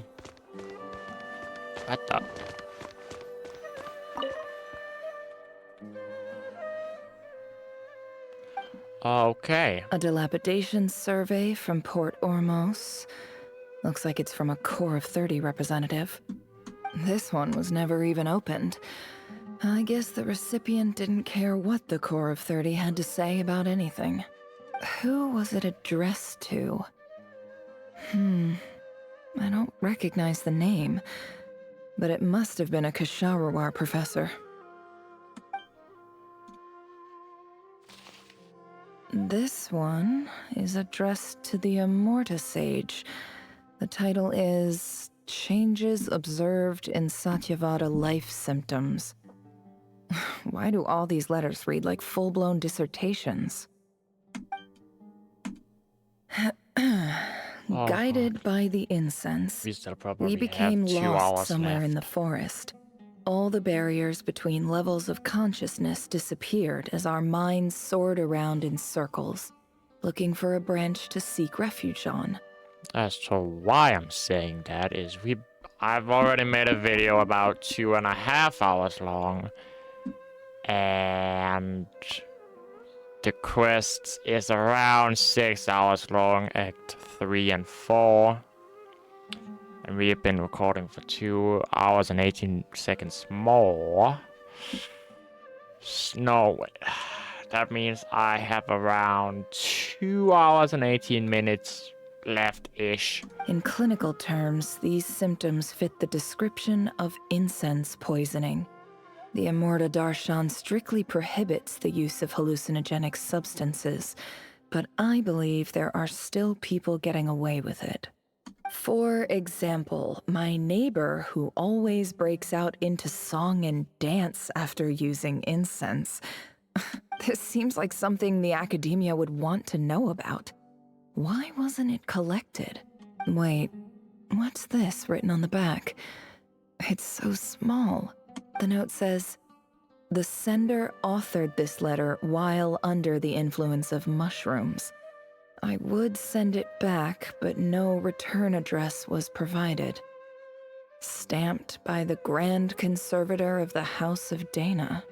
what the? Okay. A dilapidation survey from Port Ormos. Looks like it's from a Core of 30 representative. This one was never even opened. I guess the recipient didn't care what the Core of 30 had to say about anything. Who was it addressed to? I don't recognize the name, but it must have been a Kasharawar professor. This one is addressed to the Immorta Sage. The title is Changes Observed in Satyavada Life Symptoms. Why do all these letters read like full-blown dissertations? Guided by the incense, we became lost somewhere in the forest. All the barriers between levels of consciousness disappeared as our minds soared around in circles, looking for a branch to seek refuge on. As to why I'm saying that is I've already made a video about 2.5 hours long, and the quest is around 6 hours long, Act 3 and 4. And we have been recording for 2 hours and 18 seconds more. No, that means I have around 2 hours and 18 minutes left-ish. In clinical terms, these symptoms fit the description of incense poisoning. The Immorta Darshan strictly prohibits the use of hallucinogenic substances, but I believe there are still people getting away with it. For example, my neighbor who always breaks out into song and dance after using incense. This seems like something the academia would want to know about. Why wasn't it collected? Wait, what's this written on the back? It's so small. The note says, "The sender authored this letter while under the influence of mushrooms. I would send it back, but no return address was provided. Stamped by the Grand Conservator of the House of Dana."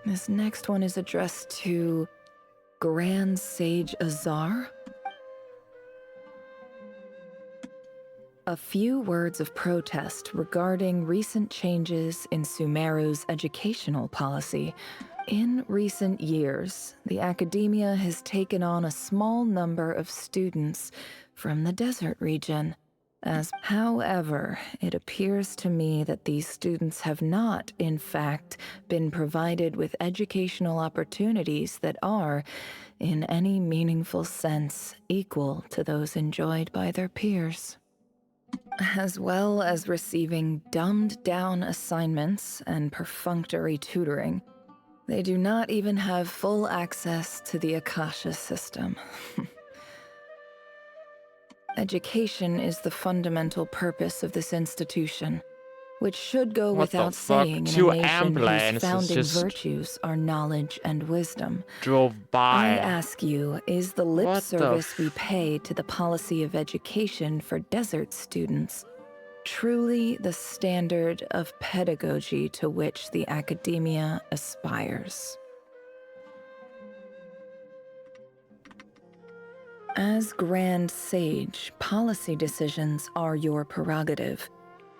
This next one is addressed to Grand Sage Azar. A few words of protest regarding recent changes in Sumeru's educational policy. In recent years, the academia has taken on a small number of students from the desert region. However, it appears to me that these students have not, in fact, been provided with educational opportunities that are, in any meaningful sense, equal to those enjoyed by their peers. as well as receiving dumbed-down assignments and perfunctory tutoring. They do not even have full access to the Akasha system. Education is the fundamental purpose of this institution, which should go What the without fuck? saying in a Two nation whose ambulances founding just virtues are knowledge and wisdom. drove by. I ask you, is the lip What the service we pay to the policy of education for desert students truly the standard of pedagogy to which the academia aspires? As Grand Sage, policy decisions are your prerogative,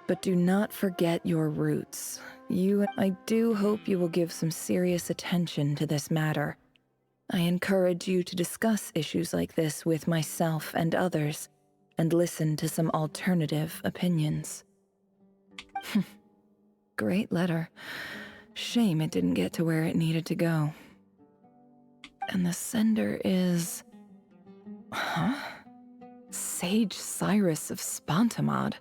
but do not forget your roots. I do hope you will give some serious attention to this matter. I encourage you to discuss issues like this with myself and others, and listen to some alternative opinions. Great letter. Shame it didn't get to where it needed to go. And the sender is... Huh? Sage Cyrus of Spontamod.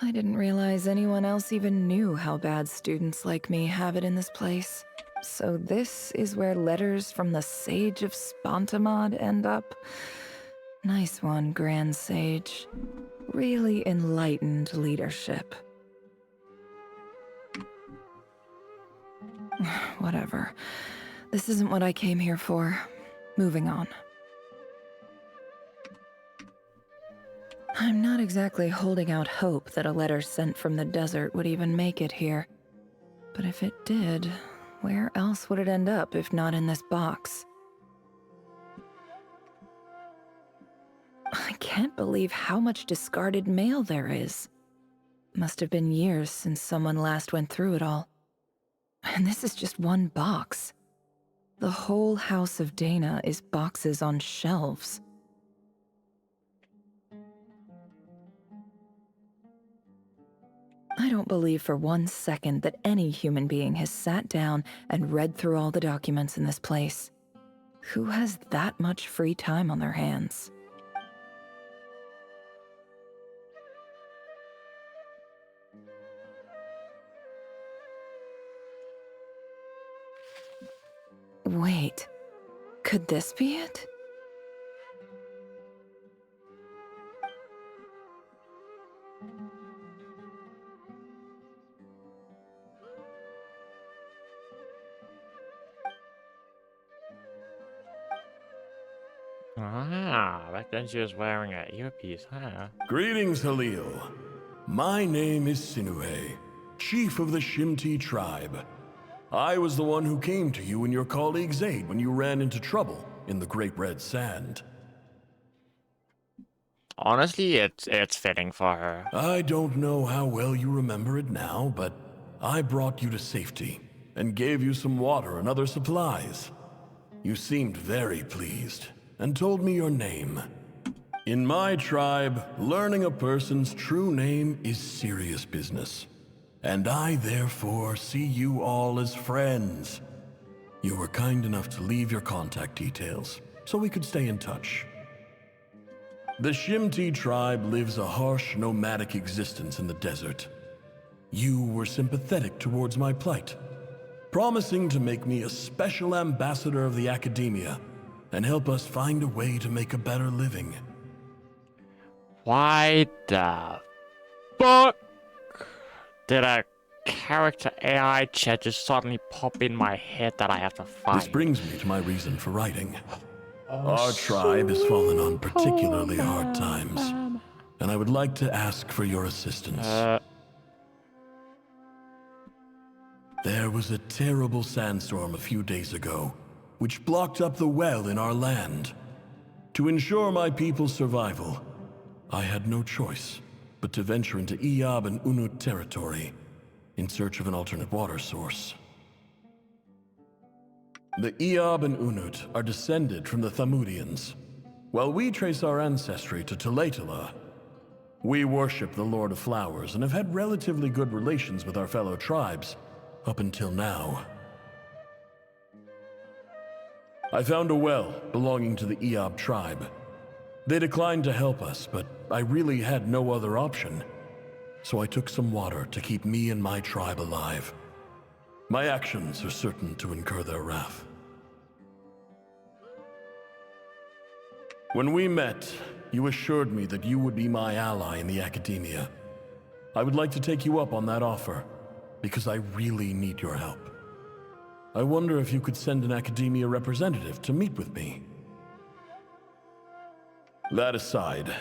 I didn't realize anyone else even knew how bad students like me have it in this place. So this is where letters from the Sage of Spontamod end up? Nice one, Grand Sage. Really enlightened leadership. Whatever. This isn't what I came here for. Moving on. I'm not exactly holding out hope that a letter sent from the desert would even make it here. But if it did, where else would it end up if not in this box? I can't believe how much discarded mail there is. Must have been years since someone last went through it all. And this is just one box. The whole House of Dana is boxes on shelves. I don't believe for 1 second that any human being has sat down and read through all the documents in this place. Who has that much free time on their hands? Wait, could this be it? Ah, back then she was wearing an earpiece, huh? Greetings, Halil. My name is Sinue, chief of the Shimti tribe. I was the one who came to you and your colleague's aid when you ran into trouble in the Great Red Sand. Honestly, it's fitting for her. I don't know how well you remember it now, but I brought you to safety and gave you some water and other supplies. You seemed very pleased and told me your name. In my tribe, learning a person's true name is serious business. And I therefore see you all as friends. You were kind enough to leave your contact details, so we could stay in touch. The Shimti tribe lives a harsh, nomadic existence in the desert. You were sympathetic towards my plight, promising to make me a special ambassador of the academia and help us find a way to make a better living. Why the fuck did a character AI chat just suddenly pop in my head that I have to find? This brings me to my reason for writing. Our tribe has fallen on particularly hard times, and I would like to ask for your assistance. There was a terrible sandstorm a few days ago, which blocked up the well in our land. To ensure my people's survival, I had no choice but to venture into Iyab and Unut territory in search of an alternate water source. The Iyab and Unut are descended from the Thamudians, while we trace our ancestry to Tulatala. We worship the Lord of Flowers and have had relatively good relations with our fellow tribes up until now. I found a well belonging to the Iyab tribe. They declined to help us, but I really had no other option. So I took some water to keep me and my tribe alive. My actions are certain to incur their wrath. When we met, you assured me that you would be my ally in the academia. I would like to take you up on that offer, because I really need your help. I wonder if you could send an academia representative to meet with me. That aside,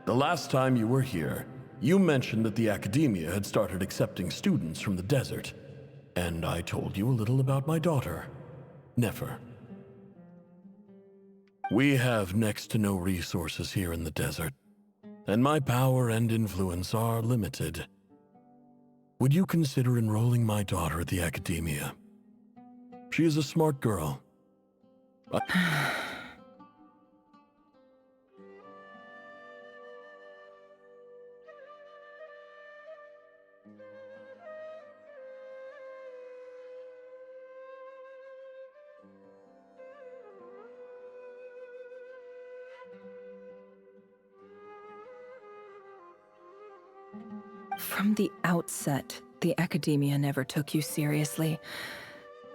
the last time you were here, you mentioned that the academia had started accepting students from the desert, and I told you a little about my daughter, Nefer. We have next to no resources here in the desert, and my power and influence are limited. Would you consider enrolling my daughter at the academia? She is a smart girl. From the outset, the academia never took you seriously.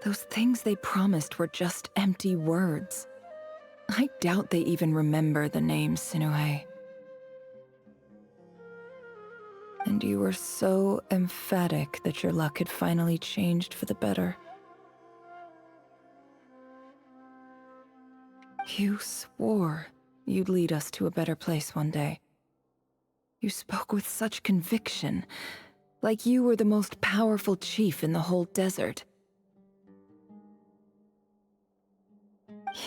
Those things they promised were just empty words. I doubt they even remember the name Sinuhe. And you were so emphatic that your luck had finally changed for the better. You swore you'd lead us to a better place one day. You spoke with such conviction, like you were the most powerful chief in the whole desert.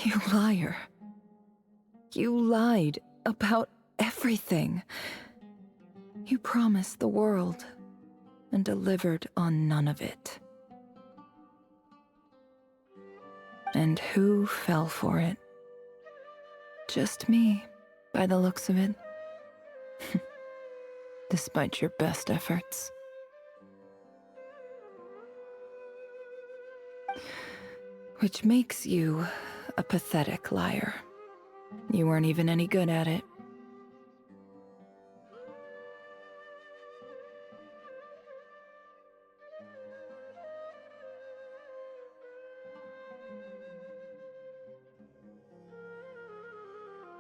You liar. You lied about everything. You promised the world and delivered on none of it. And who fell for it? Just me, by the looks of it. Despite your best efforts. Which makes you a pathetic liar. You weren't even any good at it.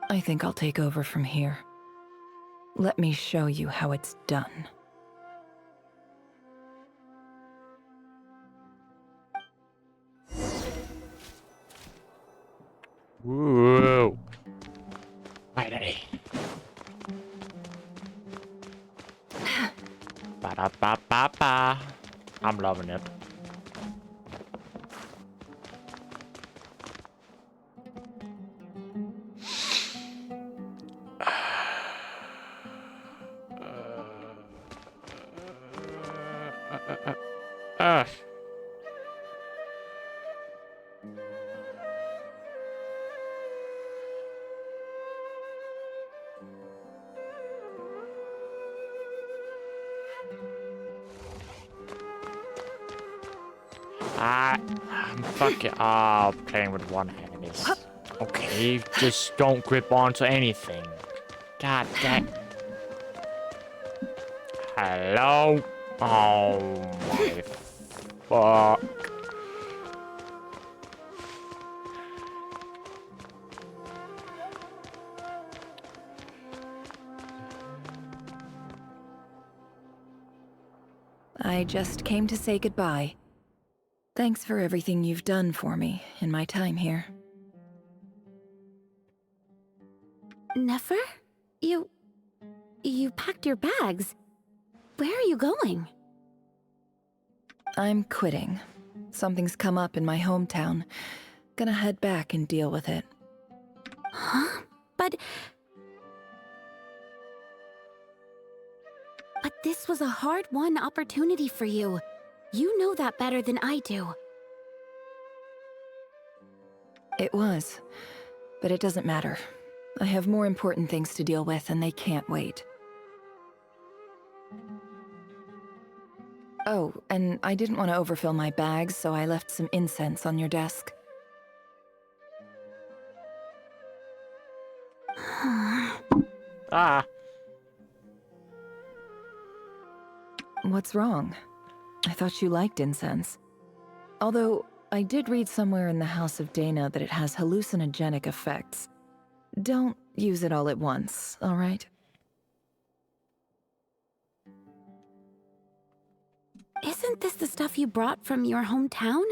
I think I'll take over from here. Let me show you how it's done. Whoa. Finally. Ba-da-ba-ba-ba. I'm loving it. I'm fucking playing with one hand is okay. Just don't grip onto anything. God damn. Hello. Oh my fuck. I just came to say goodbye. Thanks for everything you've done for me in my time here. Nefer? You packed your bags. Where are you going? I'm quitting. Something's come up in my hometown. Gonna head back and deal with it. Huh? But this was a hard-won opportunity for you. You know that better than I do. It was, but it doesn't matter. I have more important things to deal with, and they can't wait. Oh, and I didn't want to overfill my bags, so I left some incense on your desk. Ah. What's wrong? I thought you liked incense. Although, I did read somewhere in the House of Dana that it has hallucinogenic effects. Don't use it all at once, alright? Isn't this the stuff you brought from your hometown?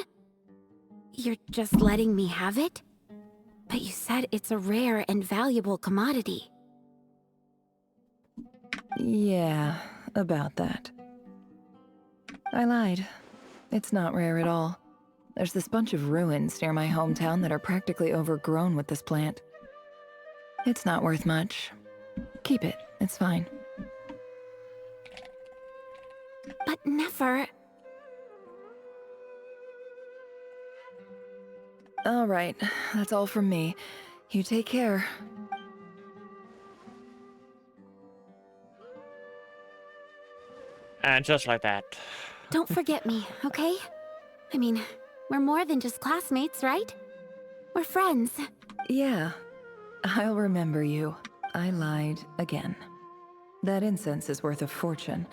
You're just letting me have it? But you said it's a rare and valuable commodity. Yeah, about that. I lied. It's not rare at all. There's this bunch of ruins near my hometown that are practically overgrown with this plant. It's not worth much. Keep it, it's fine. But never. All right, that's all from me. You take care. And just like that. Don't forget me, okay? I mean, we're more than just classmates, right? We're friends. Yeah, I'll remember you. I lied again. That incense is worth a fortune,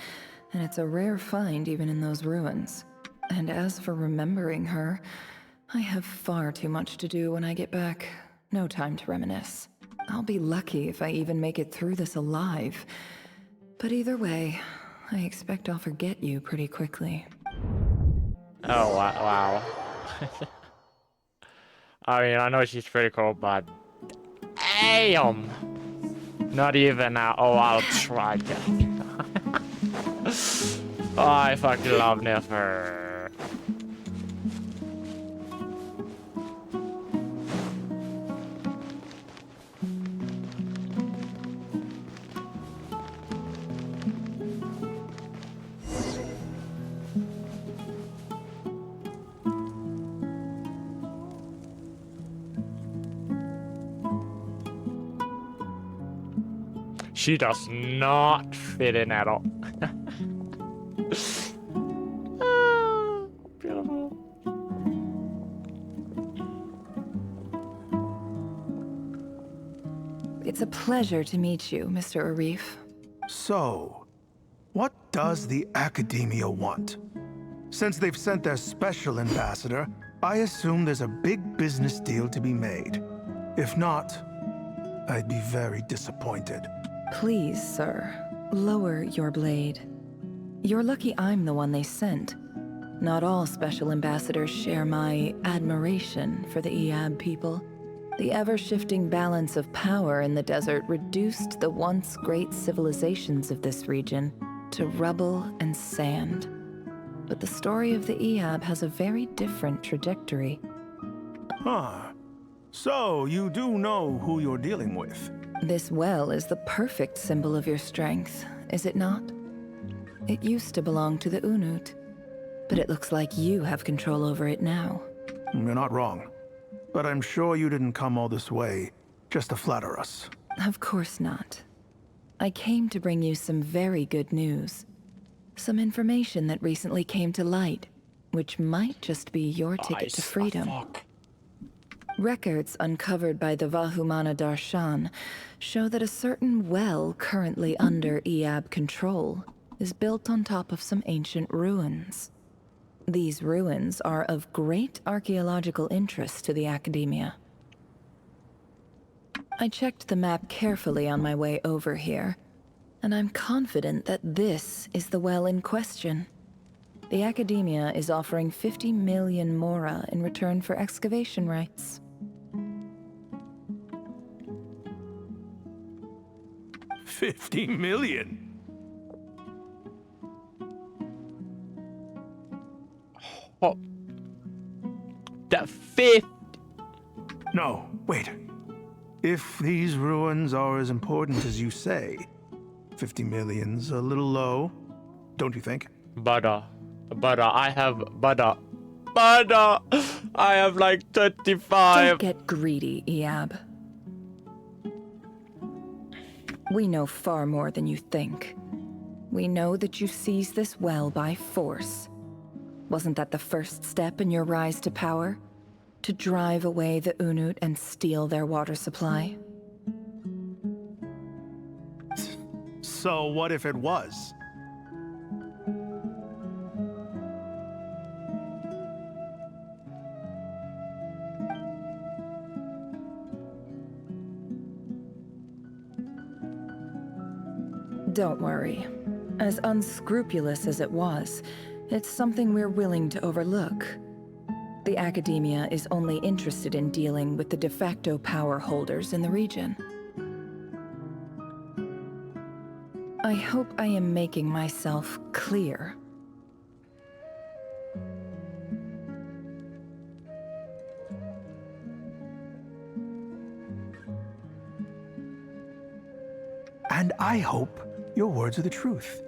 and it's a rare find even in those ruins. And as for remembering her, I have far too much to do when I get back. No time to reminisce. I'll be lucky if I even make it through this alive. But either way, I expect I'll forget you pretty quickly. Oh, wow. I mean, I know she's pretty cool, but... Damn! Not even oh, I'll try. Oh, I fucking love Nefer. She does not fit in at all. Beautiful. It's a pleasure to meet you, Mr. Arif. So, what does the Academia want? Since they've sent their special ambassador, I assume there's a big business deal to be made. If not, I'd be very disappointed. Please, sir, lower your blade. You're lucky I'm the one they sent. Not all special ambassadors share my admiration for the Eab people. The ever-shifting balance of power in the desert reduced the once great civilizations of this region to rubble and sand. But the story of the Eab has a very different trajectory. Huh. So, you do know who you're dealing with? This well is the perfect symbol of your strength, is it not? It used to belong to the Unut, but it looks like you have control over it now. You're not wrong. But I'm sure you didn't come all this way just to flatter us. Of course not. I came to bring you some very good news. Some information that recently came to light, which might just be your ticket to freedom. Records uncovered by the Vahumana Darshan show that a certain well currently under Eab control is built on top of some ancient ruins. These ruins are of great archaeological interest to the Academia. I checked the map carefully on my way over here, and I'm confident that this is the well in question. The Academia is offering 50 million mora in return for excavation rights. 50 million? Oh. The fifth. No, wait. If these ruins are as important as you say, 50 million's a little low, don't you think? I have like 35. Don't get greedy, Eab. We know far more than you think. We know that you seized this well by force. Wasn't that the first step in your rise to power? To drive away the Unut and steal their water supply? So what if it was? Don't worry. As unscrupulous as it was, it's something we're willing to overlook. The Academia is only interested in dealing with the de facto power holders in the region. I hope I am making myself clear. And I hope your words are the truth.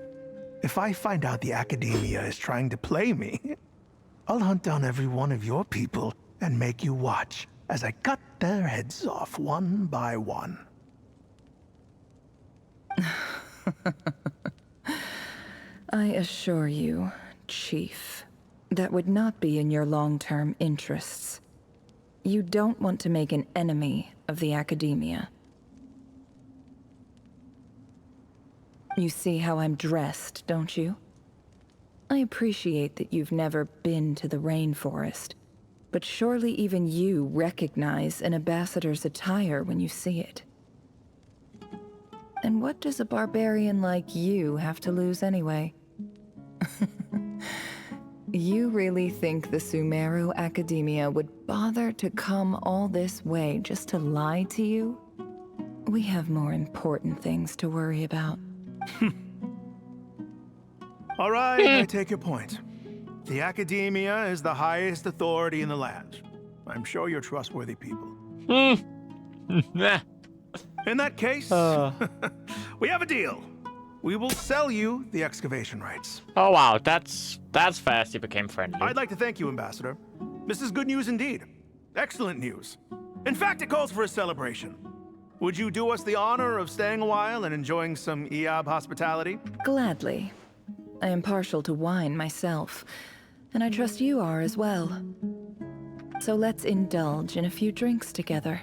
If I find out the Academia is trying to play me, I'll hunt down every one of your people and make you watch as I cut their heads off one by one. I assure you, Chief, that would not be in your long-term interests. You don't want to make an enemy of the Academia. You see how I'm dressed, don't you? I appreciate that you've never been to the rainforest, but surely even you recognize an ambassador's attire when you see it. And what does a barbarian like you have to lose anyway? You really think the Sumeru Academia would bother to come all this way just to lie to you? We have more important things to worry about. All right, I take your point. The Academia is the highest authority in the land. I'm sure you're trustworthy people. In that case, we have a deal. We will sell you the excavation rights. Oh wow, that's fast. You became friendly. I'd like to thank you, Ambassador. This is good news indeed. Excellent news. In fact, it calls for a celebration. Would you do us the honor of staying a while and enjoying some EAB hospitality? Gladly. I am partial to wine myself, and I trust you are as well. So let's indulge in a few drinks together,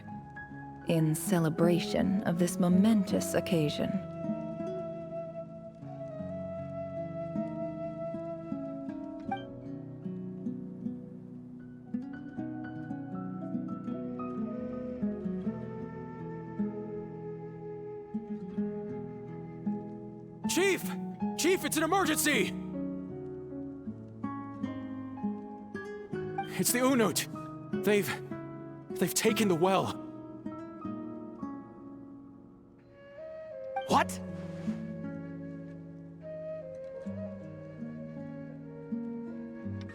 in celebration of this momentous occasion. Chief! Chief, it's an emergency! It's the Unut. They've taken the well. What?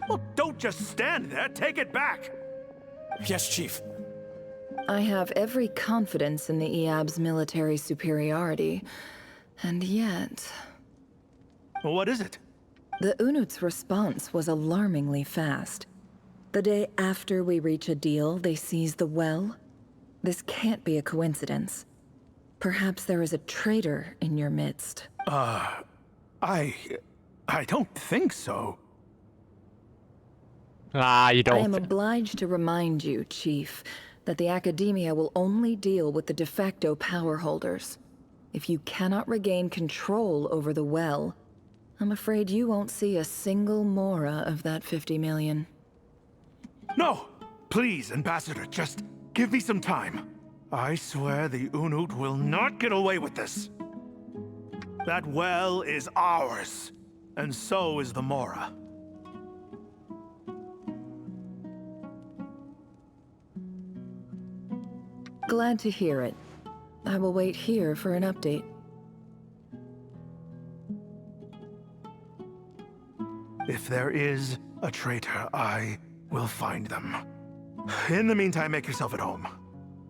Well, don't just stand there. Take it back. Yes, Chief. I have every confidence in the EAB's military superiority, and yet... Well, what is it? The Unut's response was alarmingly fast. The day after we reach a deal, they seize the well. This can't be a coincidence. Perhaps there is a traitor in your midst. I don't think so. You don't. I am obliged to remind you, Chief, that the Academia will only deal with the de facto power holders. If you cannot regain control over the well, I'm afraid you won't see a single mora of that 50 million. No! Please, Ambassador, just give me some time. I swear the Unut will not get away with this. That well is ours, and so is the mora. Glad to hear it. I will wait here for an update. If there is a traitor, I will find them. In the meantime, make yourself at home.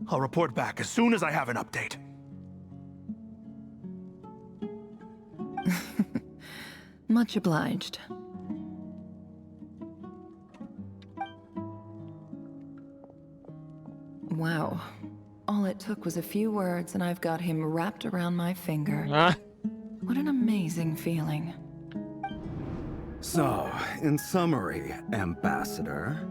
I'll report back as soon as I have an update. Much obliged. Wow. All it took was a few words and I've got him wrapped around my finger. What an amazing feeling. So, in summary, Ambassador,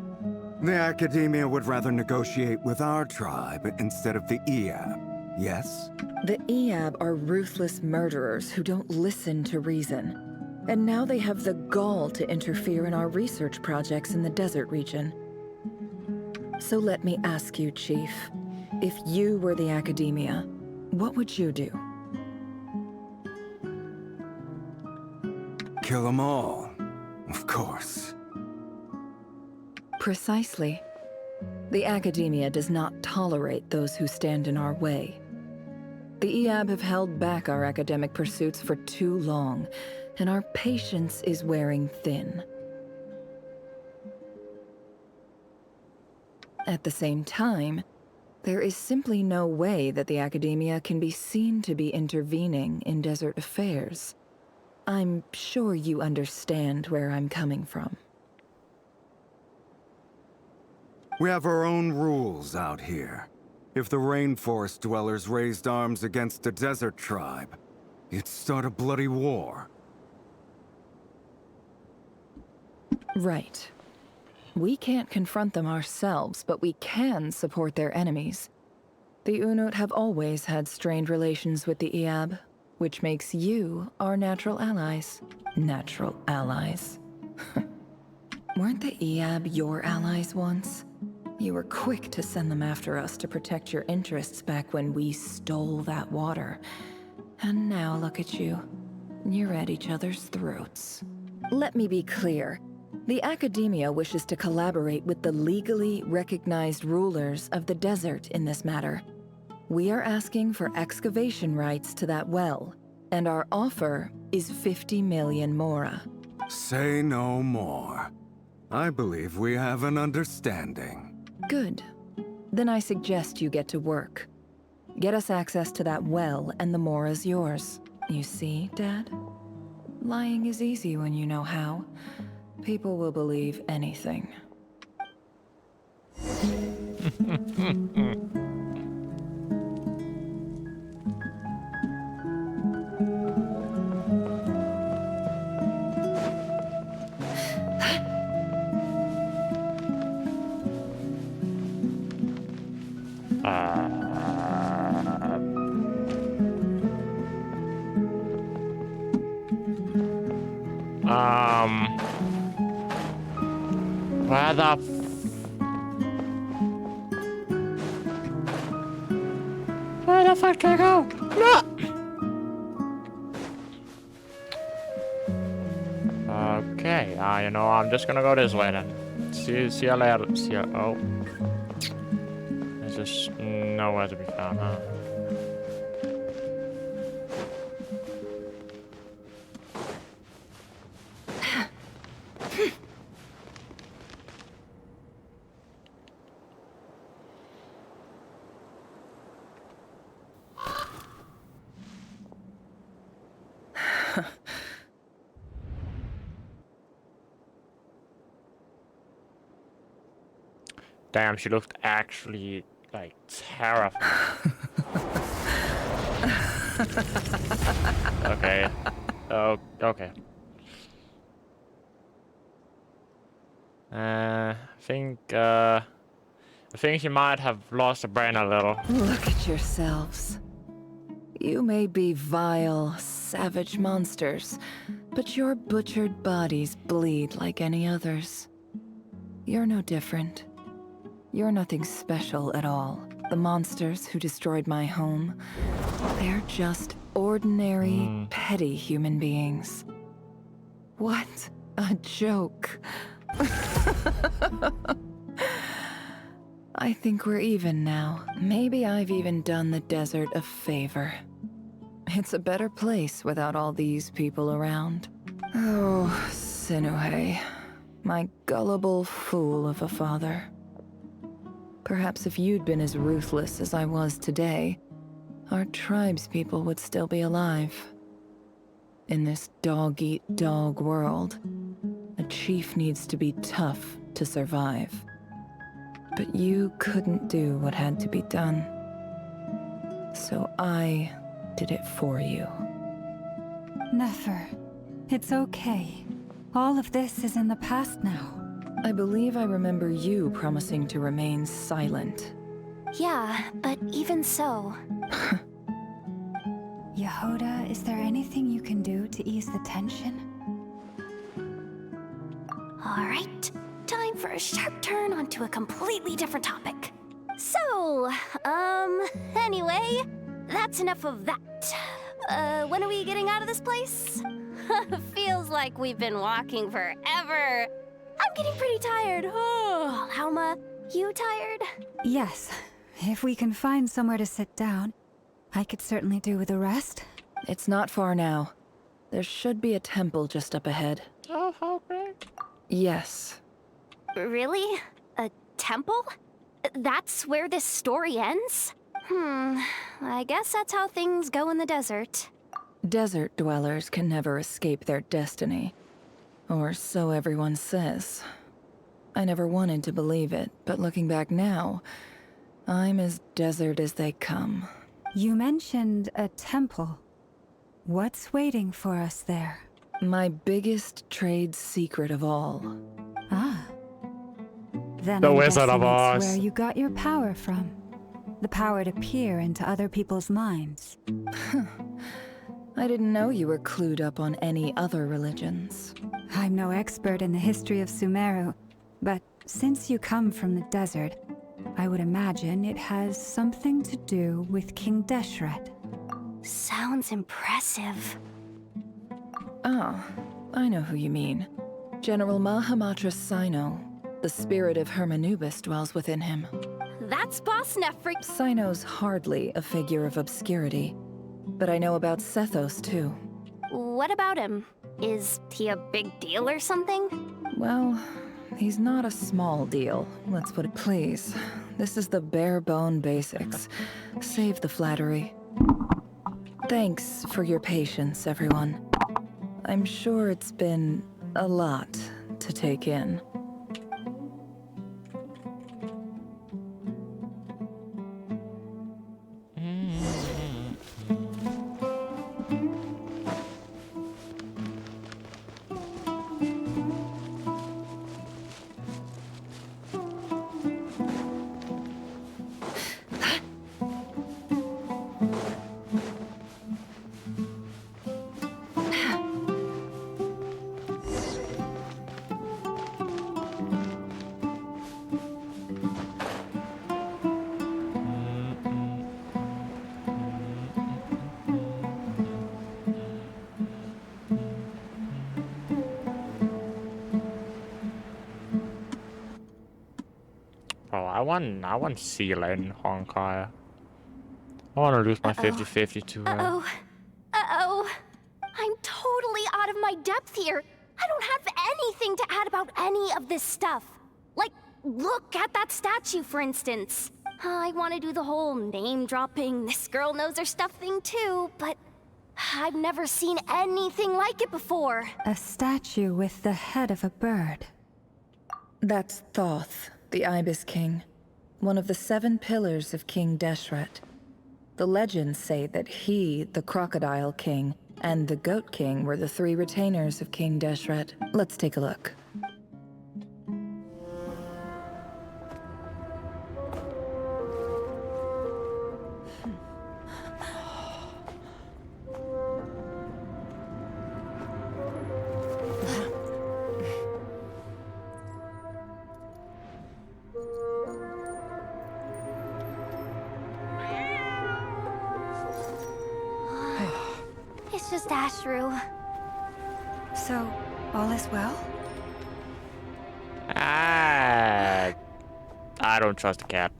the Academia would rather negotiate with our tribe instead of the EAB. Yes? The Eab are ruthless murderers who don't listen to reason. And now they have the gall to interfere in our research projects in the desert region. So let me ask you, Chief. If you were the Academia, what would you do? Kill them all. Of course. Precisely. The Academia does not tolerate those who stand in our way. The Eab have held back our academic pursuits for too long, and our patience is wearing thin. At the same time, there is simply no way that the Academia can be seen to be intervening in desert affairs. I'm sure you understand where I'm coming from. We have our own rules out here. If the rainforest dwellers raised arms against a desert tribe, it'd start a bloody war. Right. We can't confront them ourselves, but we can support their enemies. The Unut have always had strained relations with the Eab, which makes you our natural allies. Natural allies. Weren't the Eab your allies once? You were quick to send them after us to protect your interests back when we stole that water. And now look at you. You're at each other's throats. Let me be clear. The Academia wishes to collaborate with the legally recognized rulers of the desert in this matter. We are asking for excavation rights to that well, and our offer is 50 million mora. Say no more. I believe we have an understanding. Good. Then I suggest you get to work. Get us access to that well, and the mora's yours. You see, Dad? Lying is easy when you know how. People will believe anything. Where the where the fuck can I go? No! Okay, you know, I'm just gonna go this way then. See you later. See you. Oh. There's just nowhere to be found, huh? Damn, she looked actually, like, terrifying. Okay. Oh, okay. I think she might have lost her brain a little. Look at yourselves. You may be vile, savage monsters, but your butchered bodies bleed like any others. You're no different. You're nothing special at all. The monsters who destroyed my home, they're just ordinary, petty human beings. What a joke. I think we're even now. Maybe I've even done the desert a favor. It's a better place without all these people around. Oh, Sinuhe, my gullible fool of a father. Perhaps if you'd been as ruthless as I was today, our tribespeople would still be alive. In this dog-eat-dog world, a chief needs to be tough to survive. But you couldn't do what had to be done. So I did it for you. Nefer, it's okay. All of this is in the past now. I believe I remember you promising to remain silent. Yeah, but even so, Yehoda, is there anything you can do to ease the tension? Alright, time for a sharp turn onto a completely different topic. So, anyway, that's enough of that. When are we getting out of this place? Feels like we've been walking forever. I'm getting pretty tired. Oh, Alma, you tired? Yes. If we can find somewhere to sit down, I could certainly do with a rest. It's not far now. There should be a temple just up ahead. Oh, how great. Yes. Really? A temple? That's where this story ends? I guess that's how things go in the desert. Desert dwellers can never escape their destiny. Or so everyone says. I never wanted to believe it, but looking back now, I'm as desert as they come. You mentioned a temple. What's waiting for us there? My biggest trade secret of all. Ah. Then The I'm Wizard of guessing Oz. it's where you got your power from. The power to peer into other people's minds. I didn't know you were clued up on any other religions. I'm no expert in the history of Sumeru, but since you come from the desert, I would imagine it has something to do with King Deshret. Sounds impressive. Ah, I know who you mean. General Mahamatra Sino. The spirit of Hermanubis dwells within him. That's Boss Nefri. Sino's hardly a figure of obscurity, but I know about Sethos too. What about him? Is he a big deal or something? Well, he's not a small deal, let's put it. Please, this is the bare bone basics. Save the flattery. Thanks for your patience, everyone. I'm sure it's been a lot to take in. I want Sela in Honkai. I want to lose my 50-50 to her. Uh-oh. I'm totally out of my depth here. I don't have anything to add about any of this stuff. Like, look at that statue, for instance. I want to do the whole name-dropping, this girl knows her stuff thing too, but I've never seen anything like it before. A statue with the head of a bird. That's Thoth, the Ibis King, one of the 7 pillars of King Deshret. The legends say that he, the Crocodile King, and the Goat King were the 3 retainers of King Deshret. Let's take a look. It's just Ashru. So, all is well? I don't trust the cat.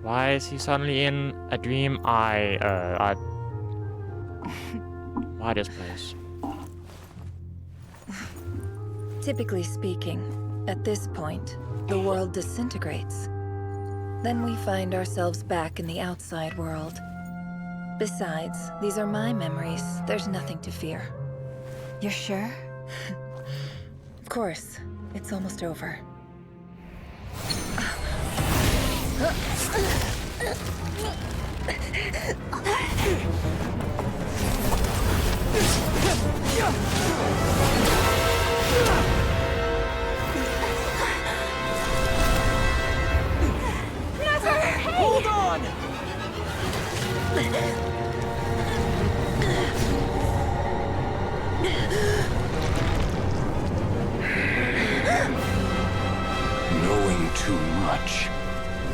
Why is he suddenly in a dream? Why this place? Typically speaking, at this point, the world disintegrates. Then we find ourselves back in the outside world. Besides, these are my memories. There's nothing to fear. You're sure? Of course. It's almost over. Hold on! Knowing too much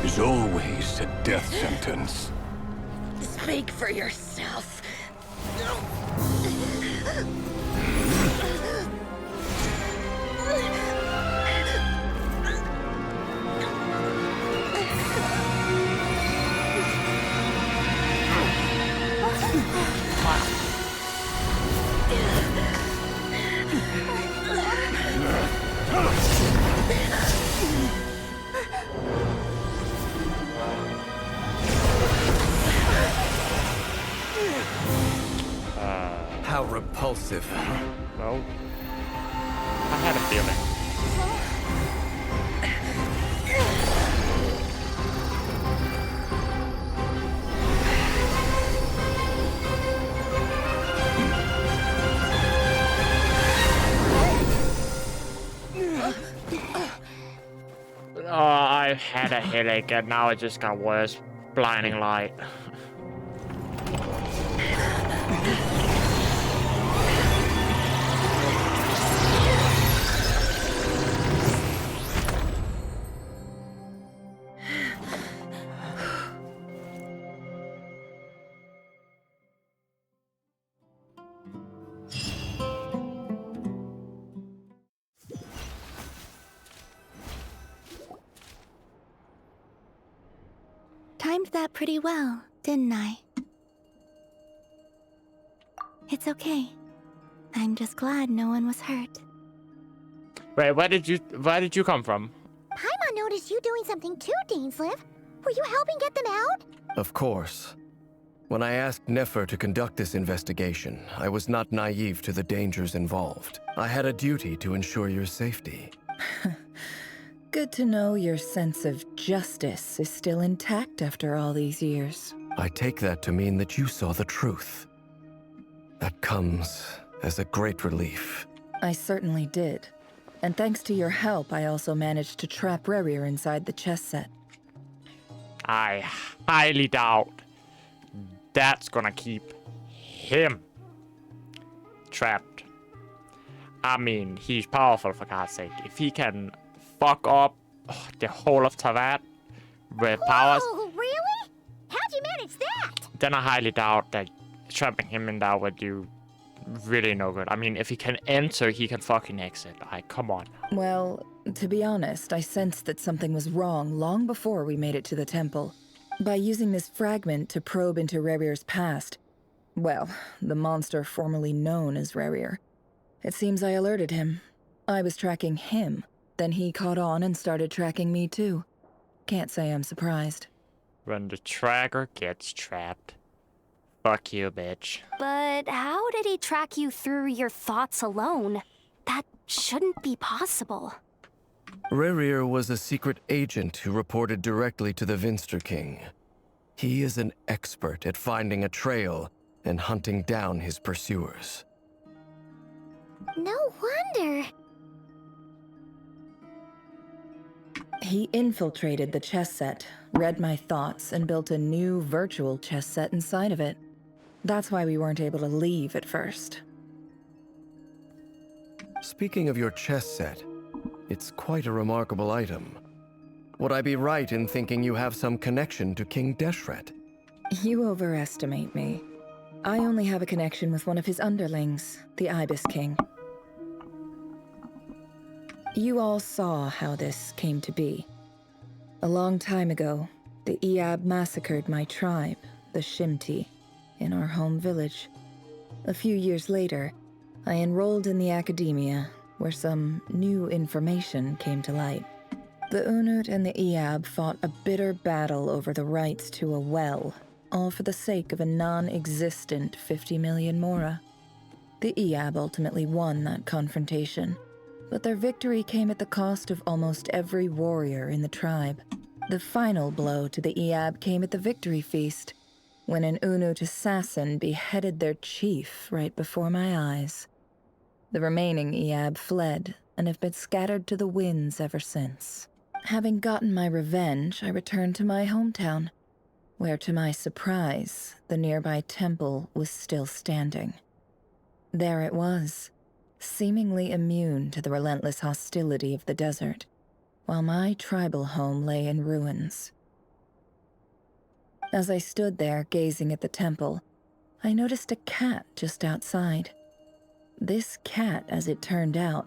is always a death sentence. Speak for yourself. How repulsive. Well, I had a feeling. Oh, I had a headache and now it just got worse. Blinding light. Timed that pretty well, didn't I? It's okay. I'm just glad no one was hurt. Wait, where did you come from? Paimon noticed you doing something too, Dainsleif. Were you helping get them out? Of course. When I asked Nefer to conduct this investigation, I was not naive to the dangers involved. I had a duty to ensure your safety. Good to know your sense of justice is still intact after all these years. I take that to mean that you saw the truth. That comes as a great relief. I certainly did. And thanks to your help, I also managed to trap Rerir inside the chess set. I highly doubt that's gonna keep him trapped. I mean, he's powerful for God's sake. If he can fuck up the whole of Teyvat with powers, Oh, really? How'd you manage that? then I highly doubt that trapping him in there would do really no good. I mean, if he can enter, he can fucking exit. Like, come on. Well, to be honest, I sensed that something was wrong long before we made it to the temple. By using this fragment to probe into Rerir's past, well, the monster formerly known as Rerir, it seems I alerted him. I was tracking him. Then he caught on and started tracking me too. Can't say I'm surprised. When the tracker gets trapped, fuck you, bitch. But how did he track you through your thoughts alone? That shouldn't be possible. Rerir was a secret agent who reported directly to the Vinster King. He is an expert at finding a trail and hunting down his pursuers. No wonder. He infiltrated the chess set, read my thoughts, and built a new virtual chess set inside of it. That's why we weren't able to leave at first. Speaking of your chess set, it's quite a remarkable item. Would I be right in thinking you have some connection to King Deshret? You overestimate me. I only have a connection with one of his underlings, the Ibis King. You all saw how this came to be. A long time ago, the Eab massacred my tribe, the Shimti, in our home village. A few years later, I enrolled in the academia, where some new information came to light. The Unut and the Eab fought a bitter battle over the rights to a well, all for the sake of a non-existent 50 million Mora. The Eab ultimately won that confrontation, but their victory came at the cost of almost every warrior in the tribe. The final blow to the Eab came at the victory feast, when an Unut assassin beheaded their chief right before my eyes. The remaining Eab fled and have been scattered to the winds ever since. Having gotten my revenge, I returned to my hometown. where to my surprise, the nearby temple was still standing. There it was, seemingly immune to the relentless hostility of the desert, while my tribal home lay in ruins. As I stood there gazing at the temple, I noticed a cat just outside. This cat, as it turned out,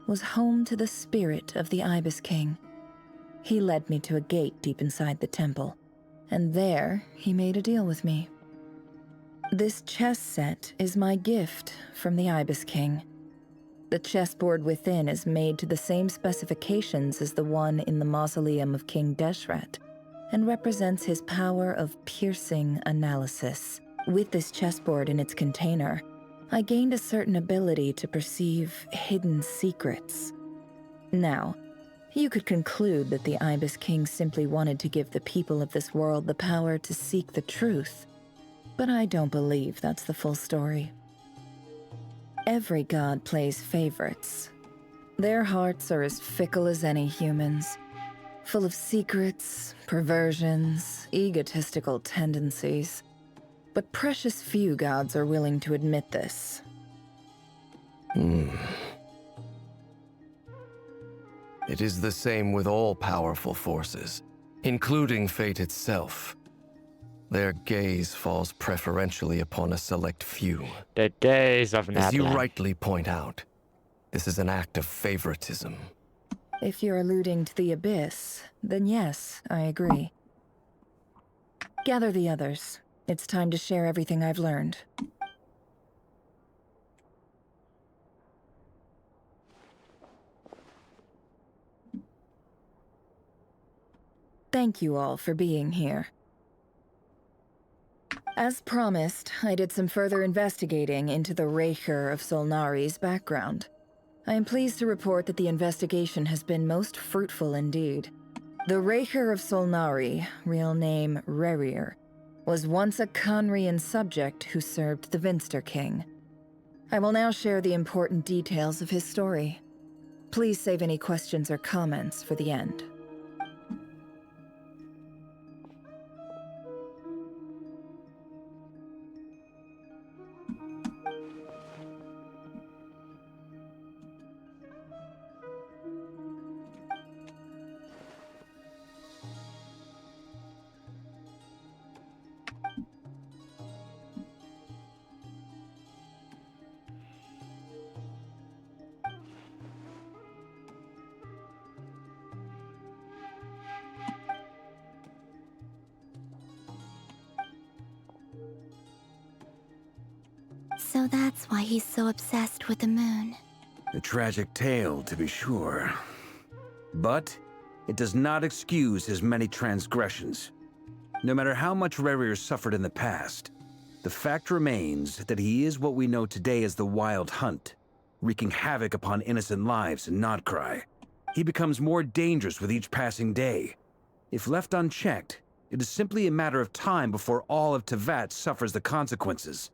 was home to the spirit of the Ibis King. He led me to a gate deep inside the temple, and there he made a deal with me. This chess set is my gift from the Ibis King. The chessboard within is made to the same specifications as the one in the mausoleum of King Deshret, and represents his power of piercing analysis. With this chessboard in its container, I gained a certain ability to perceive hidden secrets. Now, you could conclude that the Ibis King simply wanted to give the people of this world the power to seek the truth, but I don't believe that's the full story. Every god plays favorites. Their hearts are as fickle as any human's, full of secrets, perversions, egotistical tendencies. But precious few gods are willing to admit this. It is the same with all powerful forces, including fate itself. Their gaze falls preferentially upon a select few. The days of As you Natlan. rightly point out, this is an act of favoritism. If you're alluding to the Abyss, then yes, I agree. Gather the others. It's time to share everything I've learned. Thank you all for being here. As promised, I did some further investigating into the Raker of Solnari's background. I am pleased to report that the investigation has been most fruitful indeed. The Raker of Solnari, real name Rerir, was once a Conrian subject who served the Vinster King. I will now share the important details of his story. Please save any questions or comments for the end. So that's why he's so obsessed with the moon. A tragic tale, to be sure. But it does not excuse his many transgressions. No matter how much Rerir suffered in the past, the fact remains that he is what we know today as the Wild Hunt, wreaking havoc upon innocent lives in Nodcry. He becomes more dangerous with each passing day. If left unchecked, it is simply a matter of time before all of Tevat suffers the consequences.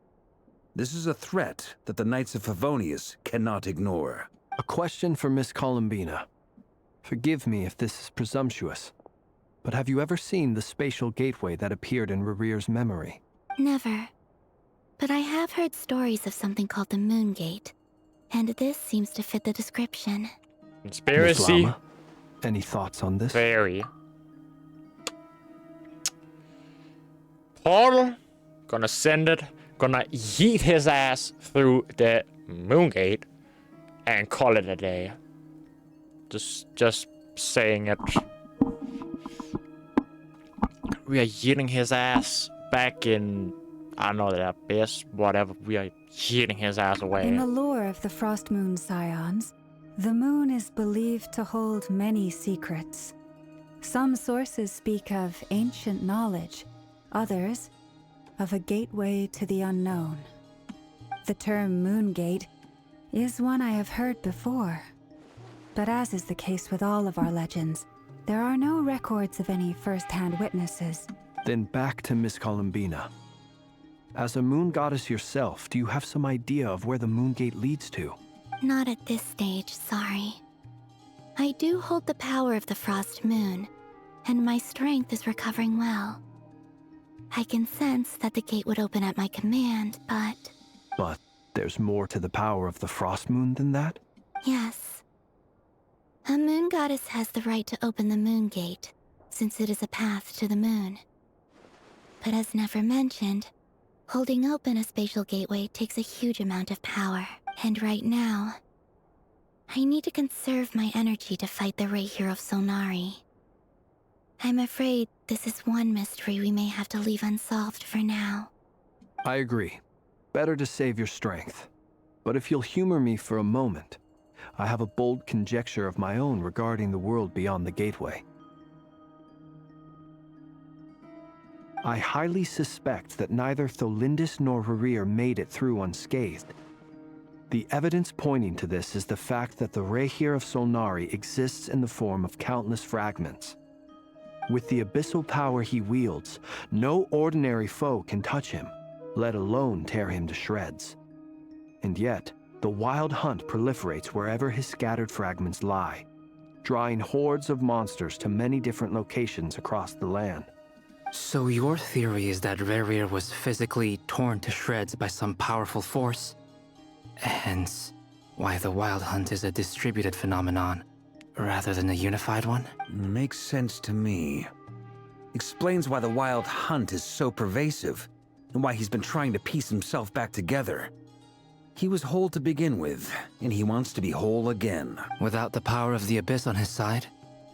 This is a threat that the Knights of Favonius cannot ignore. A question for Miss Columbina. Forgive me if this is presumptuous, but have you ever seen the spatial gateway that appeared in Rerir's memory? Never. But I have heard stories of something called the Moon Gate, and this seems to fit the description. Conspiracy. Miss Lama, any thoughts on this? Very. Portal. Gonna send it. Gonna yeet his ass through the moon gate and call it a day. Just saying it. We are yeeting his ass back in, I don't know, the abyss, whatever. We are yeeting his ass away. In the lore of the Frost Moon Scions, the moon is believed to hold many secrets. Some sources speak of ancient knowledge, others of a gateway to the unknown. The term Moongate is one I have heard before, but as is the case with all of our legends, there are no records of any first-hand witnesses. Then back to Miss Columbina. As a moon goddess yourself, do you have some idea of where the Moongate leads to? Not at this stage, sorry. I do hold the power of the Frost Moon, and my strength is recovering well. I can sense that the gate would open at my command, but... But there's more to the power of the Frost Moon than that? Yes. A moon goddess has the right to open the moon gate, since it is a path to the moon. But as Nefer mentioned, holding open a spatial gateway takes a huge amount of power. And right now, I need to conserve my energy to fight the Rahier of Solnari. I'm afraid this is one mystery we may have to leave unsolved for now. I agree. Better to save your strength. But if you'll humor me for a moment, I have a bold conjecture of my own regarding the world beyond the gateway. I highly suspect that neither Tholindis nor Rarir made it through unscathed. The evidence pointing to this is the fact that the Rahier of Solnari exists in the form of countless fragments. With the abyssal power he wields, no ordinary foe can touch him, let alone tear him to shreds. And yet, the wild hunt proliferates wherever his scattered fragments lie, drawing hordes of monsters to many different locations across the land. So your theory is that Rarir was physically torn to shreds by some powerful force? Hence, why the wild hunt is a distributed phenomenon, rather than a unified one? Makes sense to me. Explains why the wild hunt is so pervasive, and why he's been trying to piece himself back together. He was whole to begin with, and he wants to be whole again. Without the power of the Abyss on his side,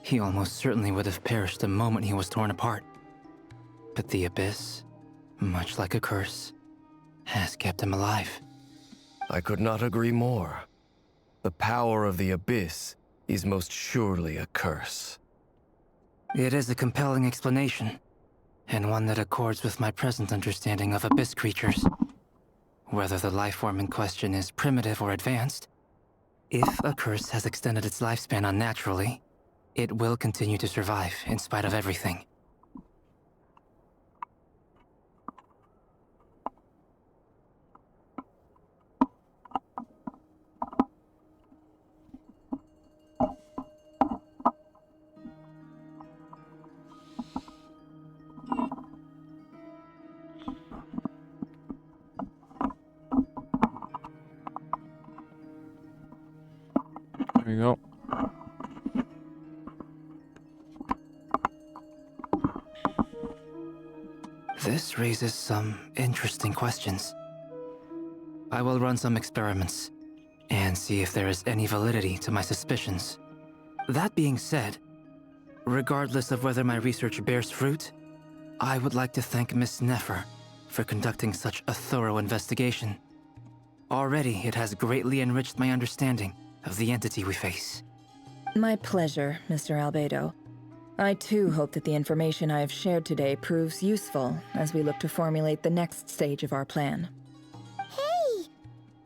he almost certainly would have perished the moment he was torn apart. But the Abyss, much like a curse, has kept him alive. I could not agree more. The power of the Abyss is most surely a curse. It is a compelling explanation, and one that accords with my present understanding of Abyss creatures. Whether the life form in question is primitive or advanced, if a curse has extended its lifespan unnaturally, it will continue to survive in spite of everything. There we go. This raises some interesting questions. I will run some experiments and see if there is any validity to my suspicions. That being said, regardless of whether my research bears fruit, I would like to thank Miss Nefer for conducting such a thorough investigation. Already, it has greatly enriched my understanding of the entity we face. My pleasure, Mr. Albedo. I too hope that the information I have shared today proves useful as we look to formulate the next stage of our plan. Hey!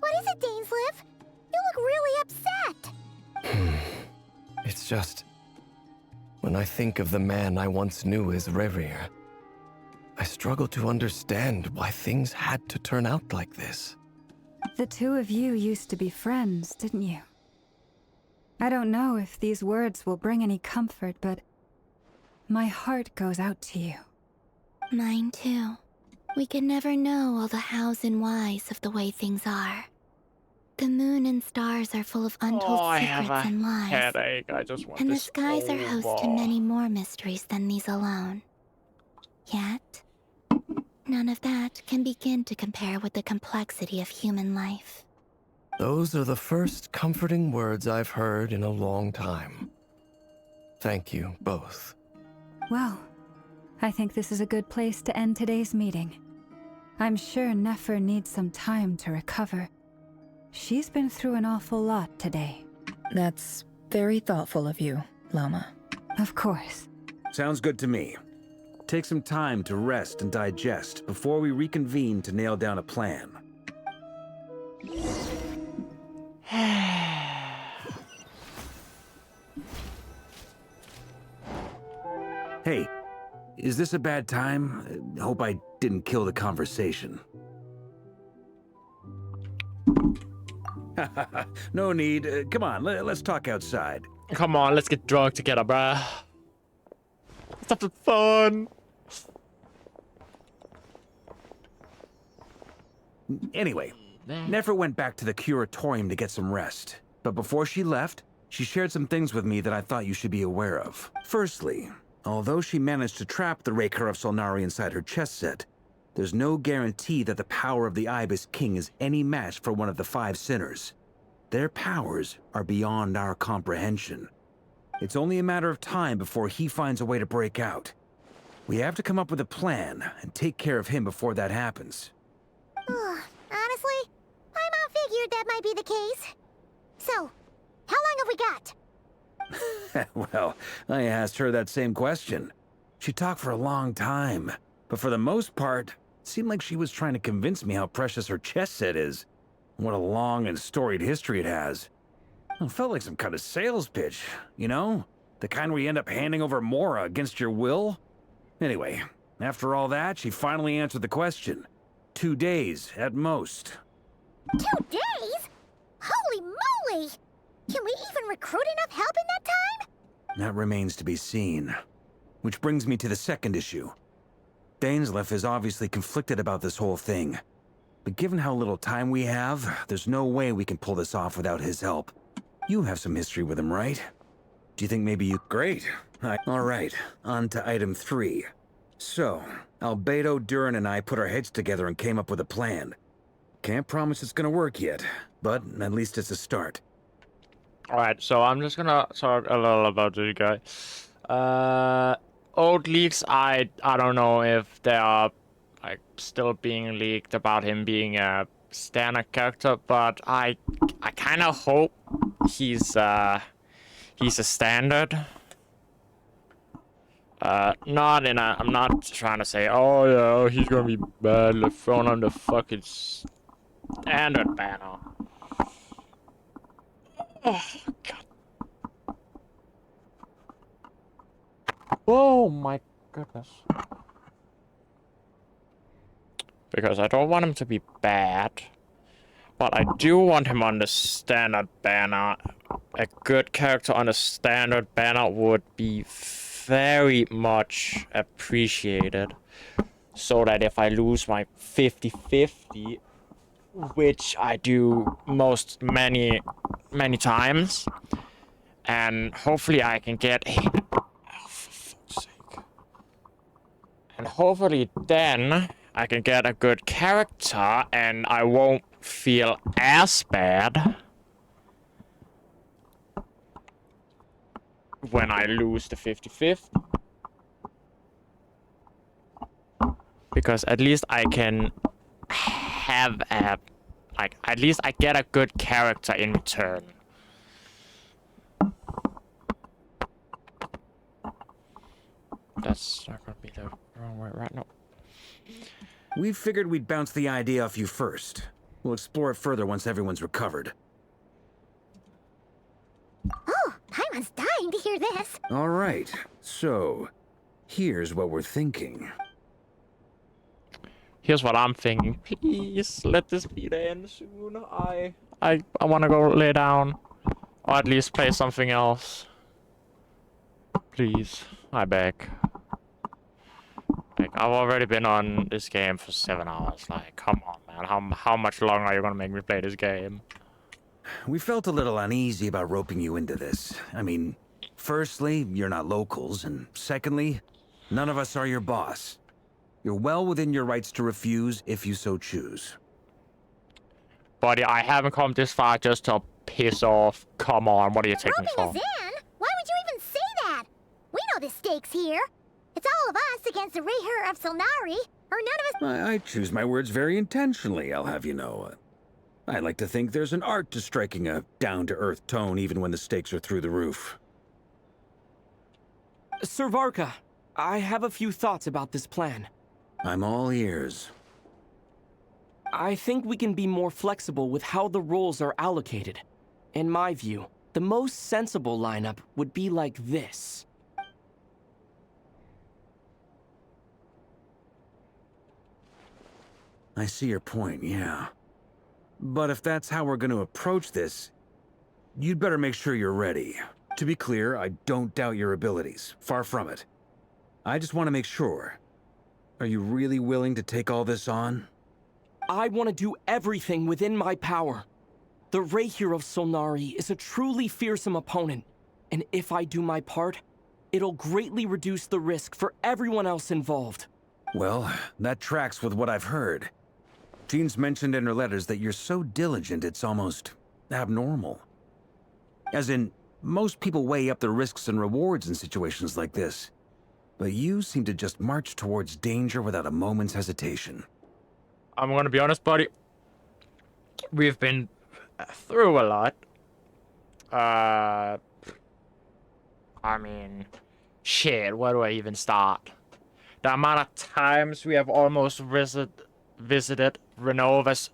What is it, Dainsleif? You look really upset! It's just... when I think of the man I once knew as Rarir, I struggle to understand why things had to turn out like this. The two of you used to be friends, didn't you? I don't know if these words will bring any comfort, but my heart goes out to you. Mine too. We can never know all the hows and whys of the way things are. The moon and stars are full of untold secrets and lies. Headache. I just want And the this skies are host to over. many more mysteries than these alone. Yet, none of that can begin to compare with the complexity of human life. Those are the first comforting words I've heard in a long time. Thank you, both. Well, I think this is a good place to end today's meeting. I'm sure Nefer needs some time to recover. She's been through an awful lot today. That's very thoughtful of you, Lama. Of course. Sounds good to me. Take some time to rest and digest before we reconvene to nail down a plan. Hey, is this a bad time? Hope I didn't kill the conversation. No need. Come on, let's talk outside. Come on, let's get drunk together, bruh. Let's have some fun. Anyway, Nefer went back to the curatorium to get some rest. But before she left, she shared some things with me that I thought you should be aware of. Firstly, although she managed to trap the Raker of Solnari inside her chess set, there's no guarantee that the power of the Ibis King is any match for one of the 5 sinners. Their powers are beyond our comprehension. It's only a matter of time before he finds a way to break out. We have to come up with a plan and take care of him before that happens. Honestly, Paimon figured that might be the case. So, how long have we got? Well, I asked her that same question. She talked for a long time, but for the most part, it seemed like she was trying to convince me how precious her chess set is. What a long and storied history it has. It felt like some kind of sales pitch, you know? The kind where you end up handing over Mora against your will. Anyway, after all that, she finally answered the question. 2 days, at most. 2 days? Holy moly! Can we even recruit enough help in that time? That remains to be seen. Which brings me to the second issue. Dainsleif is obviously conflicted about this whole thing. But given how little time we have, there's no way we can pull this off without his help. You have some history with him, right? Do you think maybe you... Great. Alright, on to item 3. So, Albedo, Durin, and I put our heads together and came up with a plan. Can't promise it's gonna work yet, but at least it's a start. Alright, so I'm just gonna talk a little about this guy. Old leaks, I don't know if they are like still being leaked about him being a standard character, but I kind of hope he's a standard. Not in a, I'm not trying to say, oh yeah, he's gonna be bad, let's throw on the fucking standard banner. Oh, God. Oh my goodness. Because I don't want him to be bad, but I do want him on the standard banner. A good character on the standard banner would be very much appreciated. So that if I lose my 50-50, which I do many times, and hopefully I can get a... Oh, for fuck's sake. And hopefully then I can get a good character and I won't feel as bad when I lose the 50-50. Because at least I can have a... Like, at least I get a good character in return. That's not gonna be the wrong way, right? No. We figured we'd bounce the idea off you first. We'll explore it further once everyone's recovered. Oh, Paimon's dying to hear this. All right, so here's what we're thinking. Here's what I'm thinking. Please, let this be the end soon. I wanna go lay down. Or at least play something else. Please, I beg. Like, I've already been on this game for 7 hours. Like, come on, man. How much longer are you gonna make me play this game? We felt a little uneasy about roping you into this. I mean, firstly, you're not locals, and secondly, none of us are your boss. You're well within your rights to refuse if you so choose. Buddy, I haven't come this far just to piss off. Come on, what are you taking me for? Roping us in? Why would you even say that? We know the stakes here. It's all of us against the Rayher of Solnari, or none of us— I choose my words very intentionally, I'll have you know. I like to think there's an art to striking a down-to-earth tone even when the stakes are through the roof. Sir Varka, I have a few thoughts about this plan. I'm all ears. I think we can be more flexible with how the roles are allocated. In my view, the most sensible lineup would be like this. I see your point, yeah. But if that's how we're going to approach this, you'd better make sure you're ready. To be clear, I don't doubt your abilities. Far from it. I just want to make sure. Are you really willing to take all this on? I want to do everything within my power. The Rahier of Solnari is a truly fearsome opponent, and if I do my part, it'll greatly reduce the risk for everyone else involved. Well, that tracks with what I've heard. Jean's mentioned in her letters that you're so diligent it's almost abnormal. As in, most people weigh up the risks and rewards in situations like this. But you seem to just march towards danger without a moment's hesitation. I'm gonna be honest, buddy. We've been through a lot. I mean, shit, where do I even start? The amount of times we have almost visited Renova's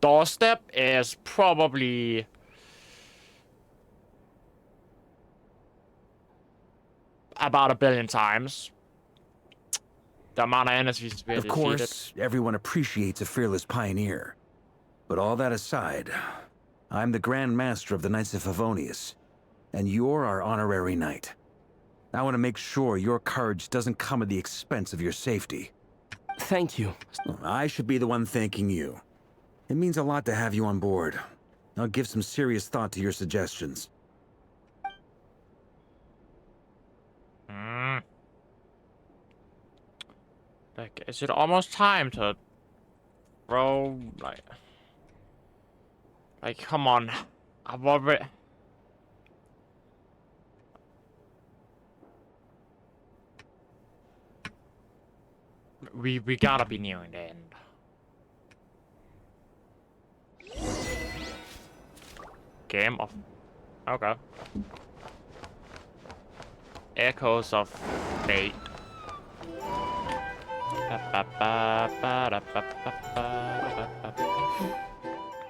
doorstep is probably about 1 billion times. The amount of enemies we have Of course, everyone appreciates a fearless pioneer. But all that aside, I'm the Grand Master of the Knights of Favonius, and you're our honorary knight. I want to make sure your courage doesn't come at the expense of your safety. Thank you. I should be the one thanking you. It means a lot to have you on board. I'll give some serious thought to your suggestions. Like, is it almost time to throw, like, come on. I've already... We gotta be nearing the end. Game of... Okay. Echoes of Fate.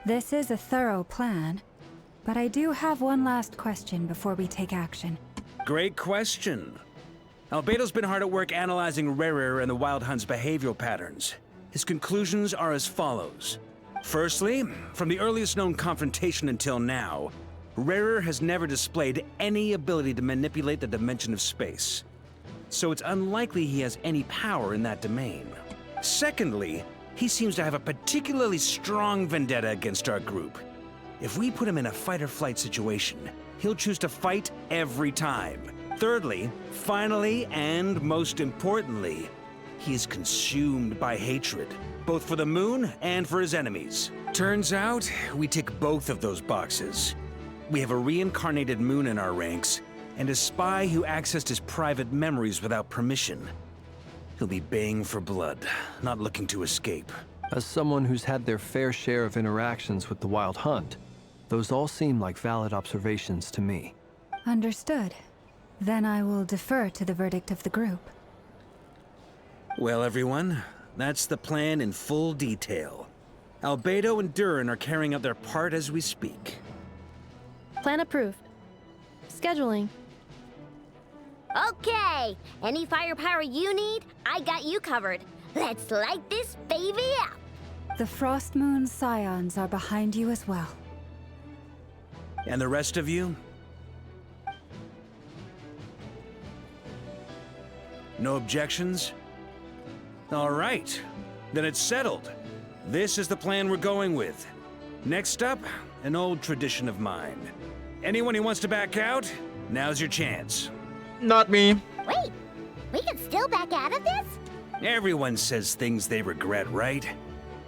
This is a thorough plan, but I do have one last question before we take action. Great question. Albedo's been hard at work analyzing Rarer and the Wild Hunt's behavioral patterns. His conclusions are as follows. Firstly, from the earliest known confrontation until now, Rarer has never displayed any ability to manipulate the dimension of space. So it's unlikely he has any power in that domain. Secondly, he seems to have a particularly strong vendetta against our group. If we put him in a fight-or-flight situation, he'll choose to fight every time. Thirdly, finally, and most importantly, he is consumed by hatred, both for the moon and for his enemies. Turns out, we tick both of those boxes. We have a reincarnated moon in our ranks, and a spy who accessed his private memories without permission. He'll be baying for blood, not looking to escape. As someone who's had their fair share of interactions with the Wild Hunt, those all seem like valid observations to me. Understood. Then I will defer to the verdict of the group. Well, everyone, that's the plan in full detail. Albedo and Durin are carrying out their part as we speak. Plan approved. Scheduling. Okay, any firepower you need, I got you covered. Let's light this baby up. The Frost Moon Scions are behind you as well. And the rest of you? No objections? All right, then it's settled. This is the plan we're going with. Next up, an old tradition of mine. Anyone who wants to back out, now's your chance. Not me. Wait, we can still back out of this? Everyone says things they regret, right?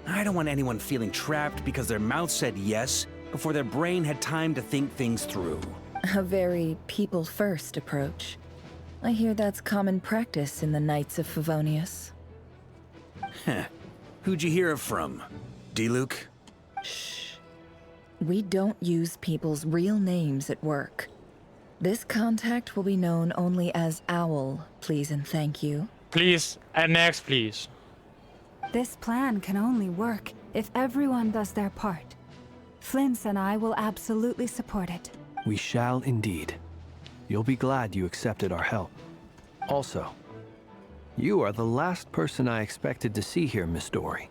I don't want anyone feeling trapped because their mouth said yes before their brain had time to think things through. A very people-first approach. I hear that's common practice in the Knights of Favonius. Heh. Who'd you hear it from? D-Luke? Shh. We don't use people's real names at work. This contact will be known only as Owl, please and thank you. Please, and next, please. This plan can only work if everyone does their part. Flint's and I will absolutely support it. We shall indeed. You'll be glad you accepted our help. Also, you are the last person I expected to see here, Miss Dory.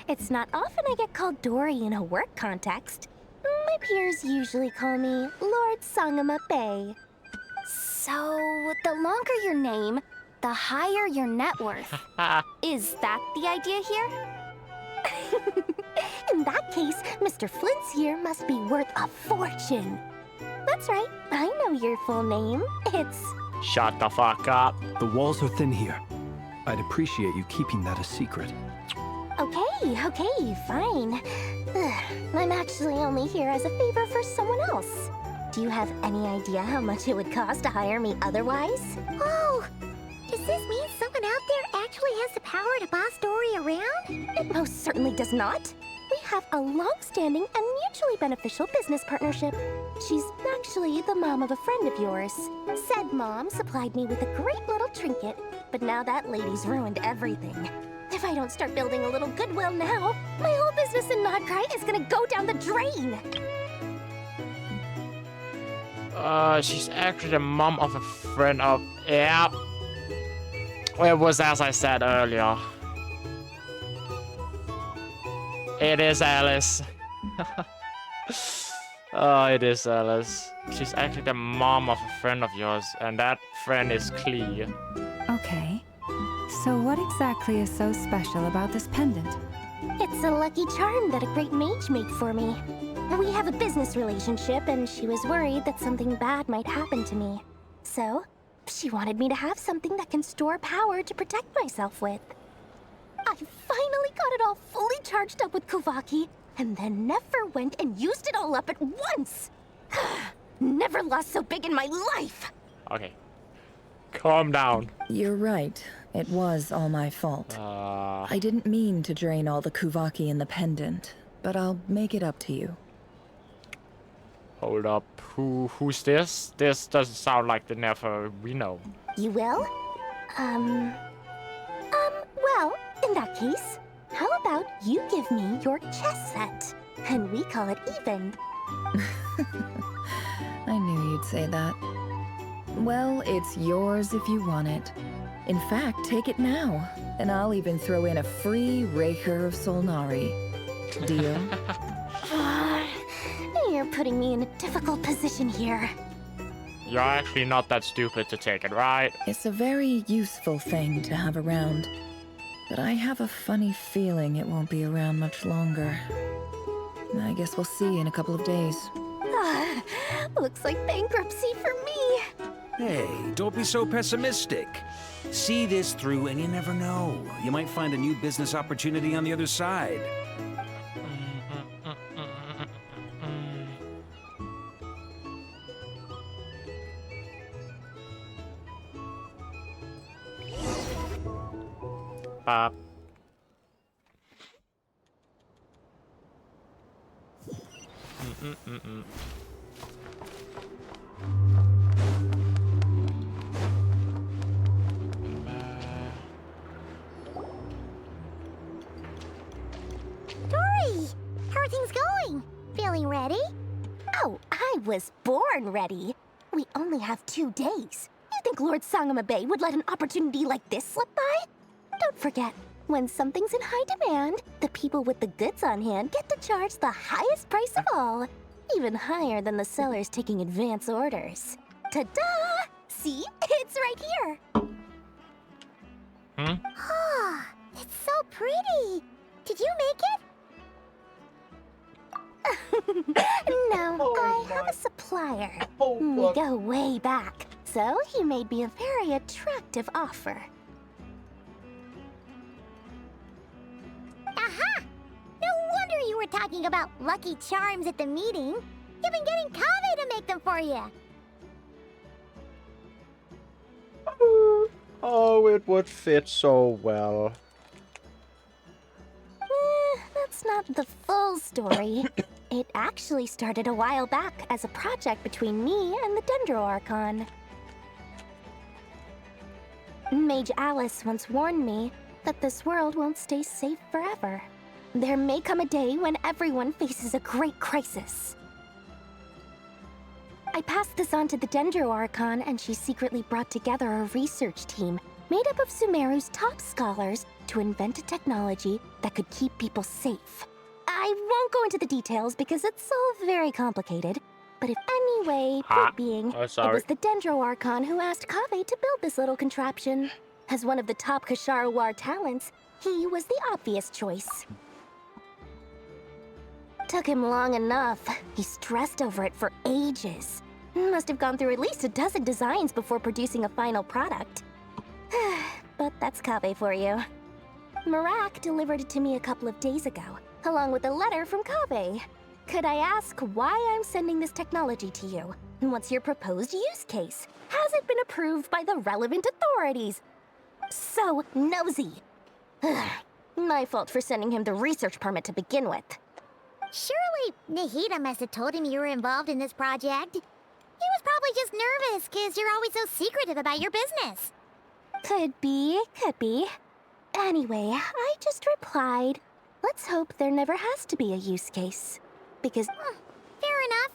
It's not often I get called Dory in a work context. My peers usually call me Lord Sangamabe. So, the longer your name, the higher your net worth. Is that the idea here? In that case, Mr. Flint's here must be worth a fortune. That's right, I know your full name. It's... Shut the fuck up. The walls are thin here. I'd appreciate you keeping that a secret. Okay, fine. I'm actually only here as a favor for someone else. Do you have any idea how much it would cost to hire me otherwise? Oh, does this mean someone out there actually has the power to boss Dory around? It most certainly does not. We have a long-standing and mutually beneficial business partnership. She's actually the mom of a friend of yours. Said mom supplied me with a great little trinket, but now that lady's ruined everything. If I don't start building a little goodwill now, my whole business in Nodcry is gonna go down the drain. She's actually the mom of a friend of... Yeah. It was as I said earlier. It is Alice. Oh, it is Alice. She's actually the mom of a friend of yours, and that friend is Klee. Okay. So what exactly is so special about this pendant? It's a lucky charm that a great mage made for me. We have a business relationship, and she was worried that something bad might happen to me. So, she wanted me to have something that can store power to protect myself with. I finally got it all fully charged up with Kuvaki, and then never went and used it all up at once! Never lost so big in my life! Okay. Calm down. You're right. It was all my fault. I didn't mean to drain all the Kuvaki in the pendant, but I'll make it up to you. Hold up. Who's this? This doesn't sound like the Nefer we know. You will? Well, in that case, how about you give me your chess set? And we call it even. I knew you'd say that. Well, it's yours if you want it. In fact, take it now, and I'll even throw in a free Raker of Solnari. Deal? You're putting me in a difficult position here. You're actually not that stupid to take it, right? It's a very useful thing to have around. But I have a funny feeling it won't be around much longer. I guess we'll see in a couple of days. Looks like bankruptcy for me. Hey, don't be so pessimistic. See this through and you never know. You might find a new business opportunity on the other side. Dory, how are things going? Feeling ready? Oh, I was born ready. We only have 2 days. You think Lord Sangamabe would let an opportunity like this slip by? Don't forget, when something's in high demand, the people with the goods on hand get to charge the highest price of all. Even higher than the sellers taking advance orders. Ta-da! See? It's right here! Ah, it's so pretty! Did you make it? No, I have a supplier. We go way back, so he made me a very attractive offer. Aha! No wonder you were talking about lucky charms at the meeting. You've been getting Kaveh to make them for you. Oh, it would fit so well. That's not the full story. It actually started a while back as a project between me and the Dendro Archon. Mage Alice once warned me that this world won't stay safe forever. There may come a day when everyone faces a great crisis. I passed this on to the Dendro Archon, and she secretly brought together a research team made up of Sumeru's top scholars to invent a technology that could keep people safe. I won't go into the details because it's all very complicated, but if anyway, point being, it was the Dendro Archon who asked Kaveh to build this little contraption. As one of the top Kasharawar talents, he was the obvious choice. Took him long enough. He stressed over it for ages. Must have gone through at least a dozen designs before producing a final product. But that's Kaveh for you. Marak delivered it to me a couple of days ago, along with a letter from Kaveh. Could I ask why I'm sending this technology to you? And what's your proposed use case? Has it been approved by the relevant authorities? So nosy. My fault for sending him the research permit to begin with. Surely Nahida must have told him you were involved in this project. He was probably just nervous because you're always so secretive about your business. Could be. Anyway, I just replied, let's hope there never has to be a use case. Because... fair enough.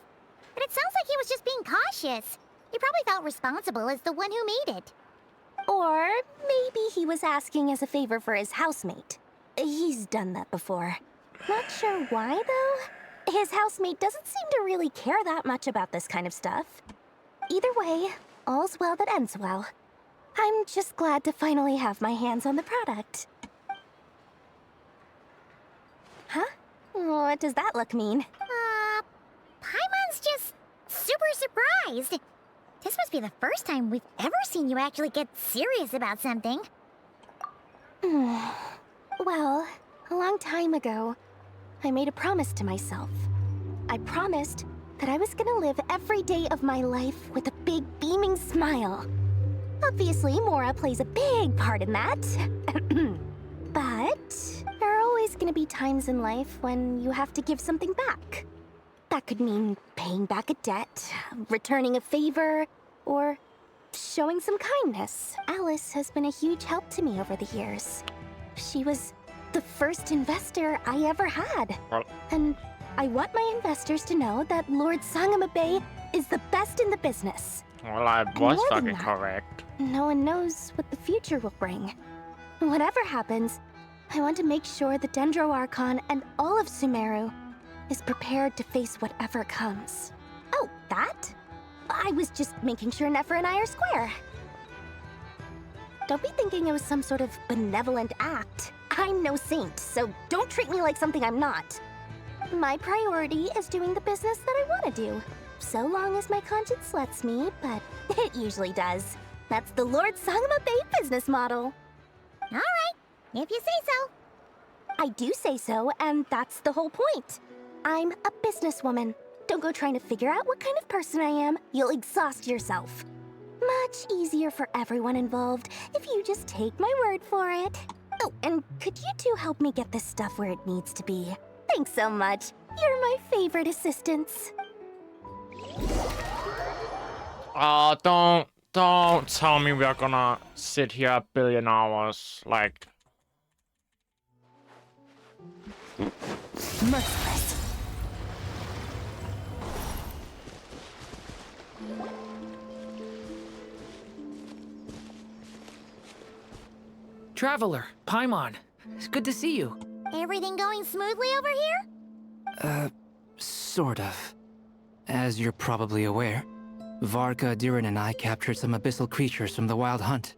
But it sounds like he was just being cautious. He probably felt responsible as the one who made it. Or maybe he was asking as a favor for his housemate. He's done that before. Not sure why, though. His housemate doesn't seem to really care that much about this kind of stuff. Either way, all's well that ends well. I'm just glad to finally have my hands on the product. Huh? What does that look mean? Paimon's just super surprised. This must be the first time we've ever seen you actually get serious about something. Well, a long time ago, I made a promise to myself. I promised that I was gonna live every day of my life with a big beaming smile. Obviously, Mora plays a big part in that. But there are always gonna be times in life when you have to give something back. That could mean paying back a debt, returning a favor, or showing some kindness. Alice has been a huge help to me over the years. She was the first investor I ever had. And I want my investors to know that Lord Sangamabe is the best in the business. Well, I was fucking correct. No one knows what the future will bring. Whatever happens, I want to make sure the Dendro Archon and all of Sumeru is prepared to face whatever comes. Oh, that? I was just making sure Nefer and I are square. Don't be thinking it was some sort of benevolent act. I'm no saint, so don't treat me like something I'm not. My priority is doing the business that I want to do. So long as my conscience lets me, but it usually does. That's the Lord Sangamabe business model. All right, if you say so. I do say so, and that's the whole point. I'm a businesswoman. Don't go trying to figure out what kind of person I am. You'll exhaust yourself. Much easier for everyone involved if you just take my word for it. Oh, and could you two help me get this stuff where it needs to be? Thanks so much. You're my favorite assistants. Oh, don't tell me we're gonna sit here a billion hours, like... Merciless. Traveler, Paimon, it's good to see you. Everything going smoothly over here? Sort of. As you're probably aware, Varka, Diren, and I captured some abyssal creatures from the Wild Hunt.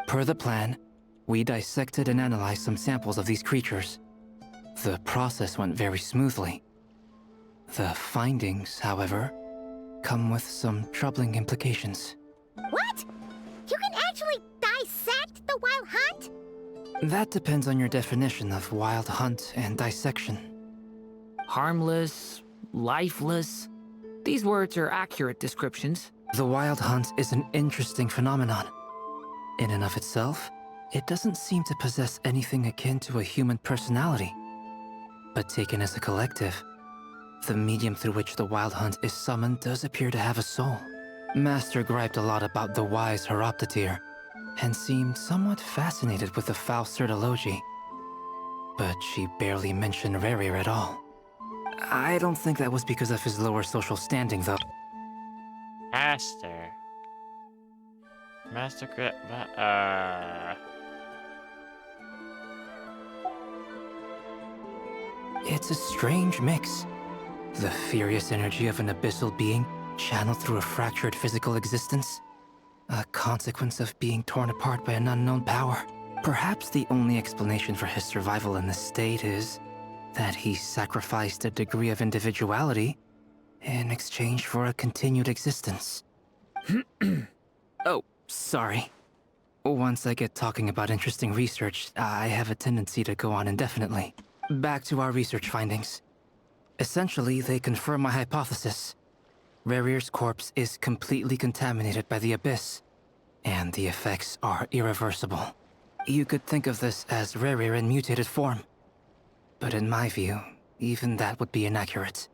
Per the plan, we dissected and analyzed some samples of these creatures. The process went very smoothly. The findings, however, come with some troubling implications. What? You can actually dissect the Wild Hunt? That depends on your definition of Wild Hunt and dissection. Harmless, lifeless. These words are accurate descriptions. The Wild Hunt is an interesting phenomenon. In and of itself, it doesn't seem to possess anything akin to a human personality. But taken as a collective, the medium through which the Wild Hunt is summoned does appear to have a soul. Master griped a lot about the wise Horoptatyr, and seemed somewhat fascinated with the Faust Elegy. But she barely mentioned Rerir at all. I don't think that was because of his lower social standing, though. Master. It's a strange mix. The furious energy of an abyssal being channeled through a fractured physical existence. A consequence of being torn apart by an unknown power. Perhaps the only explanation for his survival in this state is that he sacrificed a degree of individuality in exchange for a continued existence. Oh, sorry. Once I get talking about interesting research, I have a tendency to go on indefinitely. Back to our research findings. Essentially, they confirm my hypothesis. Rerir's corpse is completely contaminated by the Abyss, and the effects are irreversible. You could think of this as Rerir in mutated form. But in my view, even that would be inaccurate.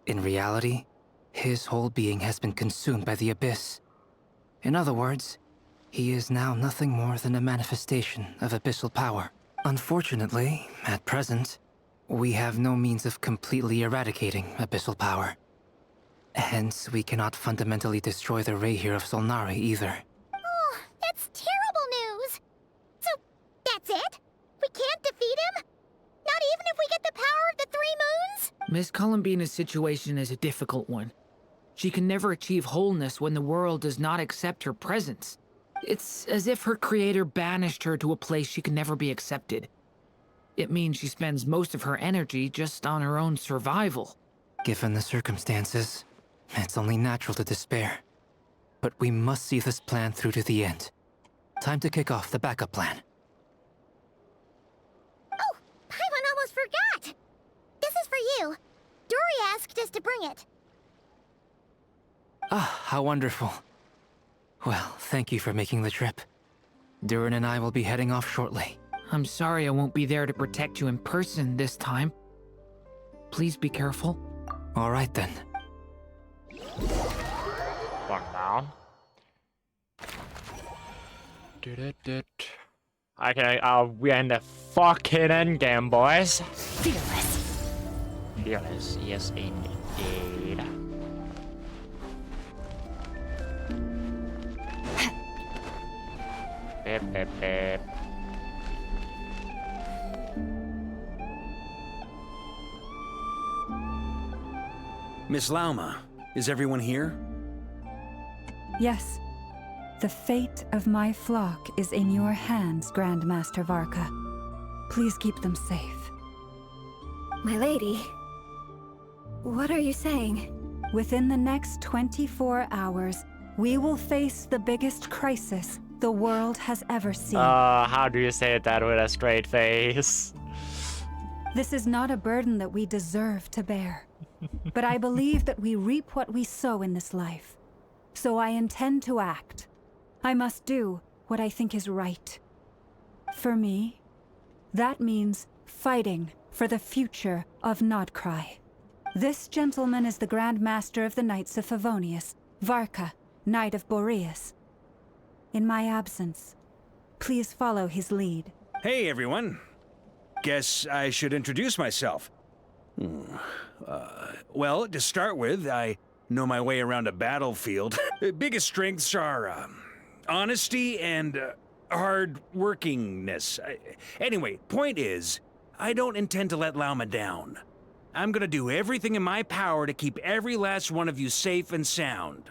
In reality, his whole being has been consumed by the Abyss. In other words, he is now nothing more than a manifestation of abyssal power. Unfortunately, at present, we have no means of completely eradicating abyssal power. Hence, we cannot fundamentally destroy the Rayhir of Solnari either. Oh, that's terrible news! So, that's it? We can't defeat him? Not even if we get the power of the Three Moons? Miss Columbina's situation is a difficult one. She can never achieve wholeness when the world does not accept her presence. It's as if her creator banished her to a place she can never be accepted. It means she spends most of her energy just on her own survival. Given the circumstances, it's only natural to despair. But we must see this plan through to the end. Time to kick off the backup plan. Oh, Paimon almost forgot! This is for you. Dory asked us to bring it. Ah, how wonderful. Well, thank you for making the trip. Durin and I will be heading off shortly. I'm sorry I won't be there to protect you in person this time. Please be careful. All right then. One down. Okay, we're in the fucking endgame, boys. Fearless. Fearless, yes indeed. Beep, beep, beep. Miss Lauma, is everyone here? Yes. The fate of my flock is in your hands, Grand Master Varka. Please keep them safe. My lady, what are you saying? Within the next 24 hours, we will face the biggest crisis the world has ever seen. How do you say that with a straight face? This is not a burden that we deserve to bear. But I believe that we reap what we sow in this life. So I intend to act. I must do what I think is right. For me, that means fighting for the future of Nodcry. This gentleman is the Grand Master of the Knights of Favonius, Varka, Knight of Boreas. In my absence, please follow his lead. Hey, everyone. Guess I should introduce myself. Well, to start with, I know my way around a battlefield. Biggest strengths are honesty and hard-workingness. Anyway, point is, I don't intend to let Lauma down. I'm gonna do everything in my power to keep every last one of you safe and sound.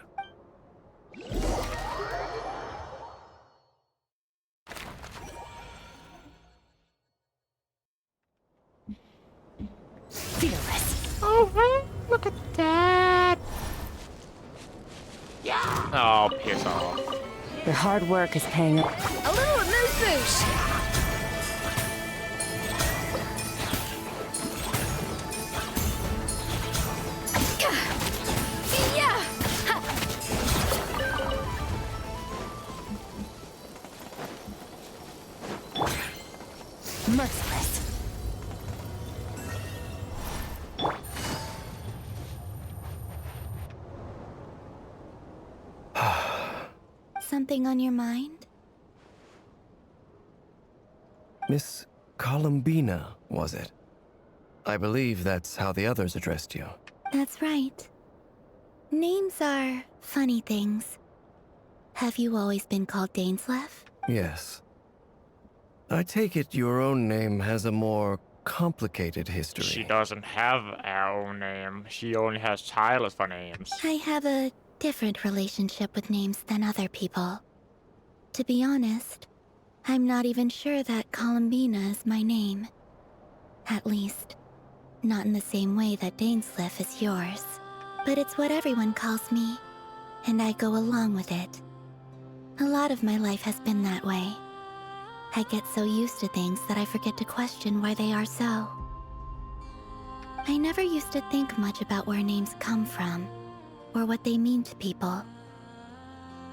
Fearless. Oh, look at that. Yeah. Oh, piss off. Your hard work is paying off. A little amuse-bouche. Yeah. Merciless. Something on your mind? Miss Columbina, was it? I believe that's how the others addressed you. That's right. Names are funny things. Have you always been called Dainslev? Yes. I take it your own name has a more complicated history. She doesn't have her own name. She only has titles for names. I have a different relationship with names than other people. To be honest, I'm not even sure that Columbina is my name. At least, not in the same way that Dainsleif is yours. But it's what everyone calls me, and I go along with it. A lot of my life has been that way. I get so used to things that I forget to question why they are so. I never used to think much about where names come from, or what they mean to people.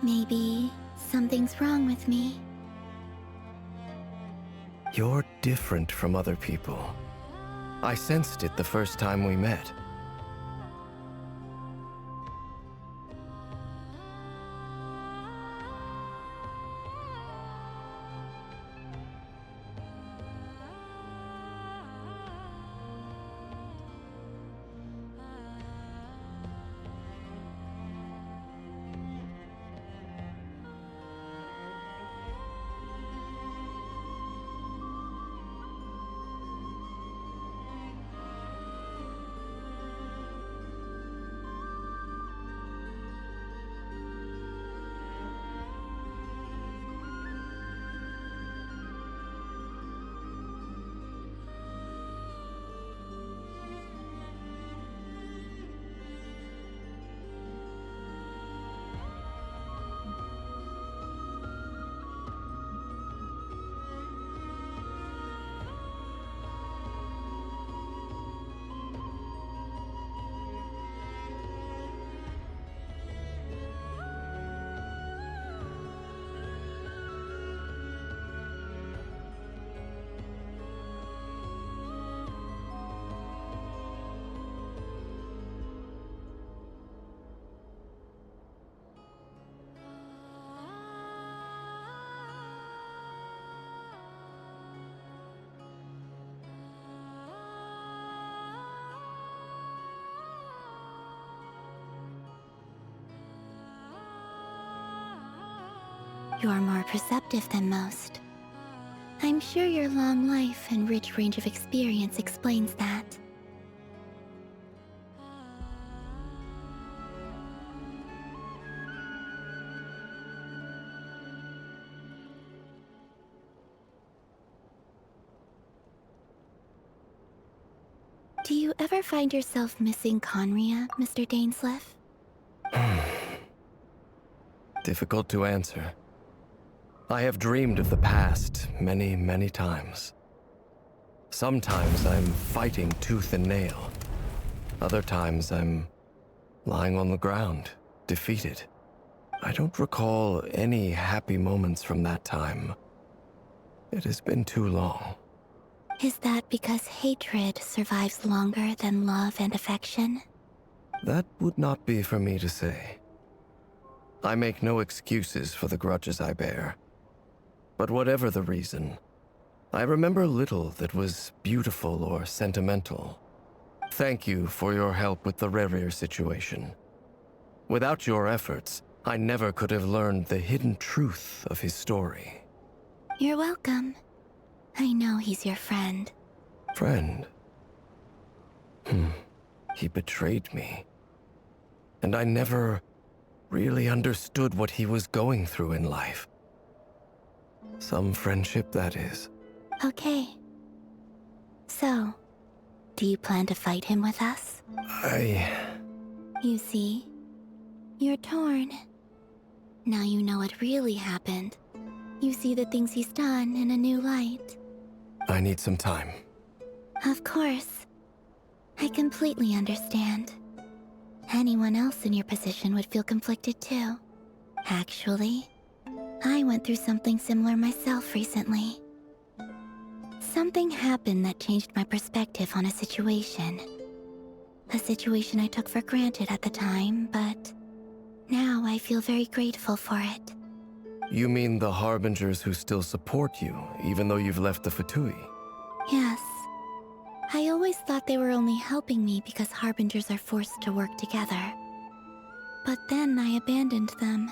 Maybe something's wrong with me. You're different from other people. I sensed it the first time we met. You're more perceptive than most. I'm sure your long life and rich range of experience explains that. Do you ever find yourself missing Conria, Mr. Dainsleif? Difficult to answer. I have dreamed of the past many, many times. Sometimes I'm fighting tooth and nail. Other times I'm lying on the ground, defeated. I don't recall any happy moments from that time. It has been too long. Is that because hatred survives longer than love and affection? That would not be for me to say. I make no excuses for the grudges I bear. But whatever the reason, I remember little that was beautiful or sentimental. Thank you for your help with the Rerir situation. Without your efforts, I never could have learned the hidden truth of his story. You're welcome. I know he's your friend. Friend? He betrayed me. And I never really understood what he was going through in life. Some friendship, that is. Okay. So, do you plan to fight him with us? You see, you're torn. Now you know what really happened. You see the things he's done in a new light. I need some time. Of course. I completely understand. Anyone else in your position would feel conflicted too. Actually, I went through something similar myself recently. Something happened that changed my perspective on a situation. A situation I took for granted at the time, but now I feel very grateful for it. You mean the Harbingers who still support you, even though you've left the Fatui? Yes. I always thought they were only helping me because Harbingers are forced to work together. But then I abandoned them.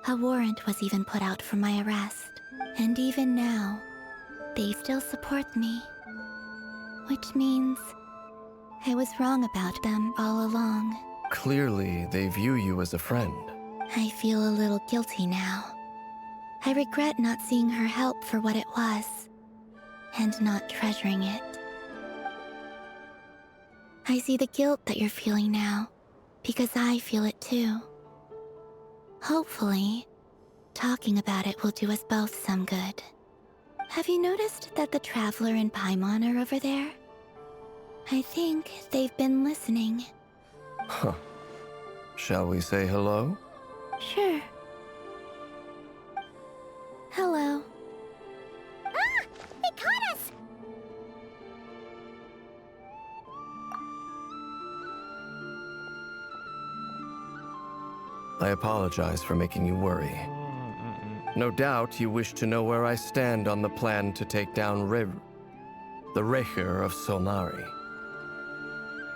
A warrant was even put out for my arrest. And even now, they still support me. Which means I was wrong about them all along. Clearly, they view you as a friend. I feel a little guilty now. I regret not seeing her help for what it was, and not treasuring it. I see the guilt that you're feeling now, because I feel it too. Hopefully, talking about it will do us both some good. Have you noticed that the Traveler and Paimon are over there? I think they've been listening. Huh. Shall we say hello? Sure. Hello. Ah! They caught us! I apologize for making you worry. No doubt you wish to know where I stand on the plan to take down the Raher of Solnari.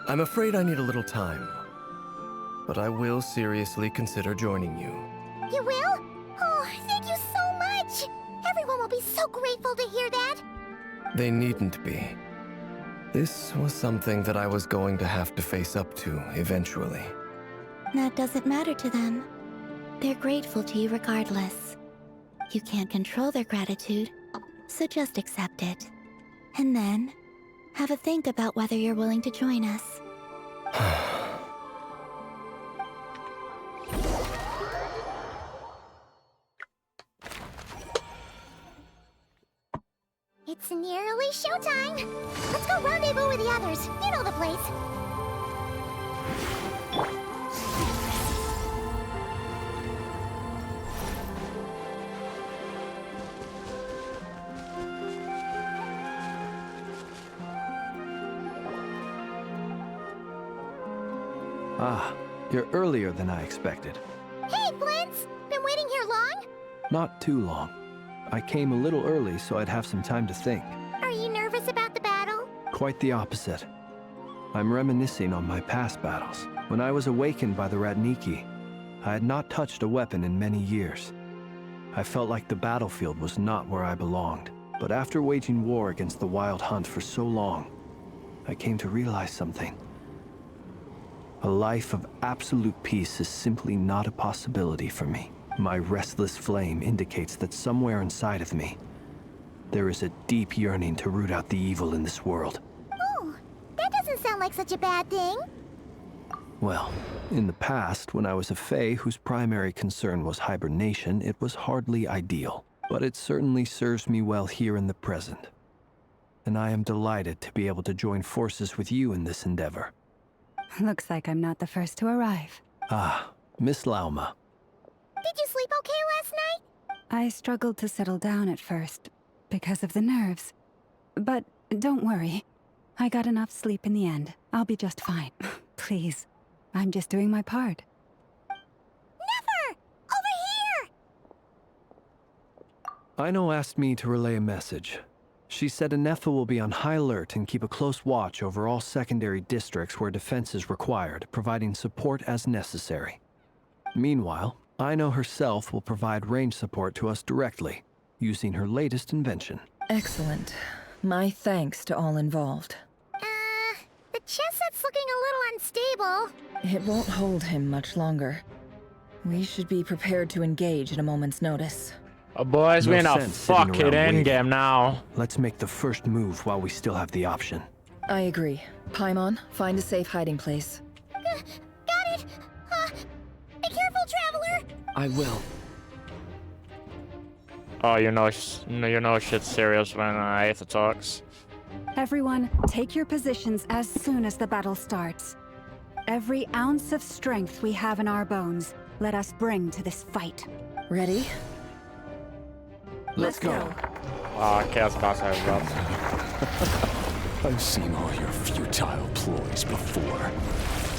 I'm afraid I need a little time, but I will seriously consider joining you. You will? Oh, thank you so much! Everyone will be so grateful to hear that! They needn't be. This was something that I was going to have to face up to eventually. That doesn't matter to them. They're grateful to you regardless. You can't control their gratitude, so just accept it. And then, have a think about whether you're willing to join us. It's nearly showtime! Let's go rendezvous with the others. You know the place. Ah, you're earlier than I expected. Hey, Flint's! Been waiting here long? Not too long. I came a little early so I'd have some time to think. Are you nervous about the battle? Quite the opposite. I'm reminiscing on my past battles. When I was awakened by the Radniki, I had not touched a weapon in many years. I felt like the battlefield was not where I belonged. But after waging war against the Wild Hunt for so long, I came to realize something. A life of absolute peace is simply not a possibility for me. My restless flame indicates that somewhere inside of me, there is a deep yearning to root out the evil in this world. Oh, that doesn't sound like such a bad thing. Well, in the past, when I was a Fae whose primary concern was hibernation, it was hardly ideal. But it certainly serves me well here in the present. And I am delighted to be able to join forces with you in this endeavor. Looks like I'm not the first to arrive. Ah, Miss Lauma. Did you sleep okay last night? I struggled to settle down at first, because of the nerves. But don't worry. I got enough sleep in the end. I'll be just fine. Please. I'm just doing my part. Never! Over here! Aino asked me to relay a message. She said Anefa will be on high alert and keep a close watch over all secondary districts where defense is required, providing support as necessary. Meanwhile, Aino herself will provide range support to us directly, using her latest invention. Excellent. My thanks to all involved. The chess set's looking a little unstable. It won't hold him much longer. We should be prepared to engage at a moment's notice. Oh, boys, No we're in a sense sitting fucking around waiting. endgame now. Let's make the first move while we still have the option. I agree. Paimon, find a safe hiding place. Got it! Be careful, Traveler! I will. Oh, you know shit's serious when Aether talks. Everyone, take your positions as soon as the battle starts. Every ounce of strength we have in our bones, let us bring to this fight. Ready? Let's go. Oh, Chaos Boss has rough. I've seen all your futile ploys before.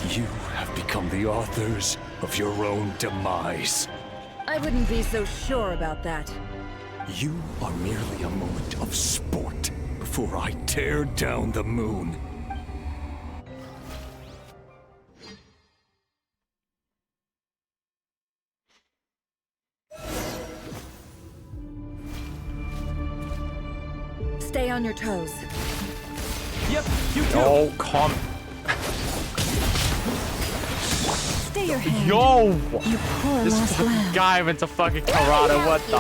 You have become the authors of your own demise. I wouldn't be so sure about that. You are merely a moment of sport before I tear down the moon. Stay on your toes. Yep, you too. Oh, come. Stay your hand. Yo! You poor This lost fucking lamb. guy went to fucking karate. What the?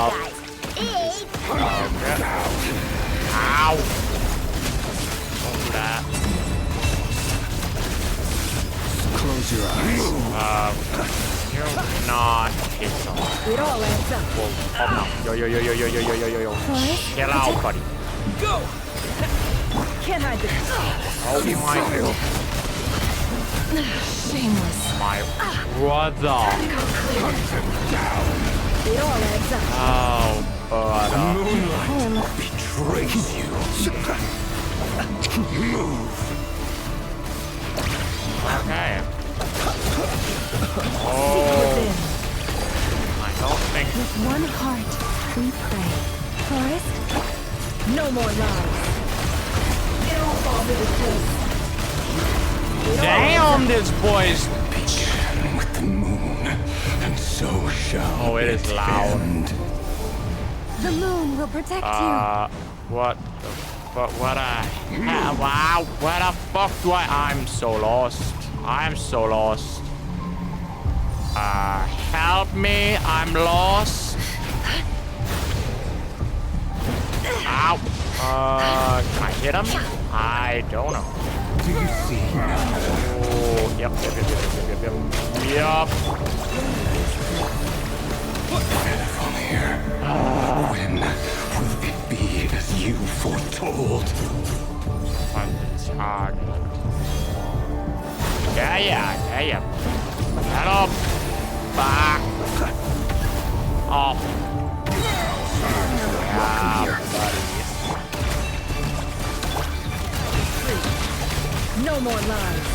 Ow! That. Close your eyes. You're not hit someone. It all adds up. Whoa, oh no. Yo. Chill out, buddy. Go! Can't hide this. Oh my. Shameless. My brother. It all adds up. Oh, brother. Moonlight betrays you. Move. Okay. Oh. I don't think. With one heart, we pray. Forest, no more lies. It all falls into place. Damn, this boy's. Begin with the moon, and so shall. Oh, it is loud. End. The moon will protect you. What? What wow, where the fuck do I'm so lost. I'm so lost. Help me, I'm lost. Ow. Can I hit him? I don't know. Do you see now? Oh, yep. From here. When will it be as you foretold? It's hard. Yeah. Hello. Back. Off. Yeah, buddy. No more lies.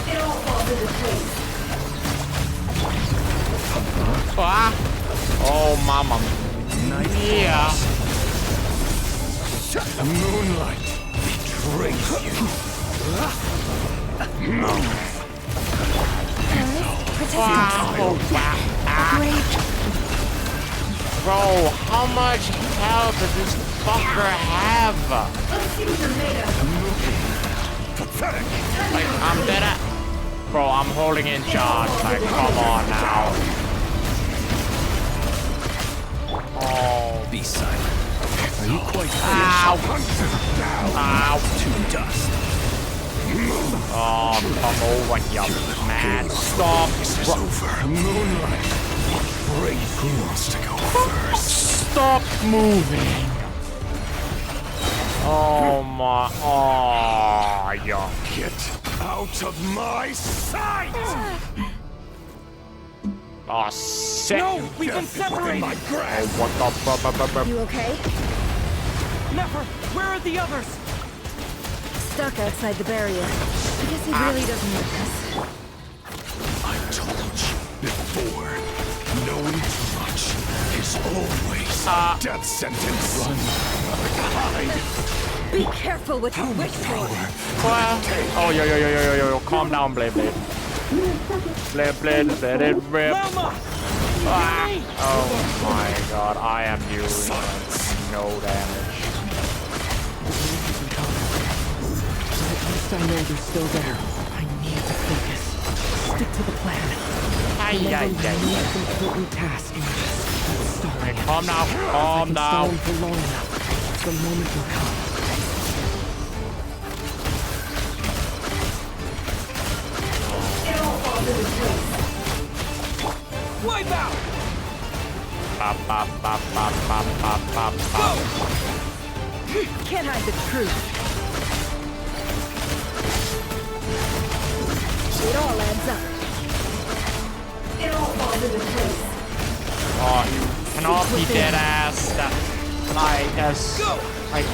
It all falls into place. Ah. Oh, mama. Yeah. The moonlight betrays you. Wow. Bro, how much health does this fucker have? Like, I'm dead at... Bro, I'm holding in charge. Like, come on now. Oh. Be silent. Are you quite Ow. Ow. to dust? Oh, come over here, man. Stop. This is over. Moonlight. Who wants to go first? Stop moving. Oh my. Oh, yeah. Get out of my sight! Oh, sick. No, we've been separated. Oh, what the... You okay? Never. Where are the others? Stuck outside the barrier. I guess he really doesn't like us. I told you before. Knowing too much is always a death sentence. Run. Hide. Be careful what you wish for. Well, oh, yo. Calm down, Blade. Blade, rip. Ah. Oh my god, I am doing no damage. I know they're still there. I need to focus. Stick to the plan. Important task. Okay, calm down. Calm down. For long enough, the moment will come. Wipe out. Can't hide the truth. It all adds up. It all falls into place. Oh, you cannot be dead ass. That,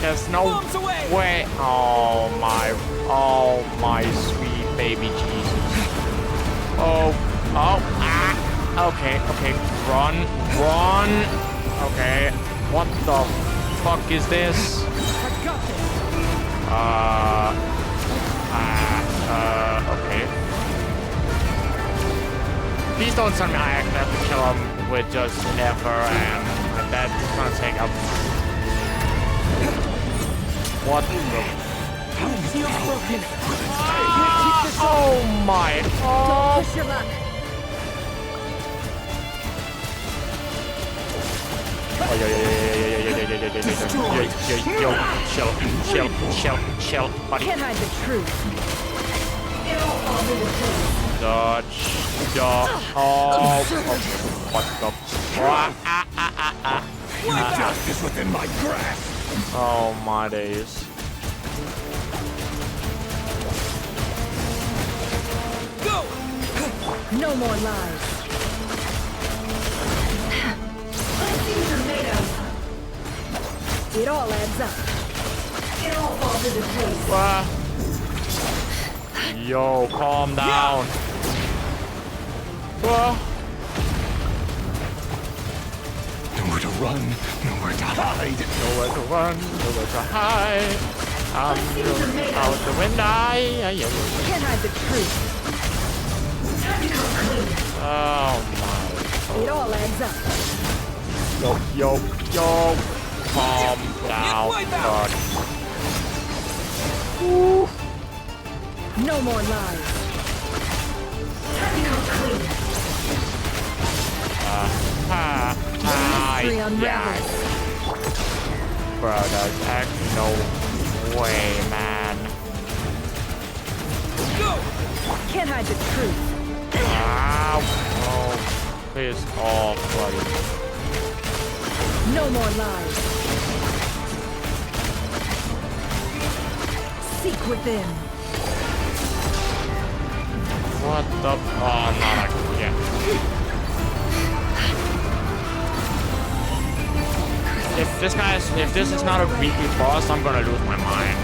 there's no way. Oh my sweet baby Jesus. Okay. Run. Okay. What the fuck is this? Okay. Please don't tell me I actually have to kill him with just never, and that's gonna take up. What the? Oh my! Don't push your luck. Oh yo, chill, buddy. Can't hide the truth. Dodge. Dodge. Oh, what the? My death is within my grasp. Oh my days. Go! No more lies. Things are made of. It all adds up. It all falls into place. What? Yo, calm down. What? Nowhere to run, nowhere to hide. Nowhere to run, nowhere to hide. I'm out the window. Can't hide the truth. Oh my. It all adds up. Yo. Calm down. God. No more lies. Time to come clean. Mystery unravels. Bro, there's actually no way, man. Go! Can't hide the truth. Ow. Oh, piss off, buddy. No more lies. Seek within. What the? Oh, not again. If this is not a weekly boss, I'm gonna lose my mind.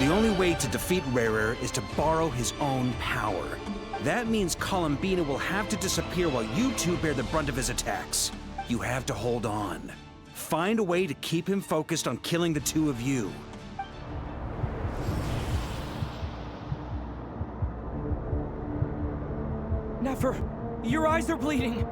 The only way to defeat Rarer is to borrow his own power. That means Columbina will have to disappear while you two bear the brunt of his attacks. You have to hold on. Find a way to keep him focused on killing the two of you. Never. Your eyes are bleeding.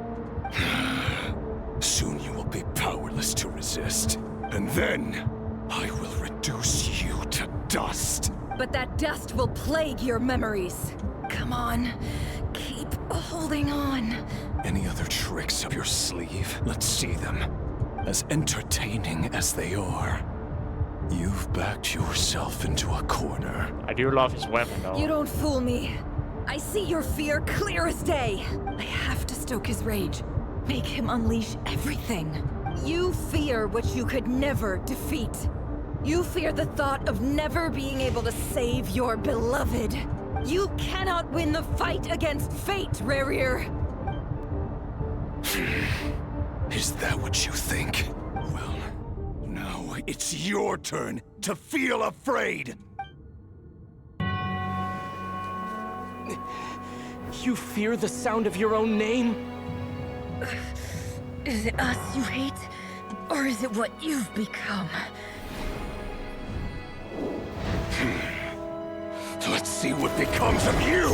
Soon you will be powerless to resist. And then, I will reduce you to dust. But that dust will plague your memories. Come on. Keep holding on. Any other tricks up your sleeve? Let's see them. As entertaining as they are. You've backed yourself into a corner. I do love his weapon, though. You don't fool me. I see your fear clear as day. I have to stoke his rage. Make him unleash everything. You fear what you could never defeat. You fear the thought of never being able to save your beloved. You cannot win the fight against fate, Rarir. Is that what you think? Well, now it's your turn to feel afraid! You fear the sound of your own name? Is it us you hate? Or is it what you've become? Let's see what becomes of you!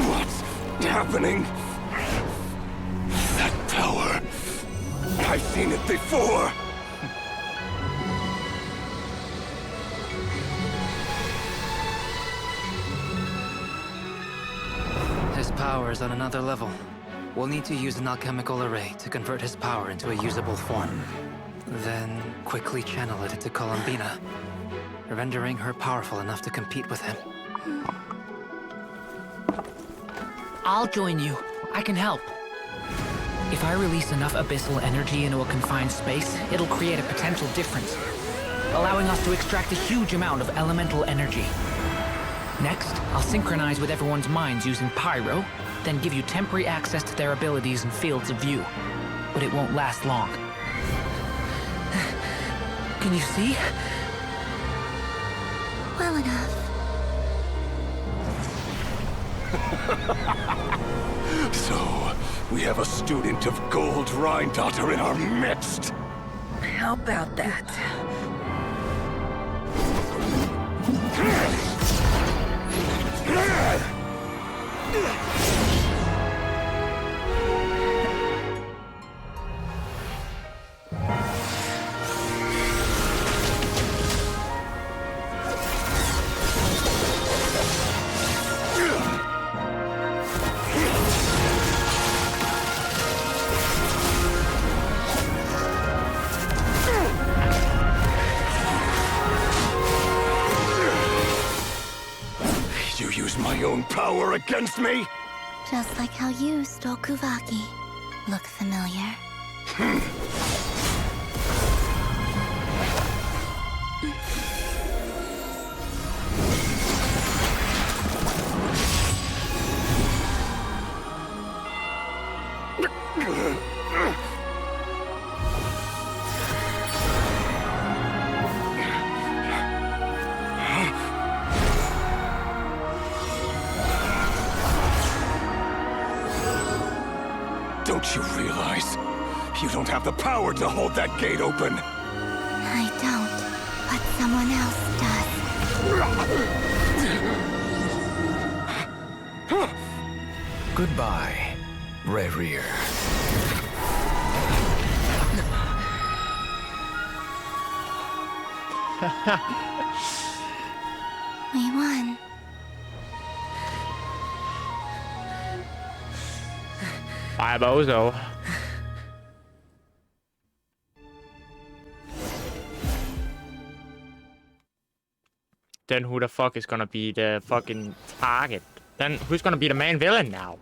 What's happening? That power. I've seen it before. His power is on another level. We'll need to use an alchemical array to convert his power into a usable form. Then quickly channel it into Columbina, rendering her powerful enough to compete with him. I'll join you. I can help. If I release enough abyssal energy into a confined space, it'll create a potential difference, allowing us to extract a huge amount of elemental energy. Next, I'll synchronize with everyone's minds using Pyro, then give you temporary access to their abilities and fields of view. But it won't last long. Can you see? Well enough. So, we have a student of Gold Rheindotter in our midst. How about that? You use my own power against me? Just like how you stole Kuvaki. Look familiar? Don't you realize? You don't have the power to hold that gate open. I don't, but someone else does. Goodbye, Rerir. We won. Bye, Bozo. Then who the fuck is gonna be the fucking target? Then who's gonna be the main villain now?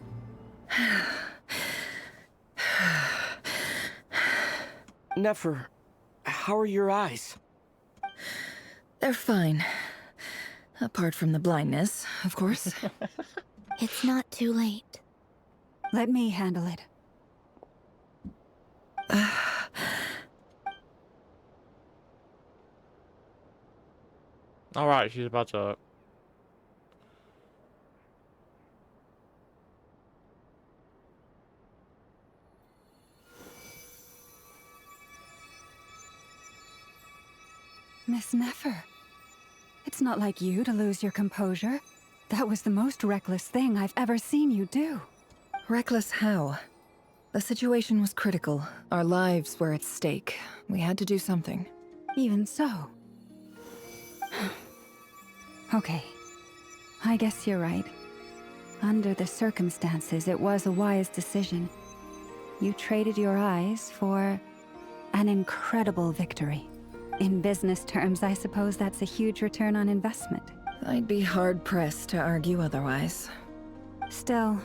Nefer, how are your eyes? They're fine. Apart from the blindness, of course. It's not too late. Let me handle it. Alright, she's about to... Miss Nefer. It's not like you to lose your composure. That was the most reckless thing I've ever seen you do. Reckless how? The situation was critical. Our lives were at stake. We had to do something. Even so. Okay. I guess you're right. Under the circumstances, it was a wise decision. You traded your eyes for an incredible victory. In business terms, I suppose that's a huge return on investment. I'd be hard-pressed to argue otherwise. Still,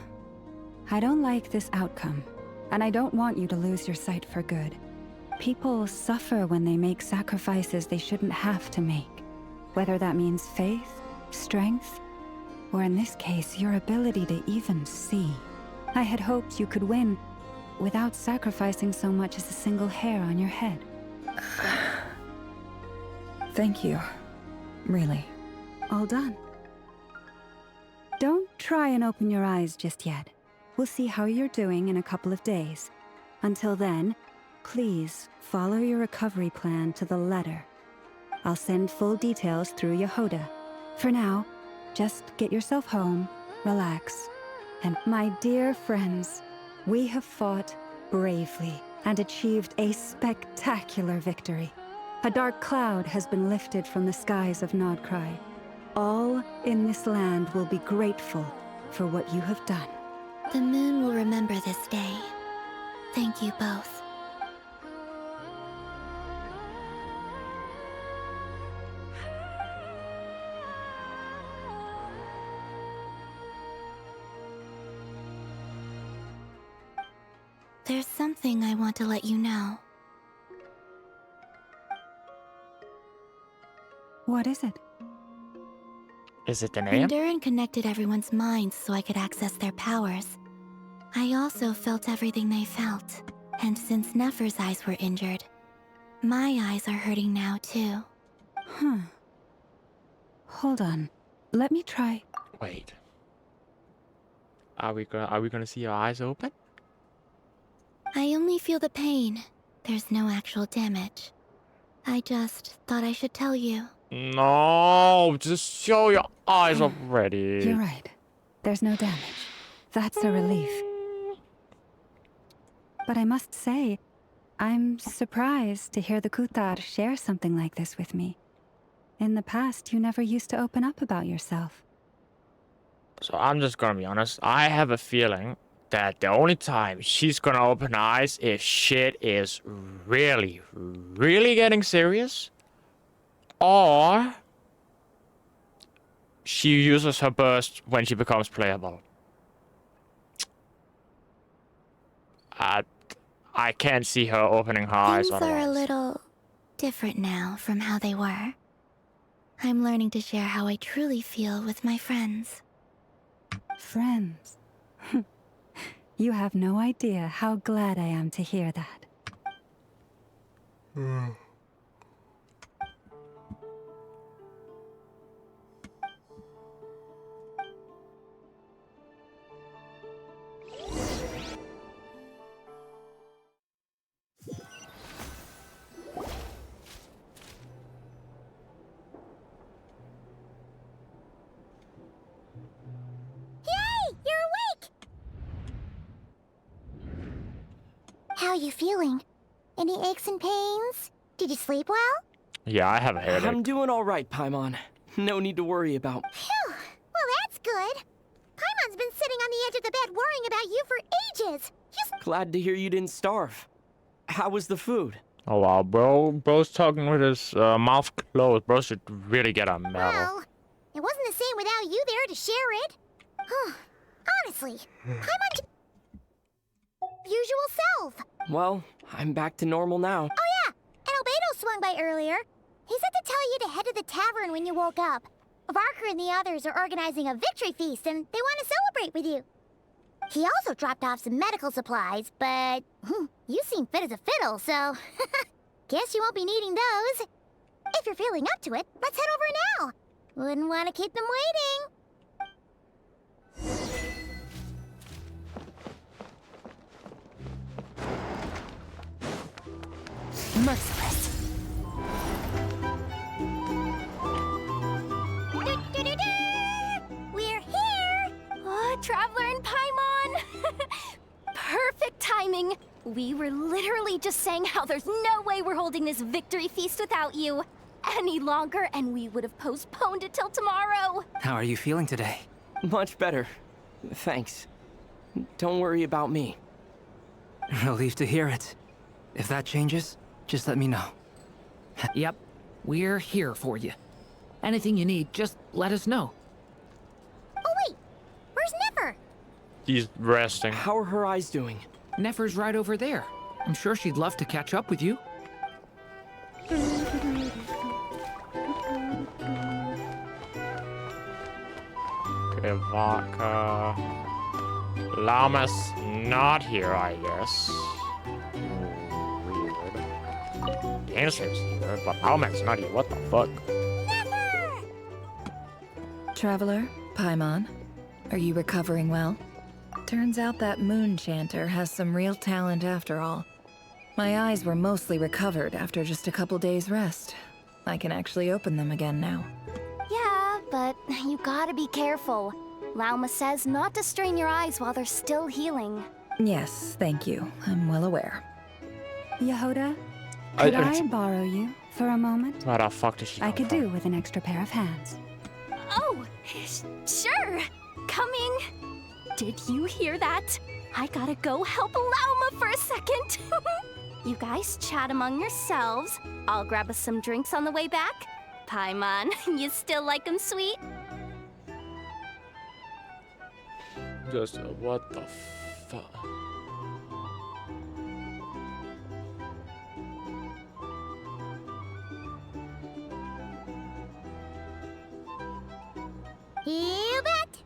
I don't like this outcome, and I don't want you to lose your sight for good. People suffer when they make sacrifices they shouldn't have to make. Whether that means faith, strength, or in this case, your ability to even see. I had hoped you could win without sacrificing so much as a single hair on your head. Thank you. Really. All done. Don't try and open your eyes just yet. We'll see how you're doing in a couple of days. Until then, please follow your recovery plan to the letter. I'll send full details through Yehoda. For now, just get yourself home, relax. And my dear friends, we have fought bravely and achieved a spectacular victory. A dark cloud has been lifted from the skies of Nodcry. All in this land will be grateful for what you have done. The moon will remember this day. Thank you both. There's something I want to let you know. What is it? Is it the name? Endurin connected everyone's minds so I could access their powers. I also felt everything they felt. And since Nefer's eyes were injured, my eyes are hurting now too. Huh. Hold on. Let me try. Wait. Are we gonna see your eyes open? I only feel the pain. There's no actual damage. I just thought I should tell you. No, just show your eyes already. You're right. There's no damage. That's a relief. But I must say, I'm surprised to hear the Kutar share something like this with me. In the past, you never used to open up about yourself. So I'm just gonna be honest. I have a feeling that the only time she's gonna open her eyes if shit is really, really getting serious, or she uses her burst when she becomes playable. I can't see her opening her eyes Things are a otherwise. little different now from how they were. I'm learning to share how I truly feel with my friends. Friends. You have no idea how glad I am to hear that. Yay! You're awake! How are you feeling? Any aches and pains? Did you sleep well? Yeah, I have a headache. I'm doing all right, Paimon. No need to worry about. Phew! Well, that's good. Paimon's been sitting on the edge of the bed worrying about you for ages. Glad to hear you didn't starve. How was the food? Oh wow, bro's talking with his mouth closed. Bro should really get a medal. Well, it wasn't the same without you there to share it. Honestly, Paimon's usual self. Well, I'm back to normal now. Oh yeah, and Albedo swung by earlier. He said to tell you to head to the tavern when you woke up. Varker and the others are organizing a victory feast and they want to celebrate with you. He also dropped off some medical supplies, but you seem fit as a fiddle, so guess you won't be needing those. If you're feeling up to it, let's head over now. Wouldn't want to keep them waiting. Merciless. We're here! Oh, Traveler and Paimon! Perfect timing! We were literally just saying how there's no way we're holding this victory feast without you any longer, and we would have postponed it till tomorrow. How are you feeling today? Much better. Thanks. Don't worry about me. Relieved to hear it. If that changes, just let me know. Yep, we're here for you. Anything you need, just let us know. Oh wait, where's Nefer? He's resting. How are her eyes doing? Nefer's right over there. I'm sure she'd love to catch up with you. Okay, Vodka. Llama's not here, I guess. Weird. Genshin's here, but Llama's not here. What the fuck? Traveler, Paimon, are you recovering well? Turns out that moon chanter has some real talent after all. My eyes were mostly recovered after just a couple days rest. I can actually open them again now. Yeah, but you gotta be careful. Lauma says not to strain your eyes while they're still healing. Yes, thank you. I'm well aware. Yehoda, could I borrow you for a moment? What the fuck does she I could do with an extra pair of hands. Oh, sure. Coming. Did you hear that? I gotta go help Lauma for a second. You guys chat among yourselves. I'll grab us some drinks on the way back. Paimon, you still like 'em sweet? Just what the fuck? You bet!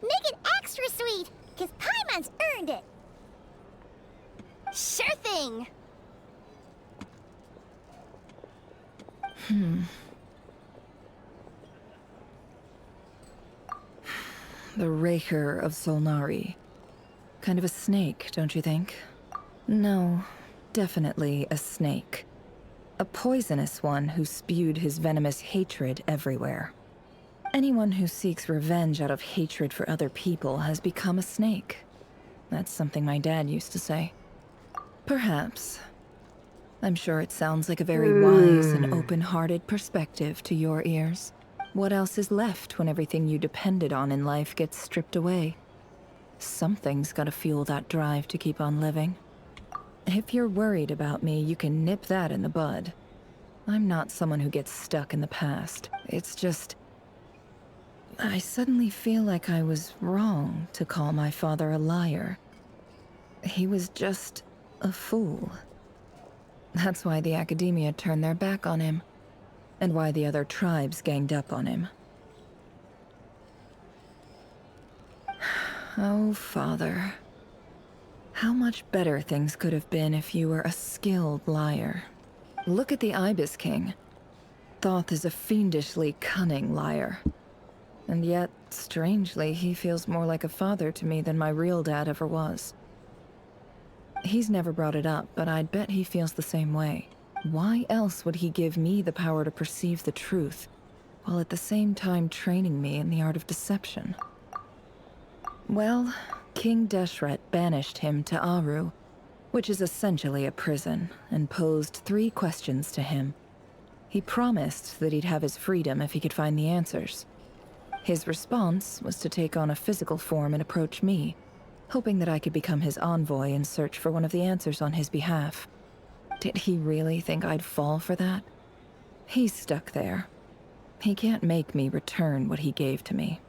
Make it extra sweet, because Paimon's earned it. Sure thing! The Raker of Solnari. Kind of a snake, don't you think? No, definitely a snake. A poisonous one who spewed his venomous hatred everywhere. Anyone who seeks revenge out of hatred for other people has become a snake. That's something my dad used to say. Perhaps. I'm sure it sounds like a very wise and open-hearted perspective to your ears. What else is left when everything you depended on in life gets stripped away? Something's gotta fuel that drive to keep on living. If you're worried about me, you can nip that in the bud. I'm not someone who gets stuck in the past. It's just... I suddenly feel like I was wrong to call my father a liar. He was just a fool. That's why the Academia turned their back on him, and why the other tribes ganged up on him. Oh, Father. How much better things could have been if you were a skilled liar. Look at the Ibis King. Thoth is a fiendishly cunning liar. And yet, strangely, he feels more like a father to me than my real dad ever was. He's never brought it up, but I'd bet he feels the same way. Why else would he give me the power to perceive the truth, while at the same time training me in the art of deception? Well, King Deshret banished him to Aru, which is essentially a prison, and posed 3 questions to him. He promised that he'd have his freedom if he could find the answers. His response was to take on a physical form and approach me, hoping that I could become his envoy and search for one of the answers on his behalf. Did he really think I'd fall for that? He's stuck there. He can't make me return what he gave to me.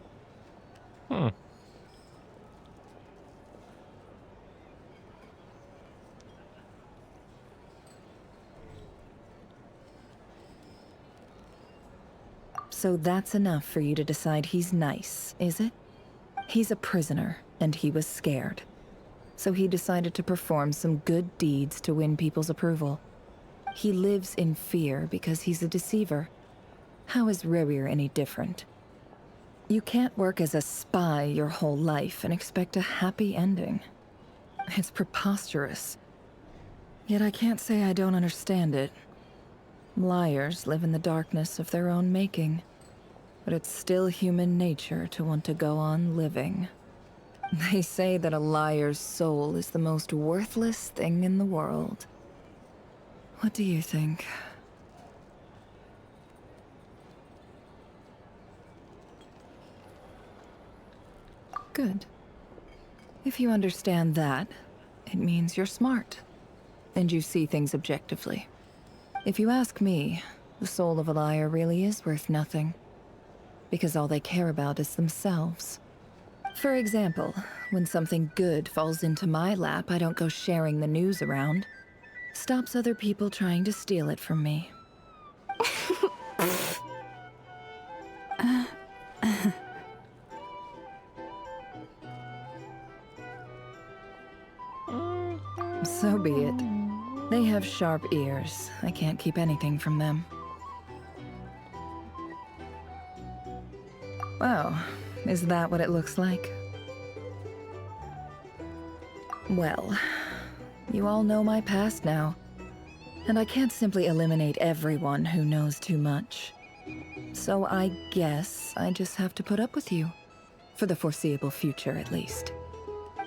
So that's enough for you to decide he's nice, is it? He's a prisoner, and he was scared. So he decided to perform some good deeds to win people's approval. He lives in fear because he's a deceiver. How is Rerir any different? You can't work as a spy your whole life and expect a happy ending. It's preposterous. Yet I can't say I don't understand it. Liars live in the darkness of their own making. But it's still human nature to want to go on living. They say that a liar's soul is the most worthless thing in the world. What do you think? Good. If you understand that, it means you're smart. And you see things objectively. If you ask me, the soul of a liar really is worth nothing. Because all they care about is themselves. For example, when something good falls into my lap, I don't go sharing the news around. Stops other people trying to steal it from me. So be it. They have sharp ears. I can't keep anything from them. Oh, is that what it looks like? Well, you all know my past now, and I can't simply eliminate everyone who knows too much. So I guess I just have to put up with you, for the foreseeable future at least.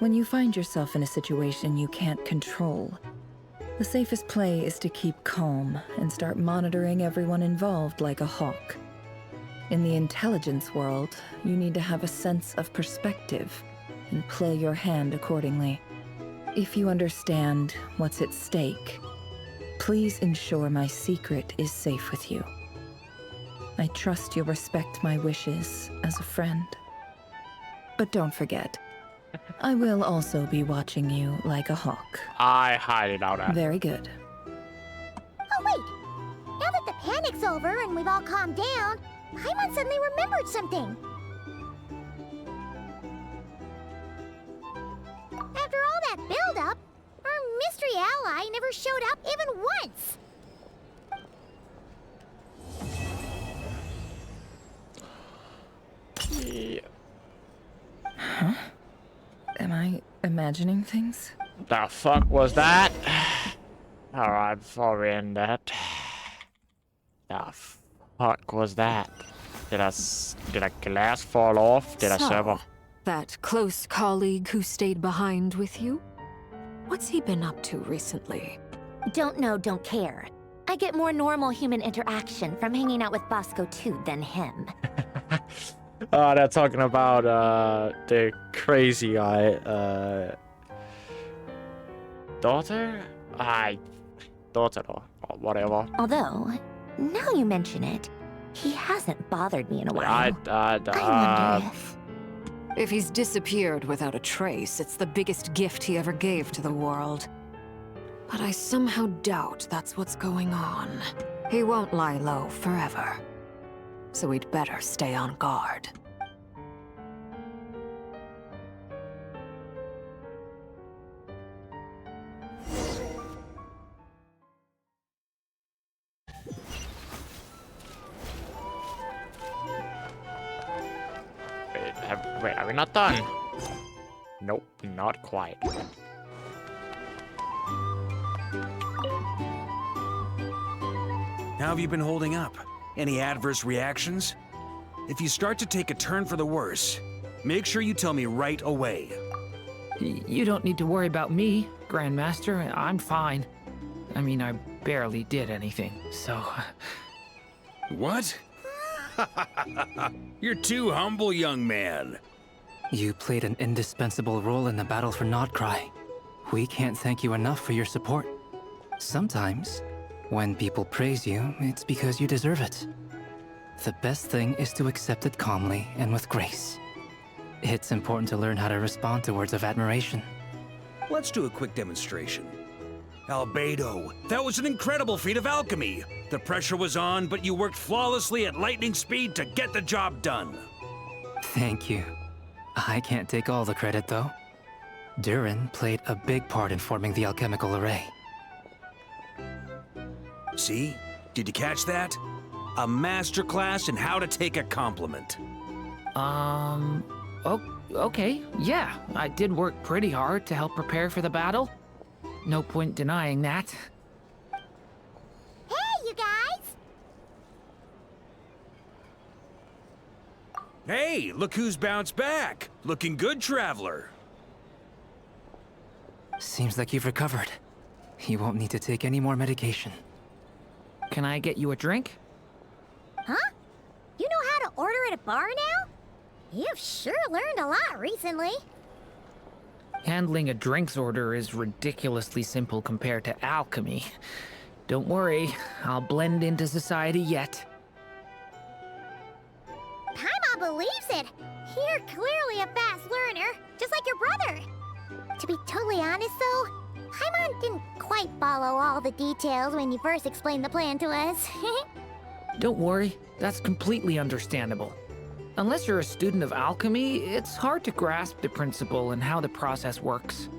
When you find yourself in a situation you can't control, the safest play is to keep calm and start monitoring everyone involved like a hawk. In the intelligence world, you need to have a sense of perspective and play your hand accordingly. If you understand what's at stake, please ensure my secret is safe with you. I trust you'll respect my wishes as a friend. But don't forget, I will also be watching you like a hawk. I highly doubt that. Very good. Oh wait! Now that the panic's over and we've all calmed down, Paimon suddenly remembered something. After all that build-up, our mystery ally never showed up even once. Am I imagining things? The fuck was that? Alright, before we end that. The fuck was that? Did a glass fall off? Did a server? That close colleague who stayed behind with you? What's he been up to recently? Don't know, don't care. I get more normal human interaction from hanging out with Bosco 2 than him. Oh, they're talking about the crazy guy. Daughter? Daughter or whatever. Although, now you mention it, he hasn't bothered me in a while. I wonder if... If he's disappeared without a trace, it's the biggest gift he ever gave to the world. But I somehow doubt that's what's going on. He won't lie low forever. So we'd better stay on guard. Wait, are we not done? Nope, not quite. How have you been holding up? Any adverse reactions? If you start to take a turn for the worse, make sure you tell me right away. You don't need to worry about me, Grandmaster. I'm fine. I mean, I barely did anything, so... What? You're too humble, young man. You played an indispensable role in the battle for Nodcry. We can't thank you enough for your support. Sometimes, when people praise you, it's because you deserve it. The best thing is to accept it calmly and with grace. It's important to learn how to respond to words of admiration. Let's do a quick demonstration. Albedo, that was an incredible feat of alchemy. The pressure was on, but you worked flawlessly at lightning speed to get the job done. Thank you. I can't take all the credit, though. Durin played a big part in forming the alchemical array. See? Did you catch that? A masterclass in how to take a compliment. Okay, yeah. I did work pretty hard to help prepare for the battle. No point denying that. Hey, you guys! Hey, look who's bounced back. Looking good, Traveler. Seems like you've recovered. You won't need to take any more medication. Can I get you a drink? Huh? You know how to order at a bar now? You've sure learned a lot recently. Handling a drinks order is ridiculously simple compared to alchemy. Don't worry, I'll blend into society yet. Paimon believes it! You're clearly a fast learner, just like your brother. To be totally honest though, Paimon didn't quite follow all the details when you first explained the plan to us. Don't worry, that's completely understandable. Unless you're a student of alchemy, it's hard to grasp the principle and how the process works.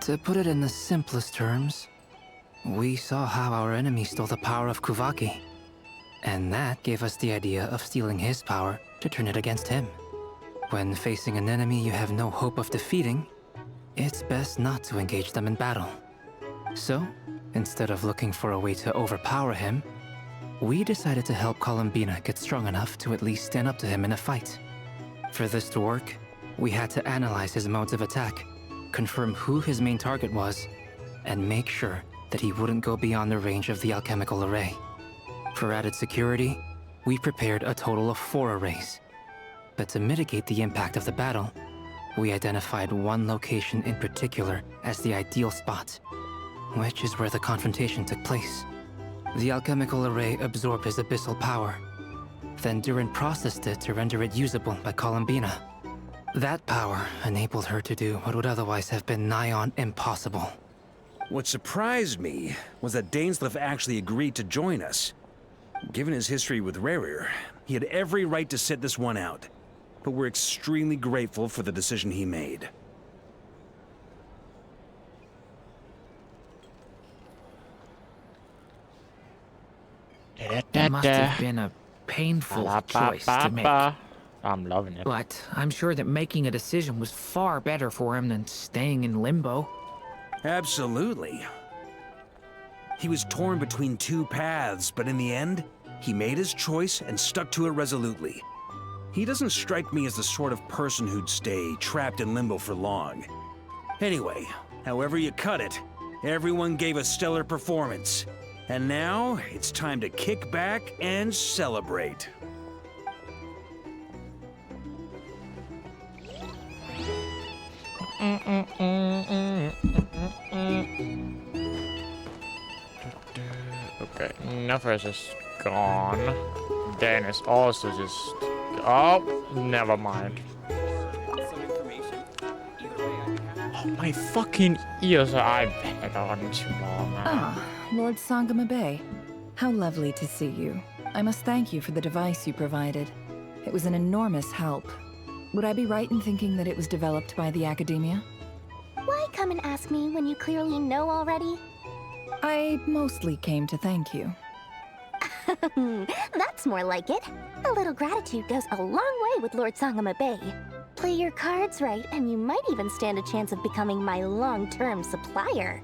To put it in the simplest terms, we saw how our enemy stole the power of Kuvaki. And that gave us the idea of stealing his power to turn it against him. When facing an enemy you have no hope of defeating, it's best not to engage them in battle. So, instead of looking for a way to overpower him, we decided to help Columbina get strong enough to at least stand up to him in a fight. For this to work, we had to analyze his modes of attack, confirm who his main target was, and make sure that he wouldn't go beyond the range of the alchemical array. For added security, we prepared a total of 4 arrays. But to mitigate the impact of the battle, we identified one location in particular as the ideal spot, which is where the confrontation took place. The alchemical array absorbed his abyssal power. Then Durin processed it to render it usable by Columbina. That power enabled her to do what would otherwise have been nigh on impossible. What surprised me was that Dainsleif actually agreed to join us. Given his history with Rerir, he had every right to sit this one out. But we're extremely grateful for the decision he made. It must have been a painful choice to make. I'm loving it. But I'm sure that making a decision was far better for him than staying in limbo. Absolutely. He was torn between two paths, but in the end, he made his choice and stuck to it resolutely. He doesn't strike me as the sort of person who'd stay trapped in limbo for long. Anyway, however you cut it, everyone gave a stellar performance. And now, it's time to kick back and celebrate. Okay, Nephros is gone. Dan is also just... Oh, never mind. Oh, my fucking ears are... I've had on too long. Ah, Lord Sangama Bay. How lovely to see you. I must thank you for the device you provided. It was an enormous help. Would I be right in thinking that it was developed by the Academia? Why come and ask me when you clearly know already? I mostly came to thank you. That's more like it. A little gratitude goes a long way with Lord Sangama Bay. Play your cards right, and you might even stand a chance of becoming my long-term supplier.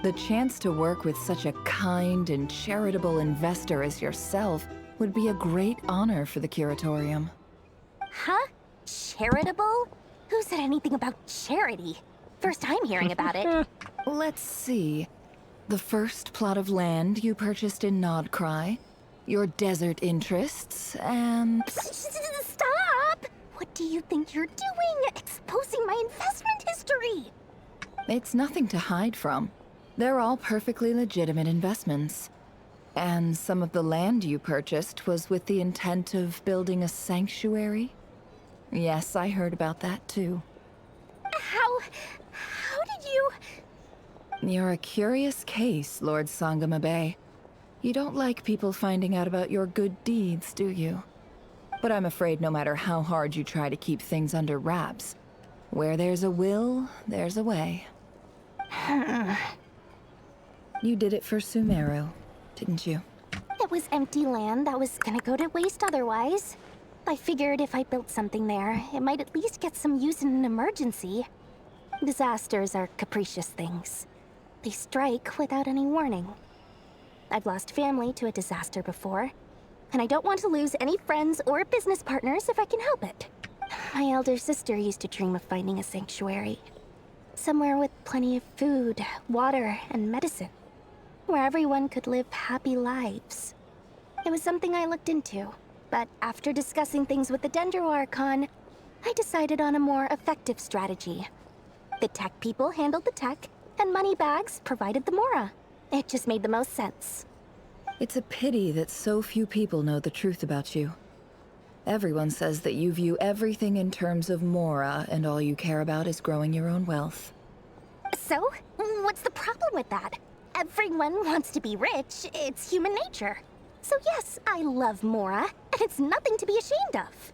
The chance to work with such a kind and charitable investor as yourself would be a great honor for the Curatorium. Huh? Charitable? Who said anything about charity? First time hearing about it. Let's see. The first plot of land you purchased in Nodcry, your desert interests, and... Stop! What do you think you're doing? Exposing my investment history! It's nothing to hide from. They're all perfectly legitimate investments. And some of the land you purchased was with the intent of building a sanctuary? Yes, I heard about that too. How did you... You're a curious case, Lord Sangama Bay. You don't like people finding out about your good deeds, do you? But I'm afraid no matter how hard you try to keep things under wraps, where there's a will, there's a way. You did it for Sumeru, didn't you? It was empty land that was gonna go to waste otherwise. I figured if I built something there, it might at least get some use in an emergency. Disasters are capricious things. They strike without any warning. I've lost family to a disaster before, and I don't want to lose any friends or business partners if I can help it. My elder sister used to dream of finding a sanctuary. Somewhere with plenty of food, water, and medicine. Where everyone could live happy lives. It was something I looked into, but after discussing things with the Dendro Archon, I decided on a more effective strategy. The tech people handled the tech, and Moneybags provided the Mora. It just made the most sense. It's a pity that so few people know the truth about you. Everyone says that you view everything in terms of Mora, and all you care about is growing your own wealth. So, what's the problem with that? Everyone wants to be rich. It's human nature. So yes, I love Mora, and it's nothing to be ashamed of.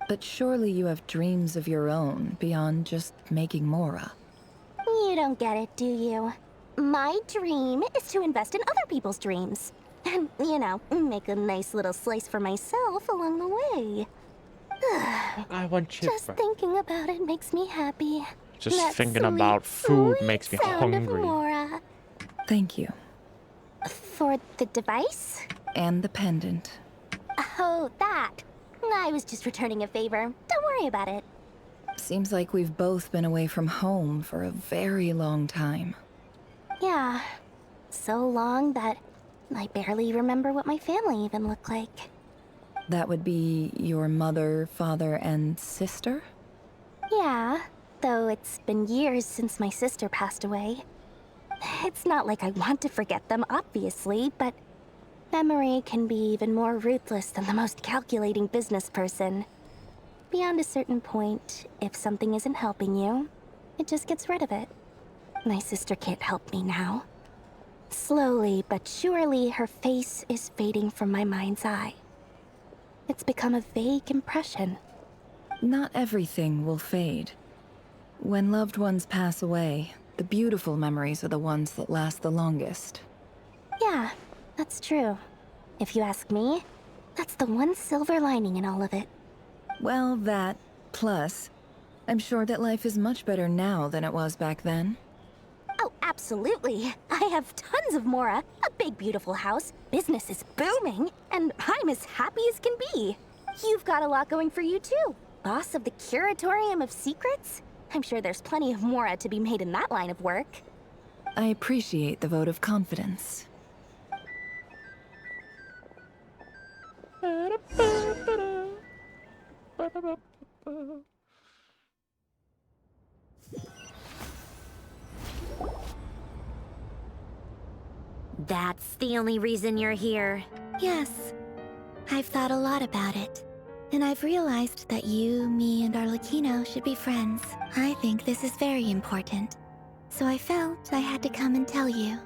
But surely you have dreams of your own beyond just making Mora. You don't get it, do you? My dream is to invest in other people's dreams. And, you know, make a nice little slice for myself along the way. I want chip. Just thinking about it makes me happy. Just That thinking sweet, about food sweet makes me sound of hungry. Mora. Thank you. For the device? And the pendant. Oh, that. I was just returning a favor. Don't worry about it. Seems like we've both been away from home for a very long time. Yeah. So long that I barely remember what my family even looked like. That would be your mother, father, and sister? Yeah, though it's been years since my sister passed away. It's not like I want to forget them, obviously, but memory can be even more ruthless than the most calculating business person. Beyond a certain point, if something isn't helping you, it just gets rid of it. My sister can't help me now. Slowly but surely, her face is fading from my mind's eye. It's become a vague impression. Not everything will fade. When loved ones pass away, the beautiful memories are the ones that last the longest. Yeah, that's true. If you ask me, that's the one silver lining in all of it. Well, that, plus, I'm sure that life is much better now than it was back then. Oh, absolutely. I have tons of Mora, a big beautiful house, business is booming, and I'm as happy as can be. You've got a lot going for you too. Boss of the Curatorium of Secrets? I'm sure there's plenty of Mora to be made in that line of work. I appreciate the vote of confidence. That's the only reason you're here. Yes. I've thought a lot about it. And I've realized that you, me, and Arlecchino should be friends. I think this is very important. So I felt I had to come and tell you.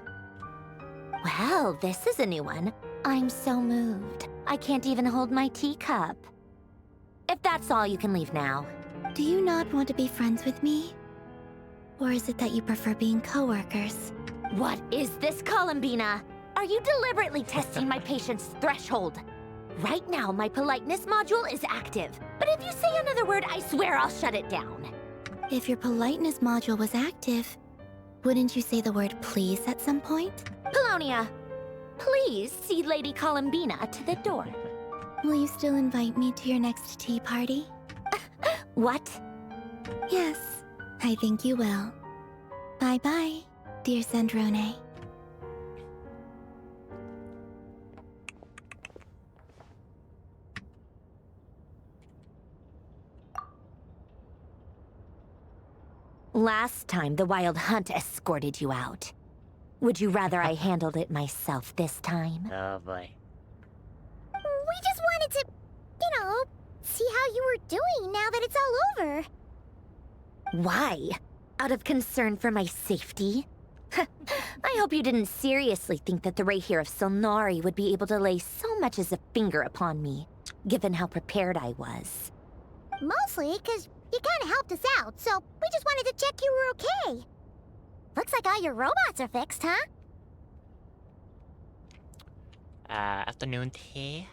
Well, this is a new one. I'm so moved. I can't even hold my teacup. If that's all, you can leave now. Do you not want to be friends with me? Or is it that you prefer being co-workers? What is this, Columbina? Are you deliberately testing my patience threshold? Right now, my politeness module is active. But if you say another word, I swear I'll shut it down. If your politeness module was active, wouldn't you say the word please at some point? Polonia, please see Lady Columbina to the door. Will you still invite me to your next tea party? What? Yes, I think you will. Bye-bye, dear Sandrone. Last time, the Wild Hunt escorted you out. Would you rather I handled it myself this time? Oh boy. We just wanted to, see how you were doing now that it's all over. Why? Out of concern for my safety? I hope you didn't seriously think that the Rayhir of Solnari would be able to lay so much as a finger upon me, given how prepared I was. Mostly because you kind of helped us out, so we just wanted to check you were okay. Looks like all your robots are fixed, huh? Afternoon tea?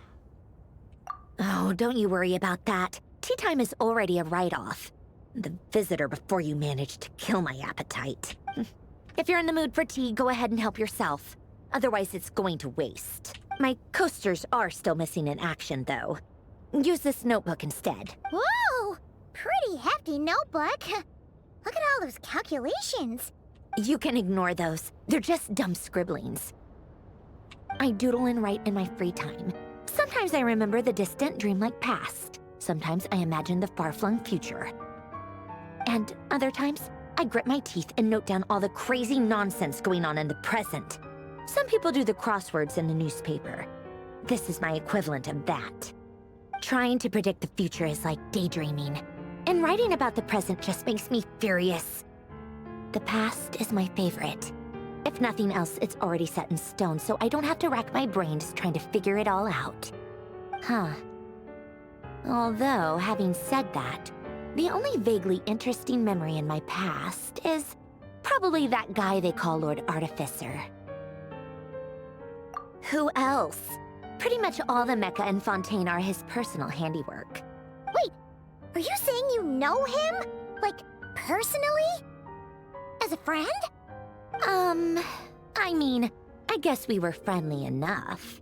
Oh, don't you worry about that. Tea time is already a write-off. The visitor before you managed to kill my appetite. If you're in the mood for tea, go ahead and help yourself. Otherwise, it's going to waste. My coasters are still missing in action, though. Use this notebook instead. Whoa! Pretty hefty notebook. Look at all those calculations. You can ignore those. They're just dumb scribblings. I doodle and write in my free time. Sometimes I remember the distant dreamlike past. Sometimes I imagine the far-flung future. And other times, I grit my teeth and note down all the crazy nonsense going on in the present. Some people do the crosswords in the newspaper. This is my equivalent of that. Trying to predict the future is like daydreaming. And writing about the present just makes me furious. The past is my favorite. If nothing else, it's already set in stone, so I don't have to rack my brains trying to figure it all out. Huh. Although, having said that, the only vaguely interesting memory in my past is probably that guy they call Lord Artificer. Who else? Pretty much all the mecha and Fontaine are his personal handiwork. Wait, are you saying you know him? Like, personally? As a friend? I mean, I guess we were friendly enough.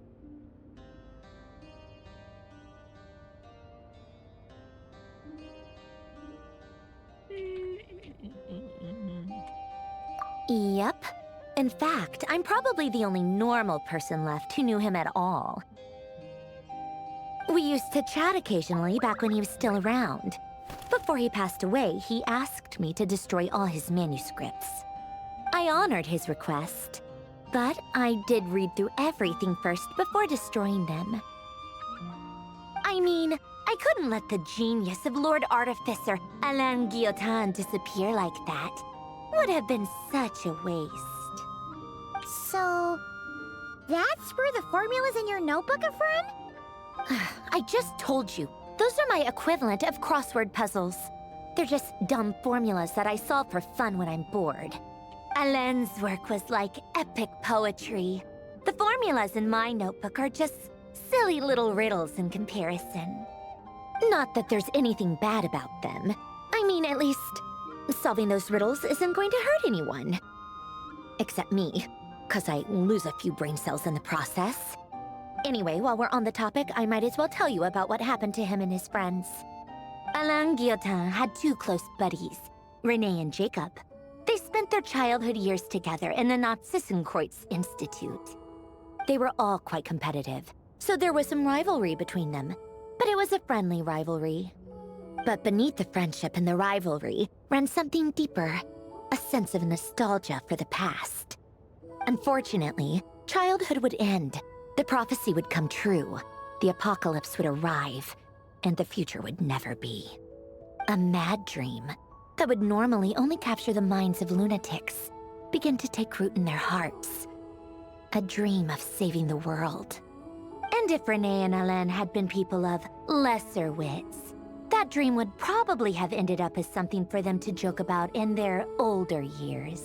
Yep. In fact, I'm probably the only normal person left who knew him at all. We used to chat occasionally back when he was still around. Before he passed away, he asked me to destroy all his manuscripts. I honored his request, but I did read through everything first before destroying them. I mean, I couldn't let the genius of Lord Artificer Alain Guillotin disappear like that. Would have been such a waste. So, that's where the formula's in your notebook are from? I just told you. Those are my equivalent of crossword puzzles. They're just dumb formulas that I solve for fun when I'm bored. Alain's work was like epic poetry. The formulas in my notebook are just silly little riddles in comparison. Not that there's anything bad about them. I mean, at least, solving those riddles isn't going to hurt anyone. Except me, 'cause I lose a few brain cells in the process. Anyway, while we're on the topic, I might as well tell you about what happened to him and his friends. Alain Guillotin had two close buddies, René and Jacob. They spent their childhood years together in the Narzissenkreuz Institute. They were all quite competitive, so there was some rivalry between them, but it was a friendly rivalry. But beneath the friendship and the rivalry ran something deeper, a sense of nostalgia for the past. Unfortunately, childhood would end, the prophecy would come true, the apocalypse would arrive, and the future would never be. A mad dream that would normally only capture the minds of lunatics began to take root in their hearts. A dream of saving the world. And if René and Alain had been people of lesser wits, that dream would probably have ended up as something for them to joke about in their older years.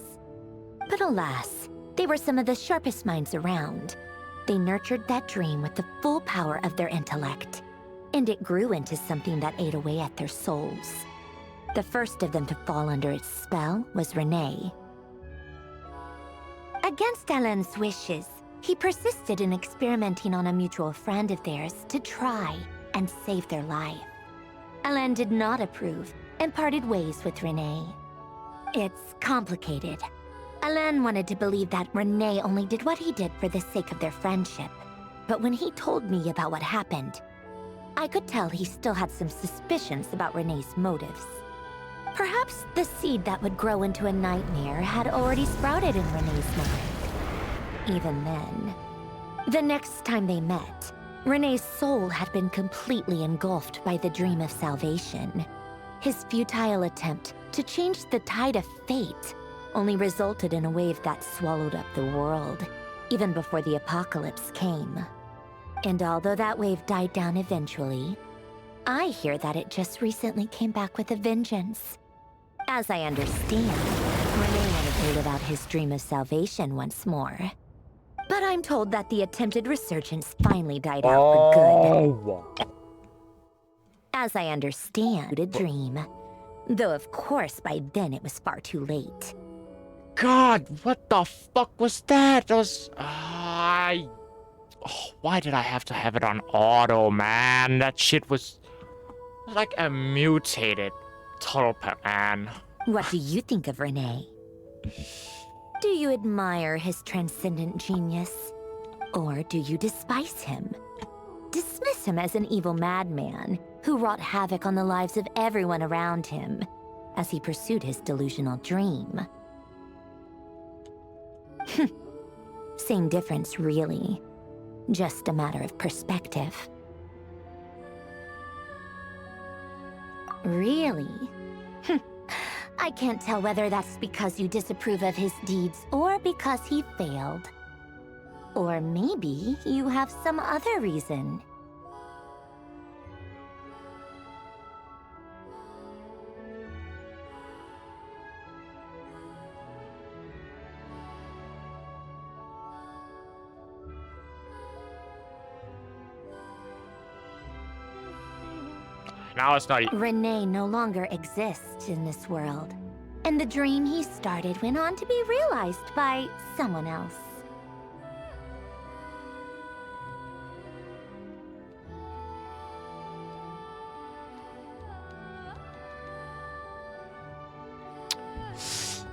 But alas, they were some of the sharpest minds around. They nurtured that dream with the full power of their intellect, and it grew into something that ate away at their souls. The first of them to fall under its spell was René. Against Alain's wishes, he persisted in experimenting on a mutual friend of theirs to try and save their life. Alain did not approve and parted ways with René. It's complicated. Alain wanted to believe that René only did what he did for the sake of their friendship. But when he told me about what happened, I could tell he still had some suspicions about René's motives. Perhaps the seed that would grow into a nightmare had already sprouted in René's mind. Even then, the next time they met, René's soul had been completely engulfed by the dream of salvation. His futile attempt to change the tide of fate only resulted in a wave that swallowed up the world, even before the apocalypse came. And although that wave died down eventually, I hear that it just recently came back with a vengeance. As I understand, René wanted to live out his dream of salvation once more. But I'm told that the attempted resurgence finally died out for good. As I understand, a dream. Though of course by then it was far too late. God, what the fuck was that? That was... why did I have to have it on auto, man? That shit was like a mutated telepath, man. What do you think of René? Do you admire his transcendent genius? Or do you despise him? Dismiss him as an evil madman who wrought havoc on the lives of everyone around him as he pursued his delusional dream? Same difference, really. Just a matter of perspective. Really? I can't tell whether that's because you disapprove of his deeds or because he failed. Or maybe you have some other reason. Now it's not... René no longer exists in this world, and the dream he started went on to be realized by someone else.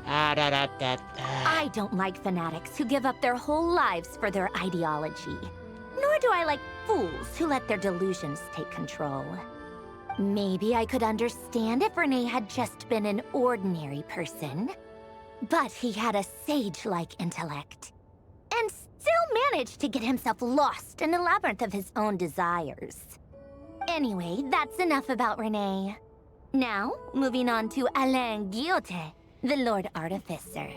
I don't like fanatics who give up their whole lives for their ideology. Nor do I like fools who let their delusions take control. Maybe I could understand if René had just been an ordinary person. But he had a sage-like intellect. And still managed to get himself lost in the labyrinth of his own desires. Anyway, that's enough about René. Now, moving on to Alain Guillotin, the Lord Artificer.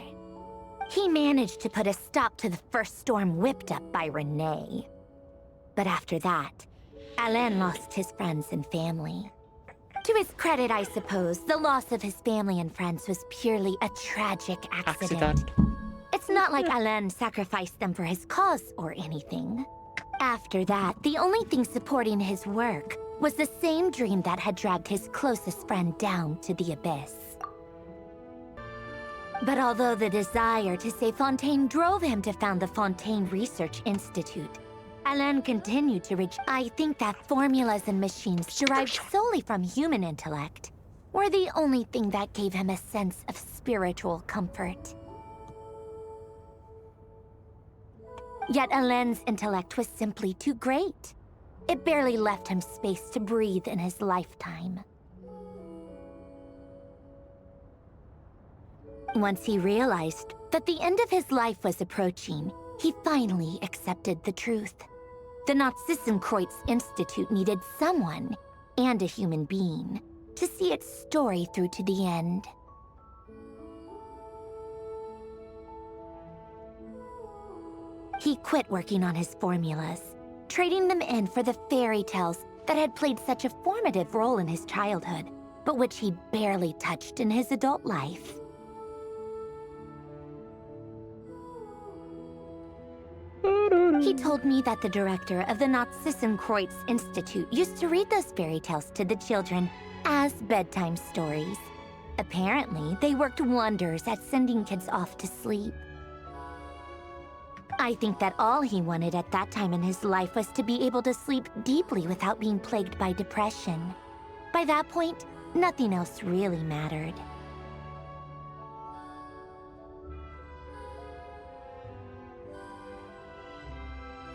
He managed to put a stop to the first storm whipped up by René. But after that, Alain lost his friends and family. To his credit, I suppose, the loss of his family and friends was purely a tragic accident. It's not like Alain sacrificed them for his cause or anything. After that, the only thing supporting his work was the same dream that had dragged his closest friend down to the abyss. But although the desire to save Fontaine drove him to found the Fontaine Research Institute, Alain continued to reach. I think that formulas and machines derived solely from human intellect were the only thing that gave him a sense of spiritual comfort. Yet Alain's intellect was simply too great. It barely left him space to breathe in his lifetime. Once he realized that the end of his life was approaching, he finally accepted the truth. The Nazissenkreuz Institute needed someone, and a human being, to see its story through to the end. He quit working on his formulas, trading them in for the fairy tales that had played such a formative role in his childhood, but which he barely touched in his adult life. He told me that the director of the Nazissenkreuz Institute used to read those fairy tales to the children as bedtime stories. Apparently, they worked wonders at sending kids off to sleep. I think that all he wanted at that time in his life was to be able to sleep deeply without being plagued by depression. By that point, nothing else really mattered.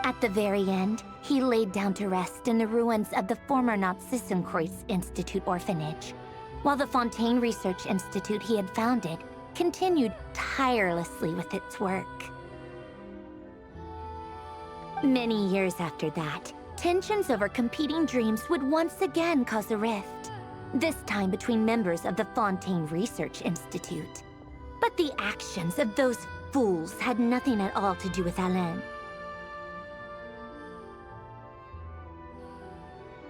At the very end, he laid down to rest in the ruins of the former Nazissenkreuz Institute orphanage, while the Fontaine Research Institute he had founded continued tirelessly with its work. Many years after that, tensions over competing dreams would once again cause a rift, this time between members of the Fontaine Research Institute. But the actions of those fools had nothing at all to do with Alain.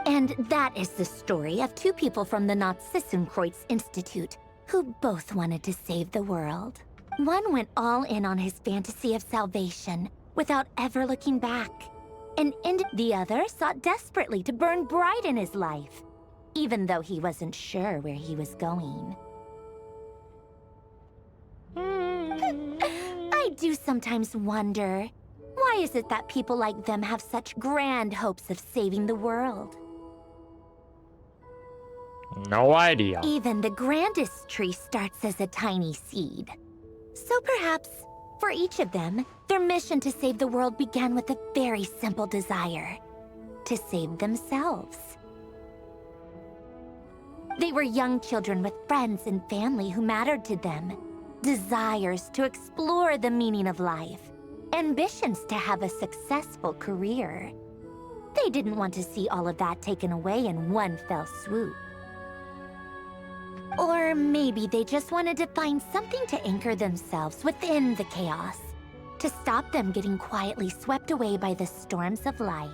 And that is the story of two people from the Nazissenkreuz Institute who both wanted to save the world. One went all in on his fantasy of salvation without ever looking back. And the other sought desperately to burn bright in his life, even though he wasn't sure where he was going. I do sometimes wonder, why is it that people like them have such grand hopes of saving the world? No idea. Even the grandest tree starts as a tiny seed. So perhaps, for each of them, their mission to save the world began with a very simple desire: to save themselves. They were young children with friends and family who mattered to them, desires to explore the meaning of life, ambitions to have a successful career. They didn't want to see all of that taken away in one fell swoop. Or maybe they just wanted to find something to anchor themselves within the chaos, to stop them getting quietly swept away by the storms of life.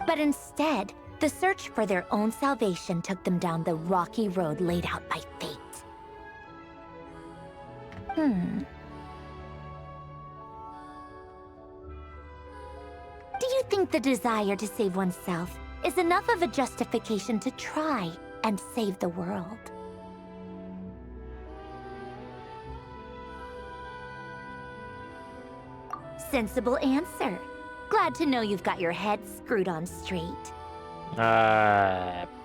But instead, the search for their own salvation took them down the rocky road laid out by fate. Do you think the desire to save oneself is enough of a justification to try and save the world? Sensible answer. Glad to know you've got your head screwed on straight.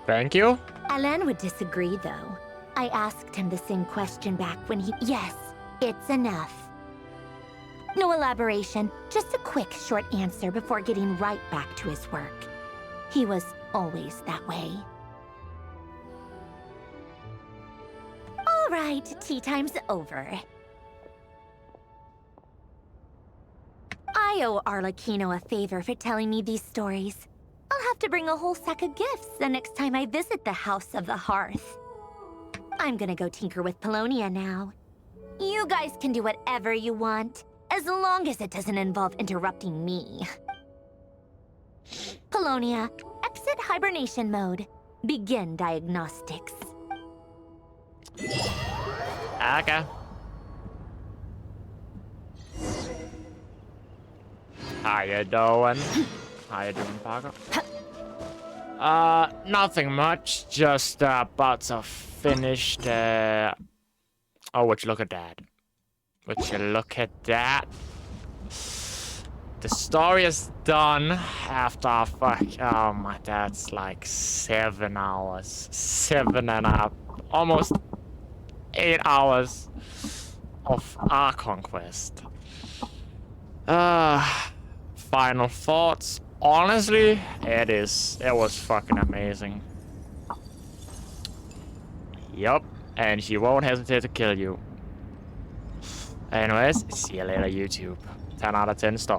Thank you? Alain would disagree, though. I asked him the same question back when he... Yes, it's enough. No elaboration, just a quick, short answer before getting right back to his work. He was always that way. All right, tea time's over. I owe Arlecchino a favor for telling me these stories. I'll have to bring a whole sack of gifts the next time I visit the House of the Hearth. I'm gonna go tinker with Polonia now. You guys can do whatever you want, as long as it doesn't involve interrupting me. Polonia, exit hibernation mode. Begin diagnostics. Okay. How you doing? How you doing, Parker? Nothing much. Just about to finish the... Oh, would you look at that? Would you look at that? The story is done after oh my, that's like 7 hours. 7.5, almost 8 hours of our conquest. Final thoughts. Honestly, it was fucking amazing. Yup, and she won't hesitate to kill you. Anyways, see you later, YouTube. 10 out of 10 stars.